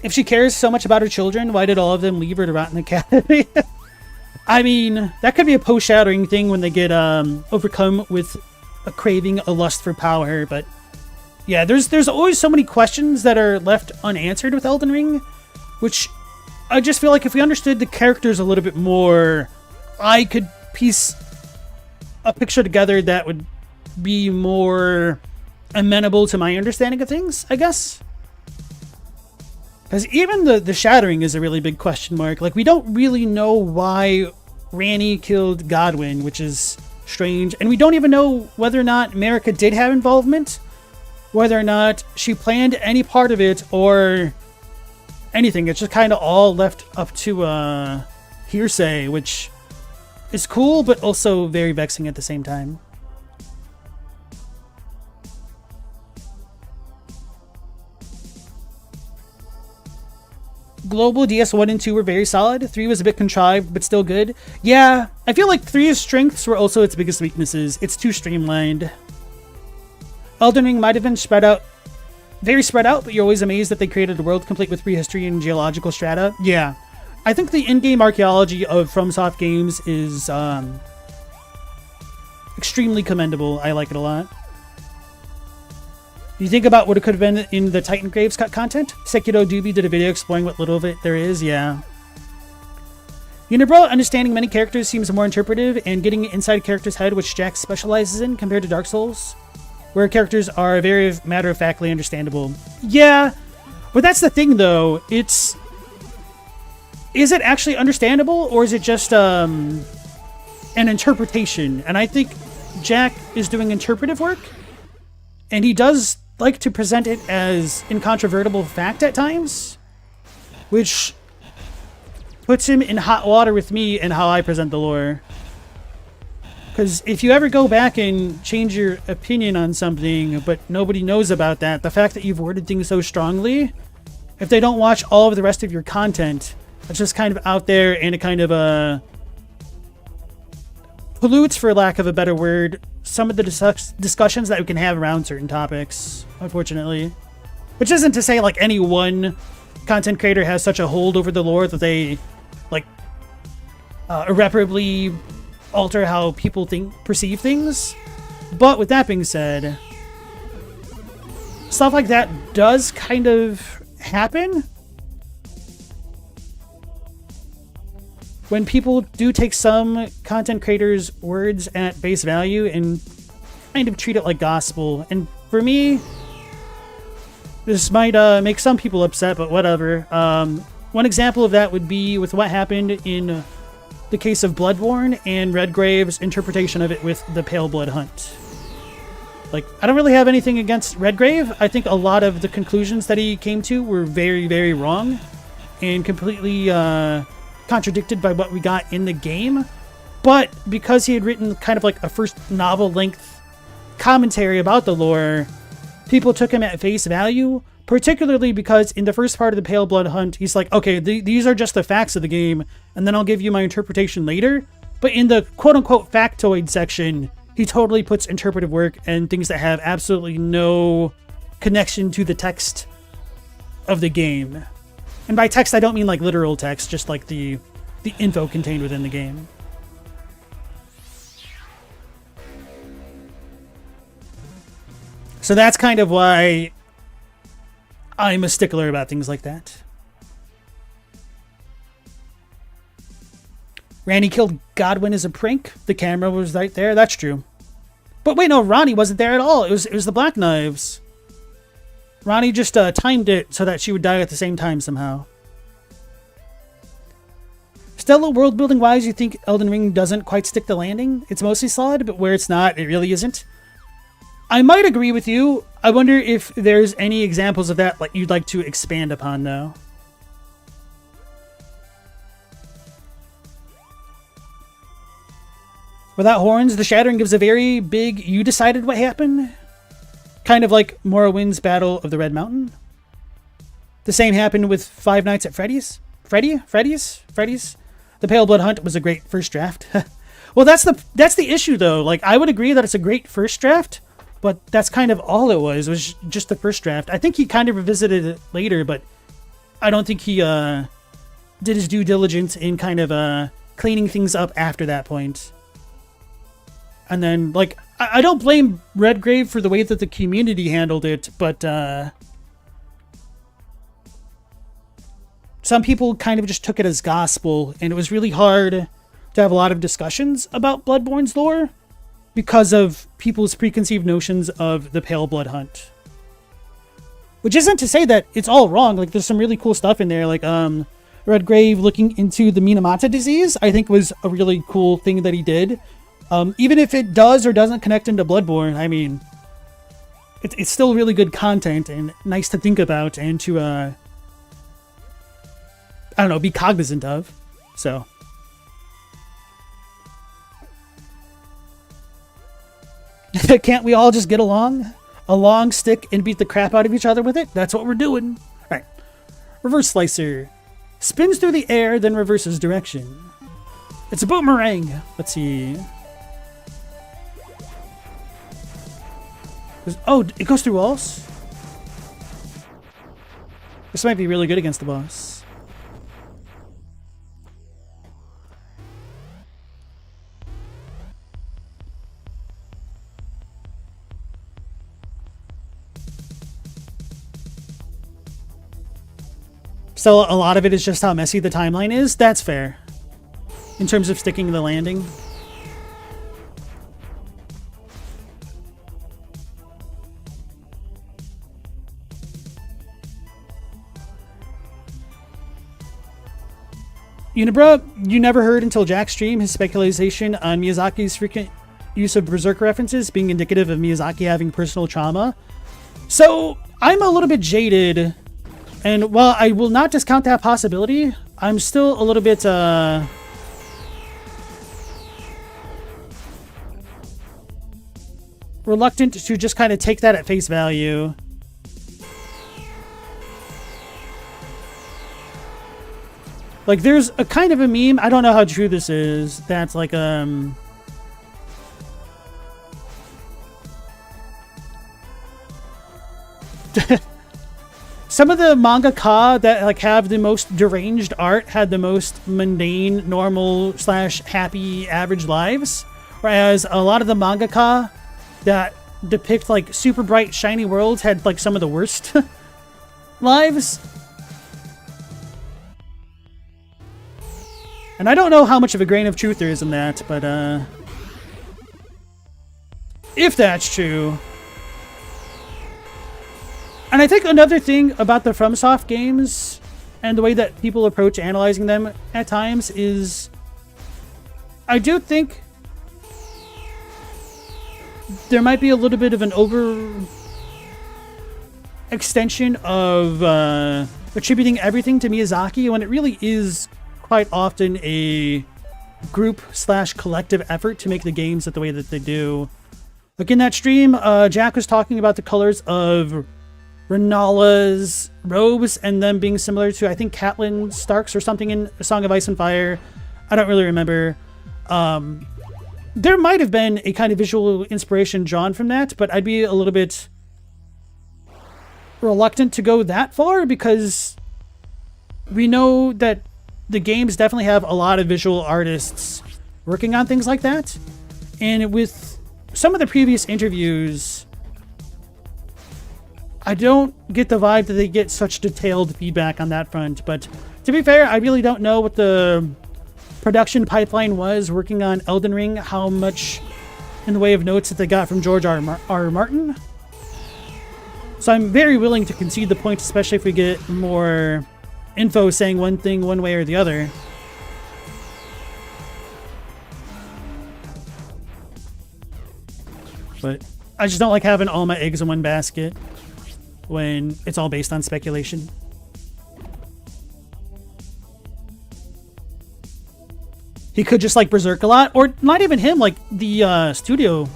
If she cares so much about her children, why did all of them leave her to rot in the academy? I mean, that could be a post-shadowing thing when they get overcome with a craving, a lust for power, but yeah, there's always so many questions that are left unanswered with Elden Ring, which I just feel like if we understood the characters a little bit more, I could piece a picture together that would be more amenable to my understanding of things, I guess. Because even the shattering is a really big question mark. Like, we don't really know why Ranni killed Godwyn, which is strange. And we don't even know whether or not Marika did have involvement, whether or not she planned any part of it, or anything. It's just kind of all left up to hearsay, which is cool, but also very vexing at the same time. global, DS1 and 2 were very solid. 3 was a bit contrived, but still good. Yeah, I feel like 3's strengths were also its biggest weaknesses. It's too streamlined. Elden Ring might have been spread out, very spread out, but you're always amazed that they created a world complete with prehistory and geological strata. Yeah, I think the in-game archaeology of FromSoft games is extremely commendable. I like it a lot. You think about what it could have been in the Titan Graves content? Sekiro Doobie did a video exploring what little of it there is, yeah. Unibrow, understanding many characters seems more interpretive, and getting inside a character's head, which Jack specializes in compared to Dark Souls, where characters are very matter-of-factly understandable. Yeah, but that's the thing, though. Is it actually understandable, or is it just an interpretation? And I think Jack is doing interpretive work, and he does like to present it as incontrovertible fact at times, which puts him in hot water with me and how I present the lore. Because if you ever go back and change your opinion on something, but nobody knows about that, the fact that you've worded things so strongly, if they don't watch all of the rest of your content, it's just kind of out there, and it kind of pollutes, for lack of a better word, some of the discussions that we can have around certain topics, unfortunately. Which isn't to say like any one content creator has such a hold over the lore that they like irreparably alter how people perceive things. But with that being said, stuff like that does kind of happen when people do take some content creators' words at face value and kind of treat it like gospel. And for me, this might make some people upset, but whatever. One example of that would be with what happened in the case of Bloodborne and Redgrave's interpretation of it with the Pale Blood Hunt. Like, I don't really have anything against Redgrave. I think a lot of the conclusions that he came to were very, very wrong and completely contradicted by what we got in the game. But because he had written kind of like a first novel-length commentary about the lore, people took him at face value, particularly because in the first part of the Pale Blood Hunt, he's like, okay, these are just the facts of the game, and then I'll give you my interpretation later. But in the quote-unquote factoid section, he totally puts interpretive work and things that have absolutely no connection to the text of the game. And by text, I don't mean like literal text, just like the info contained within the game. So that's kind of why I'm a stickler about things like that. Randy killed Godwin as a prank. The camera was right there. That's true. But wait, no, Ronnie wasn't there at all. It was the Black Knives. Ronnie just timed it so that she would die at the same time somehow. Still, world building wise, you think Elden Ring doesn't quite stick the landing? It's mostly solid, but where it's not, it really isn't. I might agree with you. I wonder if there's any examples of that like you'd like to expand upon, though. Without horns, the Shattering gives a very big, you decided what happened. Kind of like Morrowind's Battle of the Red Mountain. The same happened with Five Nights at Freddy's. Freddy's? The Pale Blood Hunt was a great first draft. Well, that's the issue, though. Like, I would agree that it's a great first draft, but that's kind of all it was just the first draft. I think he kind of revisited it later, but I don't think he did his due diligence in kind of cleaning things up after that point. And then, like, I don't blame Redgrave for the way that the community handled it, but some people kind of just took it as gospel, and it was really hard to have a lot of discussions about Bloodborne's lore because of people's preconceived notions of the Pale Blood Hunt. Which isn't to say that it's all wrong. Like, there's some really cool stuff in there, like Redgrave looking into the Minamata disease, I think was a really cool thing that he did. Even if it does or doesn't connect into Bloodborne, I mean, it's still really good content and nice to think about and to, I don't know, be cognizant of. So. Can't we all just get along? A long stick and beat the crap out of each other with it? That's what we're doing. All right. Reverse Slicer. Spins through the air, then reverses direction. It's a boomerang. Let's see. Oh, it goes through walls? This might be really good against the boss. So a lot of it is just how messy the timeline is. That's fair. In terms of sticking the landing. Unibra, you never heard until Jack's stream his speculation on Miyazaki's frequent use of Berserker references being indicative of Miyazaki having personal trauma. So I'm a little bit jaded. And while I will not discount that possibility, I'm still a little bit, reluctant to just kind of take that at face value. Like, there's a kind of a meme, I don't know how true this is, that's like, some of the mangaka that like have the most deranged art had the most mundane, normal / happy average lives, whereas a lot of the mangaka that depict like super bright shiny worlds had like some of the worst lives. And I don't know how much of a grain of truth there is in that, but if that's true. And I think another thing about the FromSoft games and the way that people approach analyzing them at times is I do think there might be a little bit of an over extension of attributing everything to Miyazaki when it really is quite often a group / collective effort to make the games the way that they do. Like in that stream, Jack was talking about the colors of Renala's robes and them being similar to, I think, Catelyn Stark's or something in A Song of Ice and Fire. I don't really remember. There might have been a kind of visual inspiration drawn from that, but I'd be a little bit reluctant to go that far because we know that the games definitely have a lot of visual artists working on things like that. And with some of the previous interviews, I don't get the vibe that they get such detailed feedback on that front. But to be fair, I really don't know what the production pipeline was working on Elden Ring, how much in the way of notes that they got from George R. Martin. So I'm very willing to concede the point, especially if we get more info saying one thing one way or the other. But I just don't like having all my eggs in one basket when it's all based on speculation. He could just like Berserk a lot, or not even him, like the studio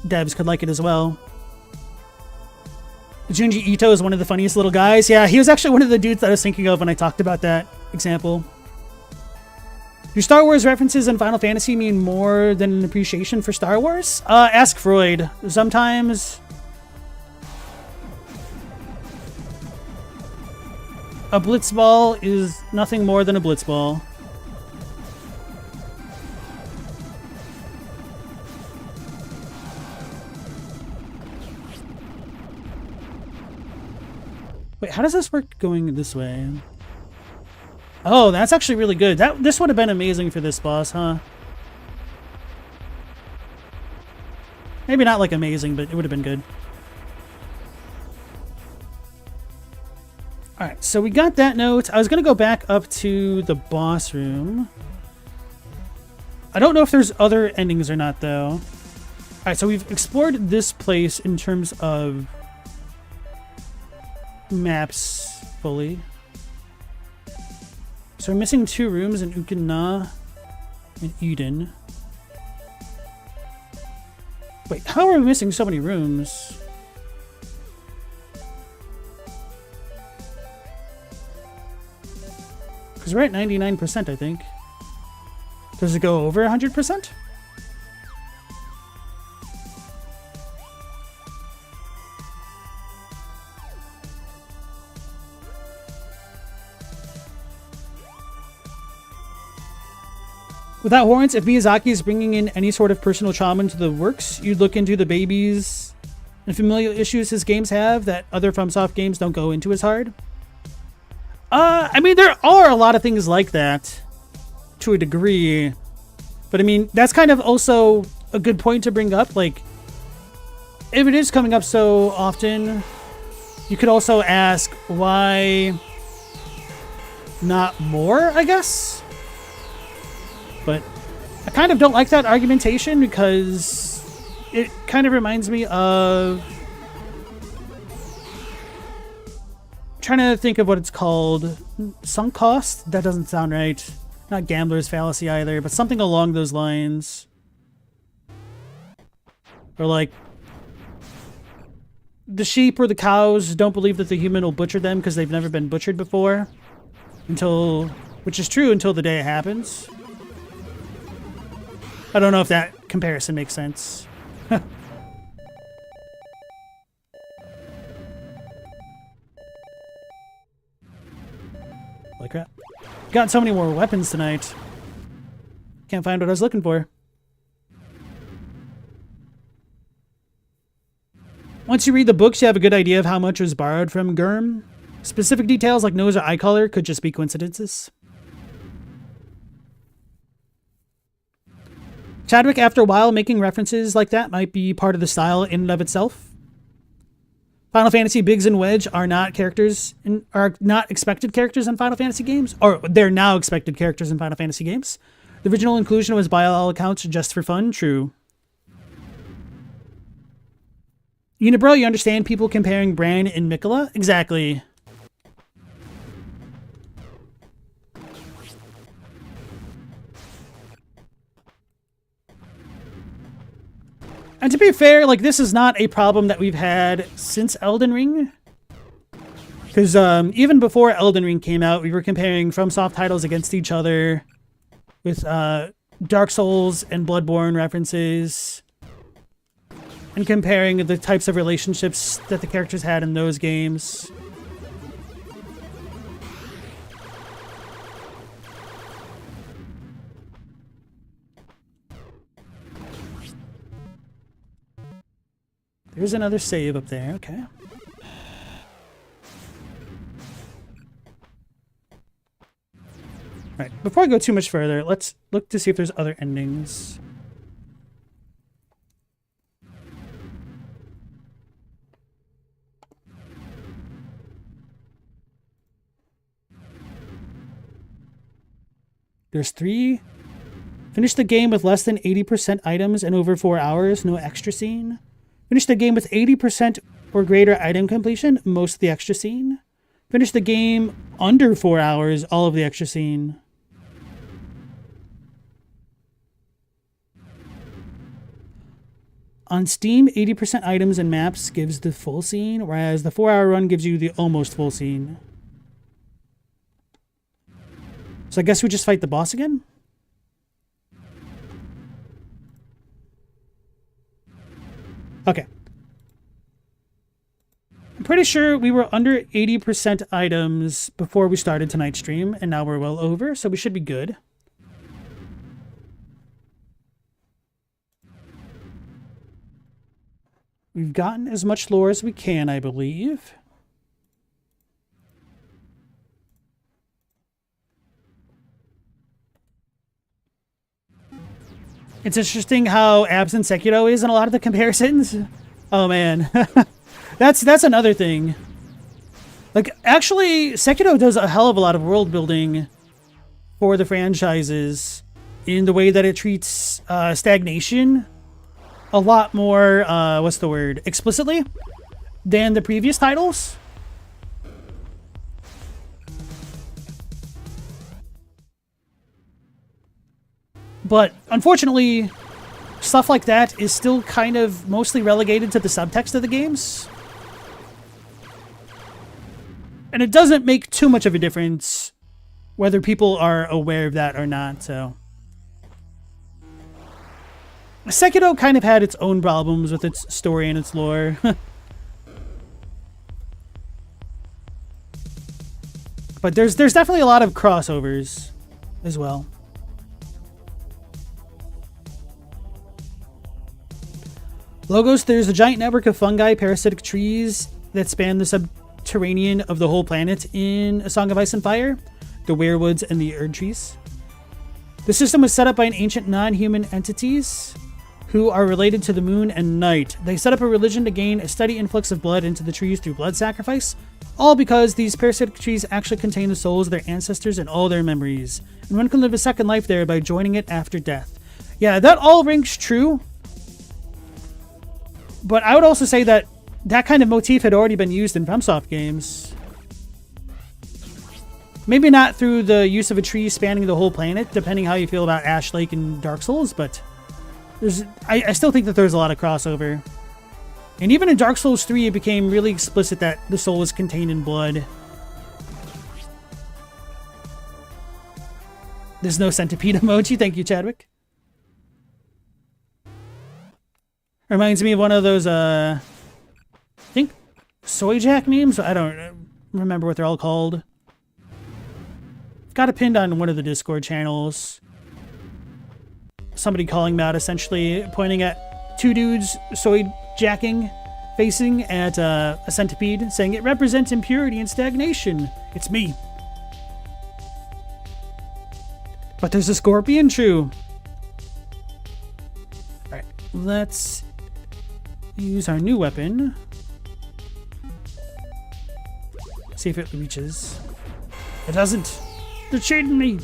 devs could like it as well. Junji Ito is one of the funniest little guys. Yeah, he was actually one of the dudes that I was thinking of when I talked about that example. Do Star Wars references in Final Fantasy mean more than an appreciation for Star Wars? Ask Freud. Sometimes a blitzball is nothing more than a blitzball. Wait, how does this work going this way? Oh, that's actually really good. This would have been amazing for this boss, huh? Maybe not like amazing, but it would have been good. Alright, so we got that note. I was going to go back up to the boss room. I don't know if there's other endings or not, though. Alright, so we've explored this place in terms of maps fully. So we're missing 2 rooms in Ukina and Eden. Wait, how are we missing so many rooms? Because we're at 99%, I think. Does it go over 100%? Without warrants, if Miyazaki is bringing in any sort of personal trauma into the works, you'd look into the babies and familial issues his games have that other FromSoft games don't go into as hard. I mean, there are a lot of things like that to a degree, but I mean, that's kind of also a good point to bring up. Like, if it is coming up so often, you could also ask why not more, I guess. But I kind of don't like that argumentation because it kind of reminds me of trying to think of what it's called. Sunk cost? That doesn't sound right. Not gambler's fallacy either, but something along those lines. Or like, the sheep or the cows don't believe that the human will butcher them because they've never been butchered before. Which is true until the day it happens. I don't know if that comparison makes sense. Holy crap. Got so many more weapons tonight. Can't find what I was looking for. Once you read the books, you have a good idea of how much was borrowed from Gurm. Specific details like nose or eye color could just be coincidences. Chadwick, after a while, making references like that might be part of the style in and of itself. Final Fantasy Biggs and Wedge are not expected characters in Final Fantasy games, or they're now expected characters in Final Fantasy games. The original inclusion was by all accounts just for fun. True. Unibro, you understand people comparing Bran and Mikola? Exactly. And to be fair, like, this is not a problem that we've had since Elden Ring. Because even before Elden Ring came out, we were comparing FromSoft titles against each other with Dark Souls and Bloodborne references. And comparing the types of relationships that the characters had in those games. There's another save up there, okay. Alright, before I go too much further, let's look to see if there's other endings. There's 3. Finish the game with less than 80% items in over 4 hours, no extra scene. Finish the game with 80% or greater item completion, most of the extra scene. Finish the game under 4 hours, all of the extra scene. On Steam, 80% items and maps gives the full scene, whereas the 4-hour run gives you the almost full scene. So I guess we just fight the boss again? Okay. I'm pretty sure we were under 80% items before we started tonight's stream, and now we're well over, so we should be good. We've gotten as much lore as we can, I believe. It's interesting how absent Sekiro is in a lot of the comparisons. Oh man. that's another thing. Like, actually, Sekiro does a hell of a lot of world building for the franchises in the way that it treats stagnation a lot more, what's the word, explicitly than the previous titles. But unfortunately, stuff like that is still kind of mostly relegated to the subtext of the games. And it doesn't make too much of a difference whether people are aware of that or not, so. Sekiro kind of had its own problems with its story and its lore. But there's definitely a lot of crossovers as well. Logos, there's a giant network of fungi, parasitic trees that span the subterranean of the whole planet in A Song of Ice and Fire, the werewoods and the Erd trees. The system was set up by an ancient non-human entities who are related to the moon and night. They set up a religion to gain a steady influx of blood into the trees through blood sacrifice, all because these parasitic trees actually contain the souls of their ancestors and all their memories, and one can live a second life there by joining it after death. Yeah, that all rings true, but I would also say that that kind of motif had already been used in FromSoft games. Maybe not through the use of a tree spanning the whole planet, depending how you feel about Ash Lake and Dark Souls, but I still think that there's a lot of crossover. And even in Dark Souls 3, it became really explicit that the soul is contained in blood. There's no centipede emoji. Thank you, Chadwick. Reminds me of one of those, I think, Soy Jack memes? I don't remember what they're all called. Got it pinned on one of the Discord channels. Somebody calling me out, essentially pointing at two dudes soy jacking, facing at a centipede, saying it represents impurity and stagnation. It's me. But there's a scorpion, true. Alright, let's use our new weapon. See if it reaches. It doesn't. They're cheating me.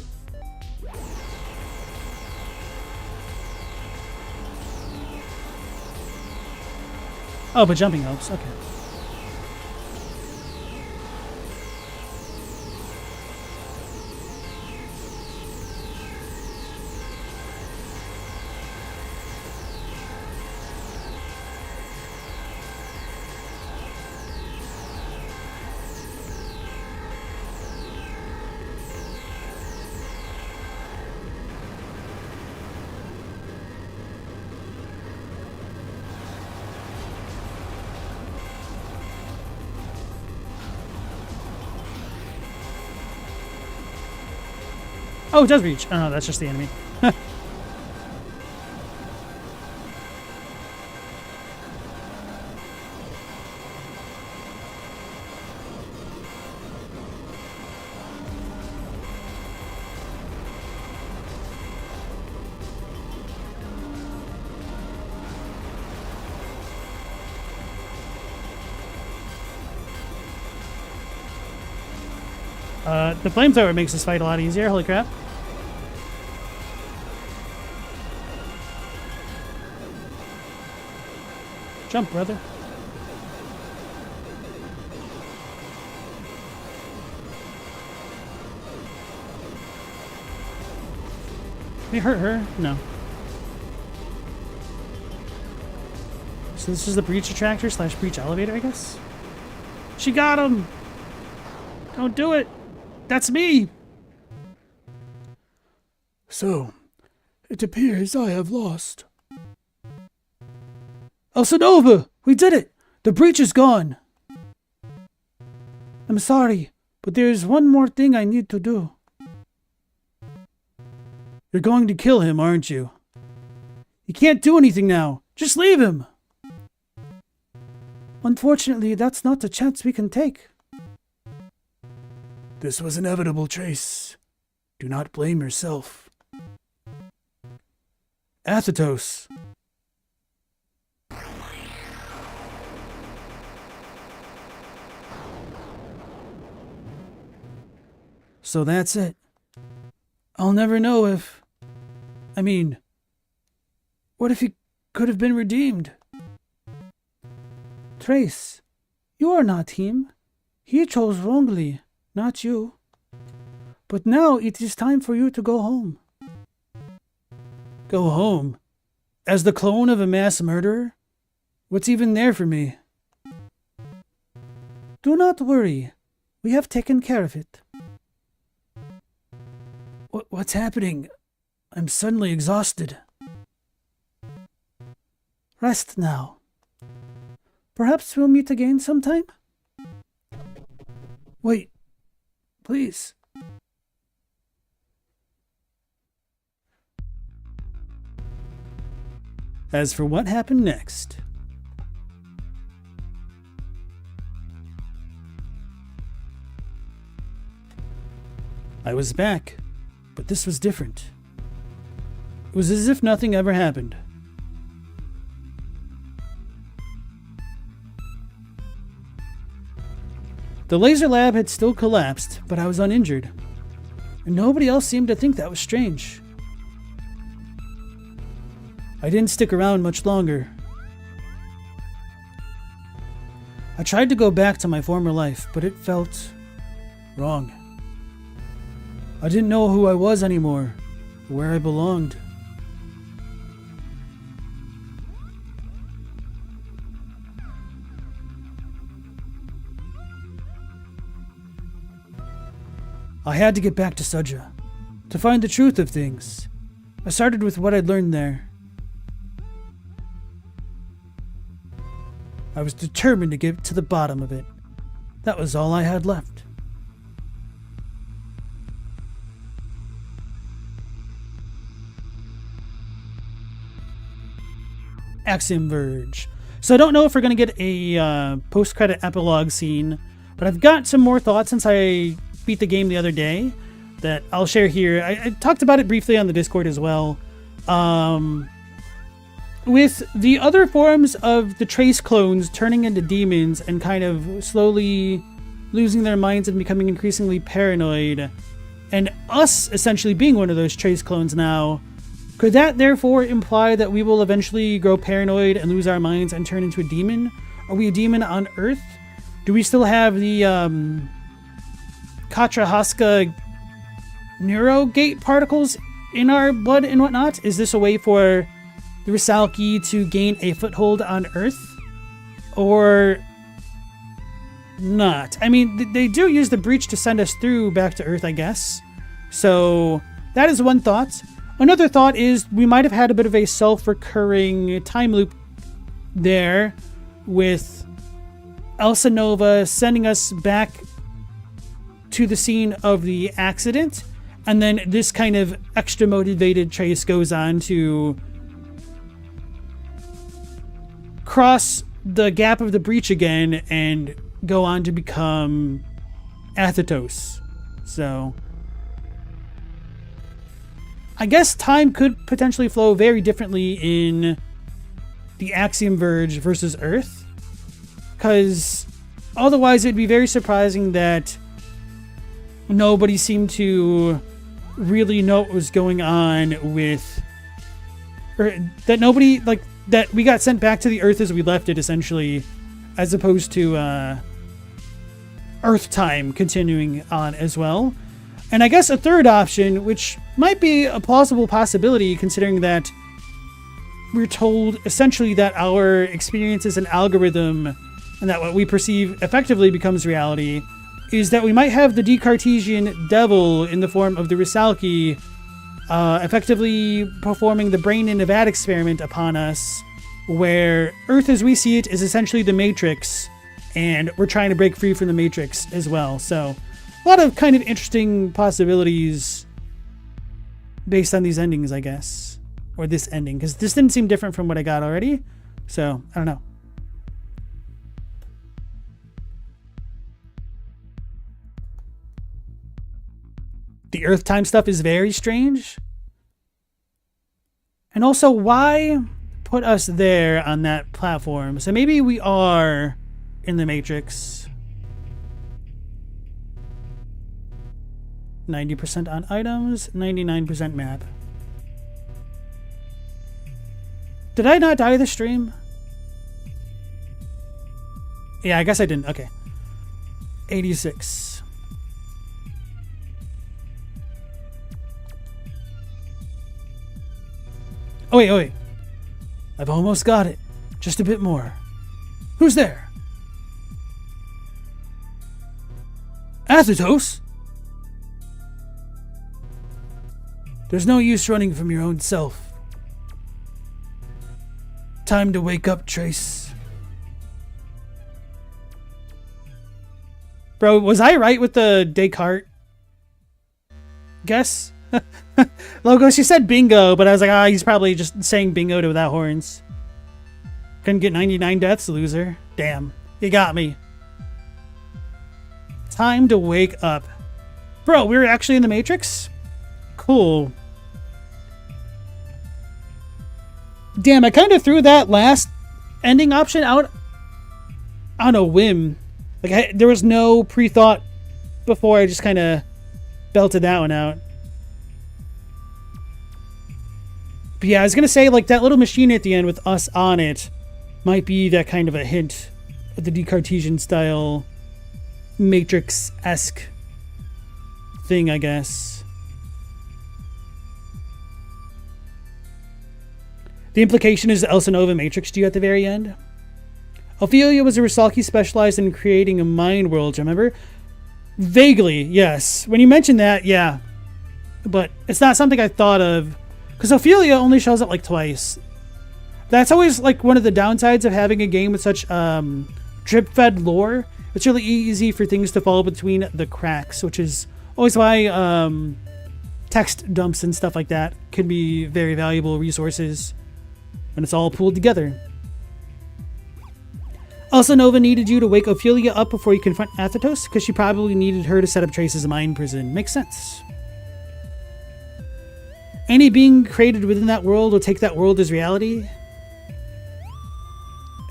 Oh, but jumping helps. Okay. Oh, it does reach. Oh, no, that's just the enemy. The flamethrower makes this fight a lot easier. Holy crap. Jump, brother. Can we hurt her? No. So this is the breach attractor slash breach elevator, I guess? She got him! Don't do it! That's me! So, it appears I have lost. Elsinova! We did it! The breach is gone! I'm sorry, but there's one more thing I need to do. You're going to kill him, aren't you? He can't do anything now. Just leave him! Unfortunately, that's not the chance we can take. This was inevitable, Trace. Do not blame yourself. Athetos. So that's it. I'll never know if... I mean... What if he could have been redeemed? Trace, you are not him. He chose wrongly, not you. But now it is time for you to go home. Go home? As the clone of a mass murderer? What's even there for me? Do not worry. We have taken care of it. What's happening? I'm suddenly exhausted. Rest now. Perhaps we'll meet again sometime? Wait, please. As for what happened next, I was back, but this was different. It was as if nothing ever happened. The laser lab had still collapsed, but I was uninjured, and nobody else seemed to think that was strange. I didn't stick around much longer. I tried to go back to my former life, but it felt wrong. I didn't know who I was anymore, or where I belonged. I had to get back to Suja, to find the truth of things. I started with what I'd learned there. I was determined to get to the bottom of it. That was all I had left. Axiom Verge. So I don't know if we're going to get a post-credit epilogue scene, but I've got some more thoughts since I beat the game the other day that I'll share here. I talked about it briefly on the Discord as well. With the other forms of the Trace clones turning into demons and kind of slowly losing their minds and becoming increasingly paranoid, and us essentially being one of those Trace clones now, could that therefore imply that we will eventually grow paranoid and lose our minds and turn into a demon? Are we a demon on Earth? Do we still have the Katrahaska neurogate particles in our blood and whatnot? Is this a way for the Rusalki to gain a foothold on Earth? Or not? I mean, they do use the breach to send us through back to Earth, I guess. So that is one thought. Another thought is we might have had a bit of a self-recurring time loop there with Elsa Nova sending us back to the scene of the accident, and then this kind of extra motivated Trace goes on to cross the gap of the breach again and go on to become Athetos. So I guess time could potentially flow very differently in the Axiom Verge versus Earth, because otherwise it'd be very surprising that nobody seemed to really know what was going on with, or that nobody, like, that we got sent back to the Earth as we left it, essentially, as opposed to Earth time continuing on as well. And I guess a third option, which might be a plausible possibility considering that we're told essentially that our experience is an algorithm and that what we perceive effectively becomes reality, is that we might have the Decartesian devil in the form of the Rusalki effectively performing the brain in a vat experiment upon us, where Earth as we see it is essentially the Matrix, and we're trying to break free from the Matrix as well. So a lot of kind of interesting possibilities based on these endings, I guess. Or this ending, because this didn't seem different from what I got already. So, I don't know. The Earth time stuff is very strange. And also, why put us there on that platform? So maybe we are in the Matrix. 90% on items, 99% map. Did I not die this stream? Yeah, I guess I didn't. Okay. 86. Oh wait. I've almost got it. Just a bit more. Who's there? Athetos? There's no use running from your own self. Time to wake up, Trace. Bro, was I right with the Descartes guess? Logo, she said bingo, but I was like, he's probably just saying bingo to without horns. Couldn't get 99 deaths, loser. Damn, you got me. Time to wake up. Bro, we were actually in the Matrix? Cool. Damn, I kind of threw that last ending option out on a whim. Like, there was no pre-thought before. I just kind of belted that one out. But yeah, I was going to say, like, that little machine at the end with us on it might be that kind of a hint of the Descartesian style Matrix-esque thing, I guess. The implication is Elsa Nova matrixed you at the very end. Ophelia was a Rusalki specialized in creating a mind world, remember? Vaguely, yes. When you mentioned that, yeah. But it's not something I thought of. Because Ophelia only shows up like twice. That's always like one of the downsides of having a game with such drip-fed lore. It's really easy for things to fall between the cracks, which is always why text dumps and stuff like that can be very valuable resources when it's all pooled together. Also, Nova needed you to wake Ophelia up before you confront Athetos, because she probably needed her to set up Trace's mind prison. Makes sense. Any being created within that world will take that world as reality.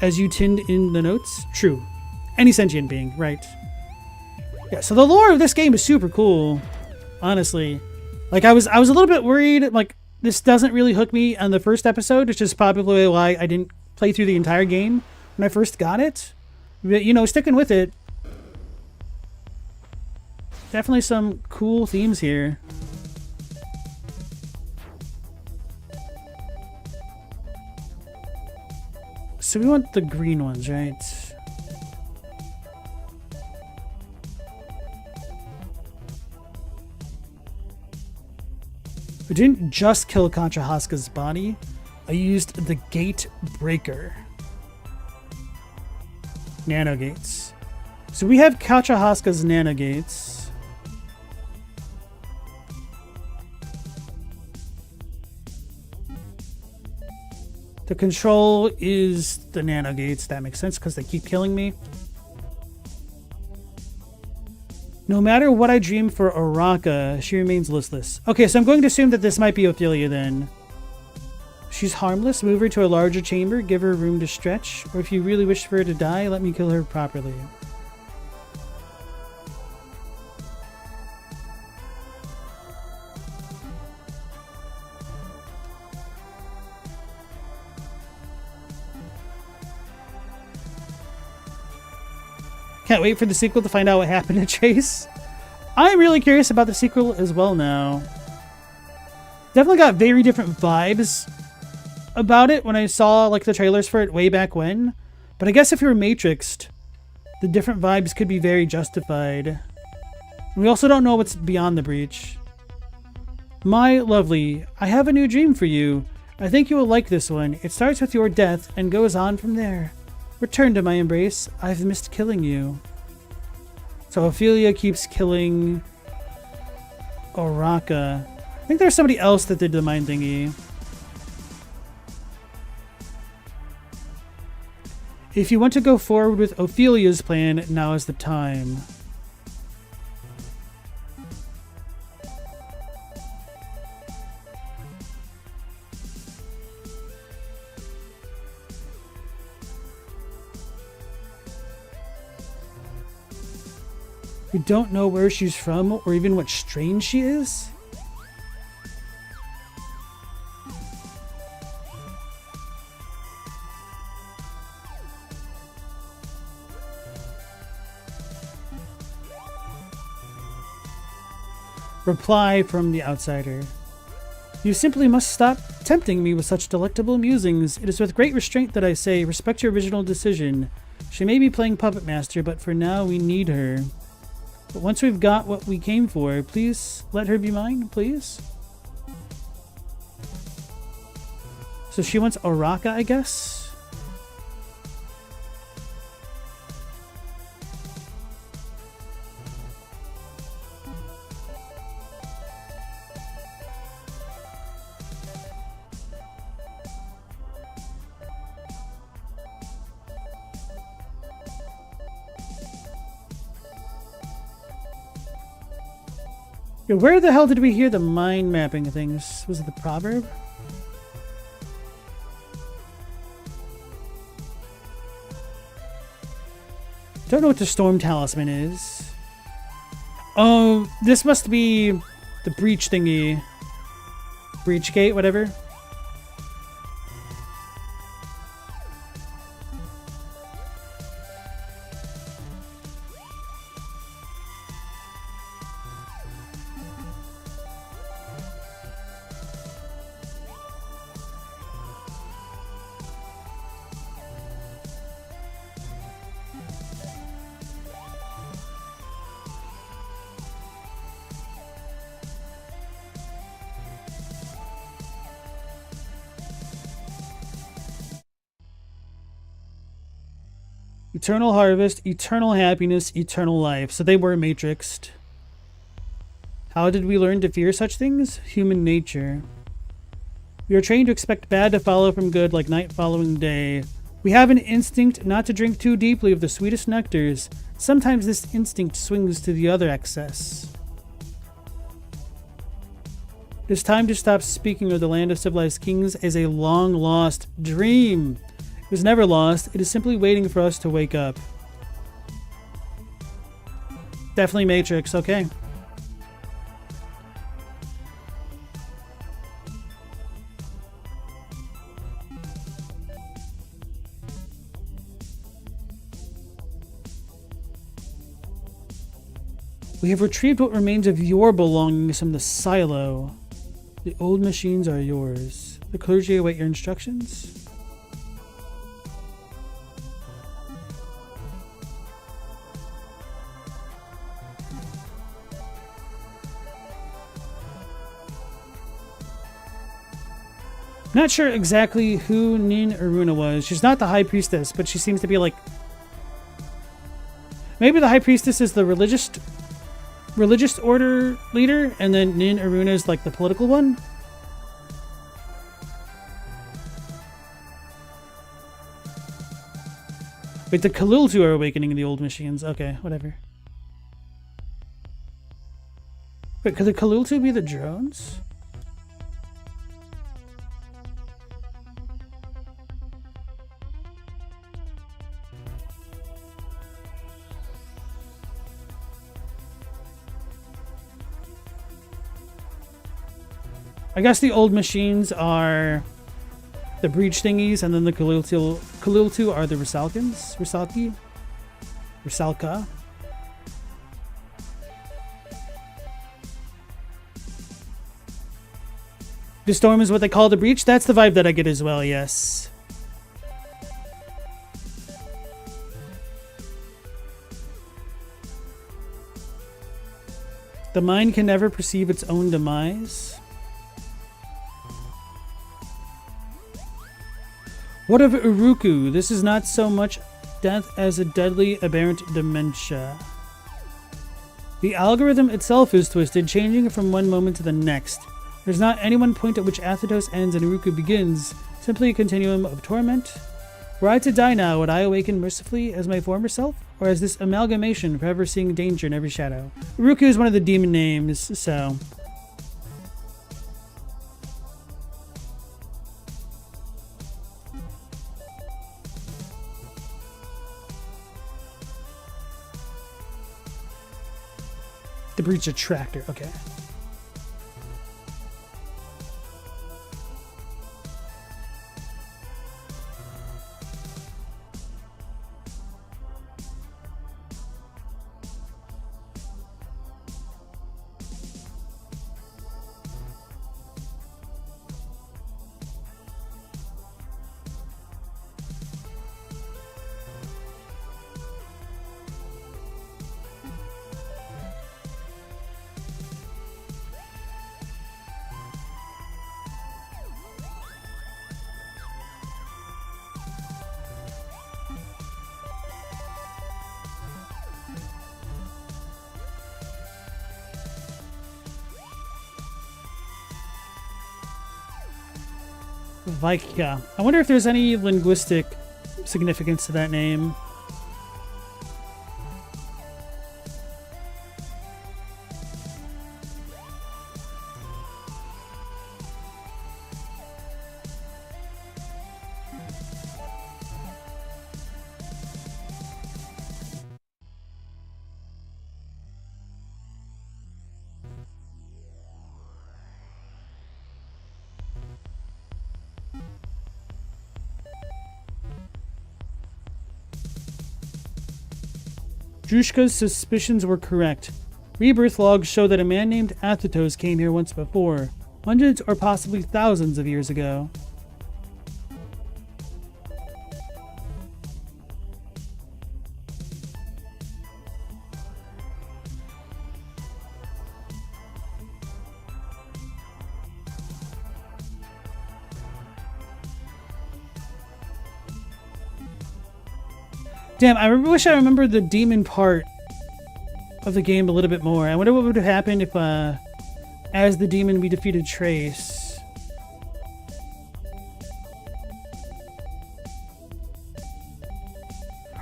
As you tinned in the notes? True. Any sentient being, right. Yeah, so the lore of this game is super cool, honestly. Like, I was a little bit worried, like, this doesn't really hook me on the first episode, which is probably why I didn't play through the entire game when I first got it. But, you know, sticking with it. Definitely some cool themes here. So we want the green ones, right? We didn't just kill Contra-Haska's body. I used the gate breaker. Nanogates. So we have Contra-Haska's nanogates. The control is the nanogates. That makes sense because they keep killing me. No matter what I dream for Araka, she remains listless. Okay, so I'm going to assume that this might be Ophelia then. She's harmless. Move her to a larger chamber. Give her room to stretch. Or if you really wish for her to die, let me kill her properly. Can't wait for the sequel to find out what happened to Chase. I'm really curious about the sequel as well now. Definitely got very different vibes about it when I saw like the trailers for it way back when. But I guess if you were matrixed, the different vibes could be very justified. And we also don't know what's beyond the breach. My lovely, I have a new dream for you. I think you will like this one. It starts with your death and goes on from there. Return to my embrace. I've missed killing you. So Ophelia keeps killing Araka. I think there's somebody else that did the mind thingy. If you want to go forward with Ophelia's plan, now is the time. We don't know where she's from or even what strain she is? Reply from the outsider. You simply must stop tempting me with such delectable musings. It is with great restraint that I say, respect your original decision. She may be playing Puppet Master, but for now we need her. But once we've got what we came for, please let her be mine, please. So she wants Oraka, I guess? Yeah, where the hell did we hear the mind mapping things? Was it the proverb? Don't know what the storm talisman is. Oh, this must be the breach thingy. Breach gate, whatever. Eternal harvest, eternal happiness, eternal life. So they were matrixed. How did we learn to fear such things? Human nature. We are trained to expect bad to follow from good like night following day. We have an instinct not to drink too deeply of the sweetest nectars. Sometimes this instinct swings to the other excess. It is time to stop speaking of the land of civilized kings as a long-lost dream. It was never lost. It is simply waiting for us to wake up. Definitely Matrix, okay. We have retrieved what remains of your belongings from the silo. The old machines are yours. The clergy await your instructions. Not sure exactly who Nin Aruna was. She's not the High Priestess, but she seems to be like... Maybe the High Priestess is the religious order leader, and then Nin Aruna is like the political one? Wait, the Kaliltu are awakening the old machines. Okay, whatever. Wait, could the Kaliltu be the drones? I guess the old machines are the breach thingies, and then the Kaliltu are the Rusalkans? Rusalka? The storm is what they call the breach? That's the vibe that I get as well, yes. The mind can never perceive its own demise. What of Uruku? This is not so much death as a deadly aberrant dementia. The algorithm itself is twisted, changing from one moment to the next. There's not any one point at which Athetos ends and Uruku begins, simply a continuum of torment. Were I to die now, would I awaken mercifully as my former self? Or as this amalgamation, forever seeing danger in every shadow? Uruku is one of the demon names, so... The breach attractor, okay. Vaikia. I wonder if there's any linguistic significance to that name. Drushka's suspicions were correct. Rebirth logs show that a man named Athatos came here once before, hundreds or possibly thousands of years ago. Damn, I wish I remembered the demon part of the game a little bit more. I wonder what would have happened if, as the demon, we defeated Trace.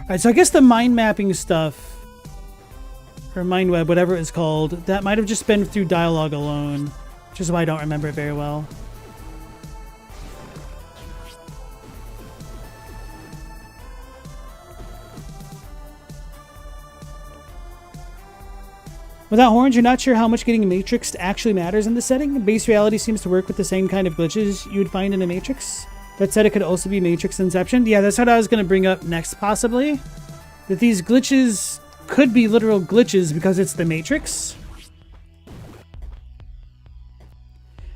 Alright, so I guess the mind mapping stuff, or mind web, whatever it's called, that might have just been through dialogue alone, which is why I don't remember it very well. Without horns, you're not sure how much getting matrixed actually matters in this setting. Base reality seems to work with the same kind of glitches you would find in a Matrix. That said, it could also be Matrix Inception. Yeah, that's what I was going to bring up next, possibly. That these glitches could be literal glitches because it's the Matrix.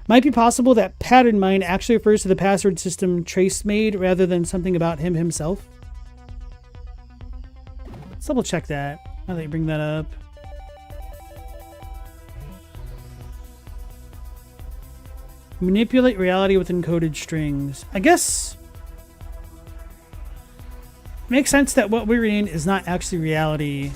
Might be possible that pattern mine actually refers to the password system Trace made rather than something about him himself. Let's double check that, now that you bring that up. Manipulate reality with encoded strings. I guess makes sense that what we're in is not actually reality.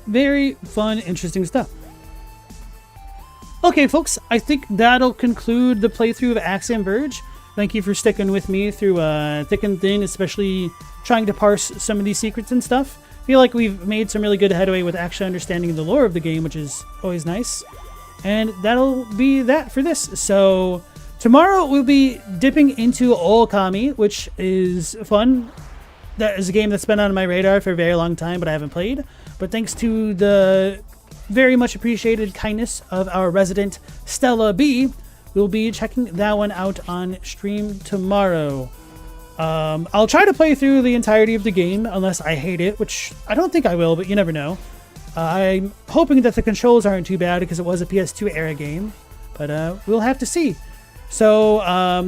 Very fun, interesting stuff. Okay, folks, I think that'll conclude the playthrough of Axiom Verge. Thank you for sticking with me through thick and thin, especially trying to parse some of these secrets and stuff. I feel like we've made some really good headway with actually understanding the lore of the game, which is always nice. And that'll be that for this. So tomorrow we'll be dipping into Okami, which is fun. That is a game that's been on my radar for a very long time, but I haven't played. But thanks to the very much appreciated kindness of our resident Stella B, we'll be checking that one out on stream tomorrow. I'll try to play through the entirety of the game unless I hate it, which I don't think I will, but you never know. I'm hoping that the controls aren't too bad because it was a PS2 era game, but we'll have to see. So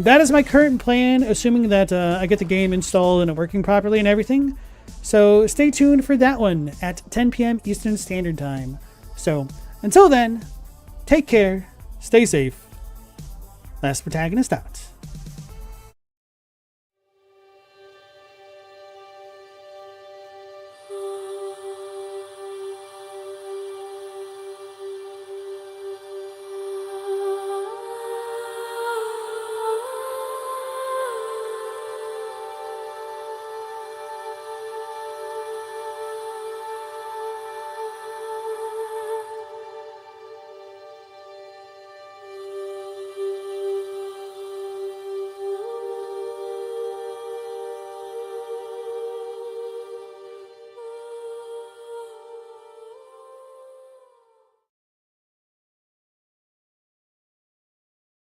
that is my current plan, assuming that I get the game installed and it working properly and everything. So stay tuned for that one at 10 p.m. Eastern Standard Time. So until then, take care, stay safe. Last Protagonist out.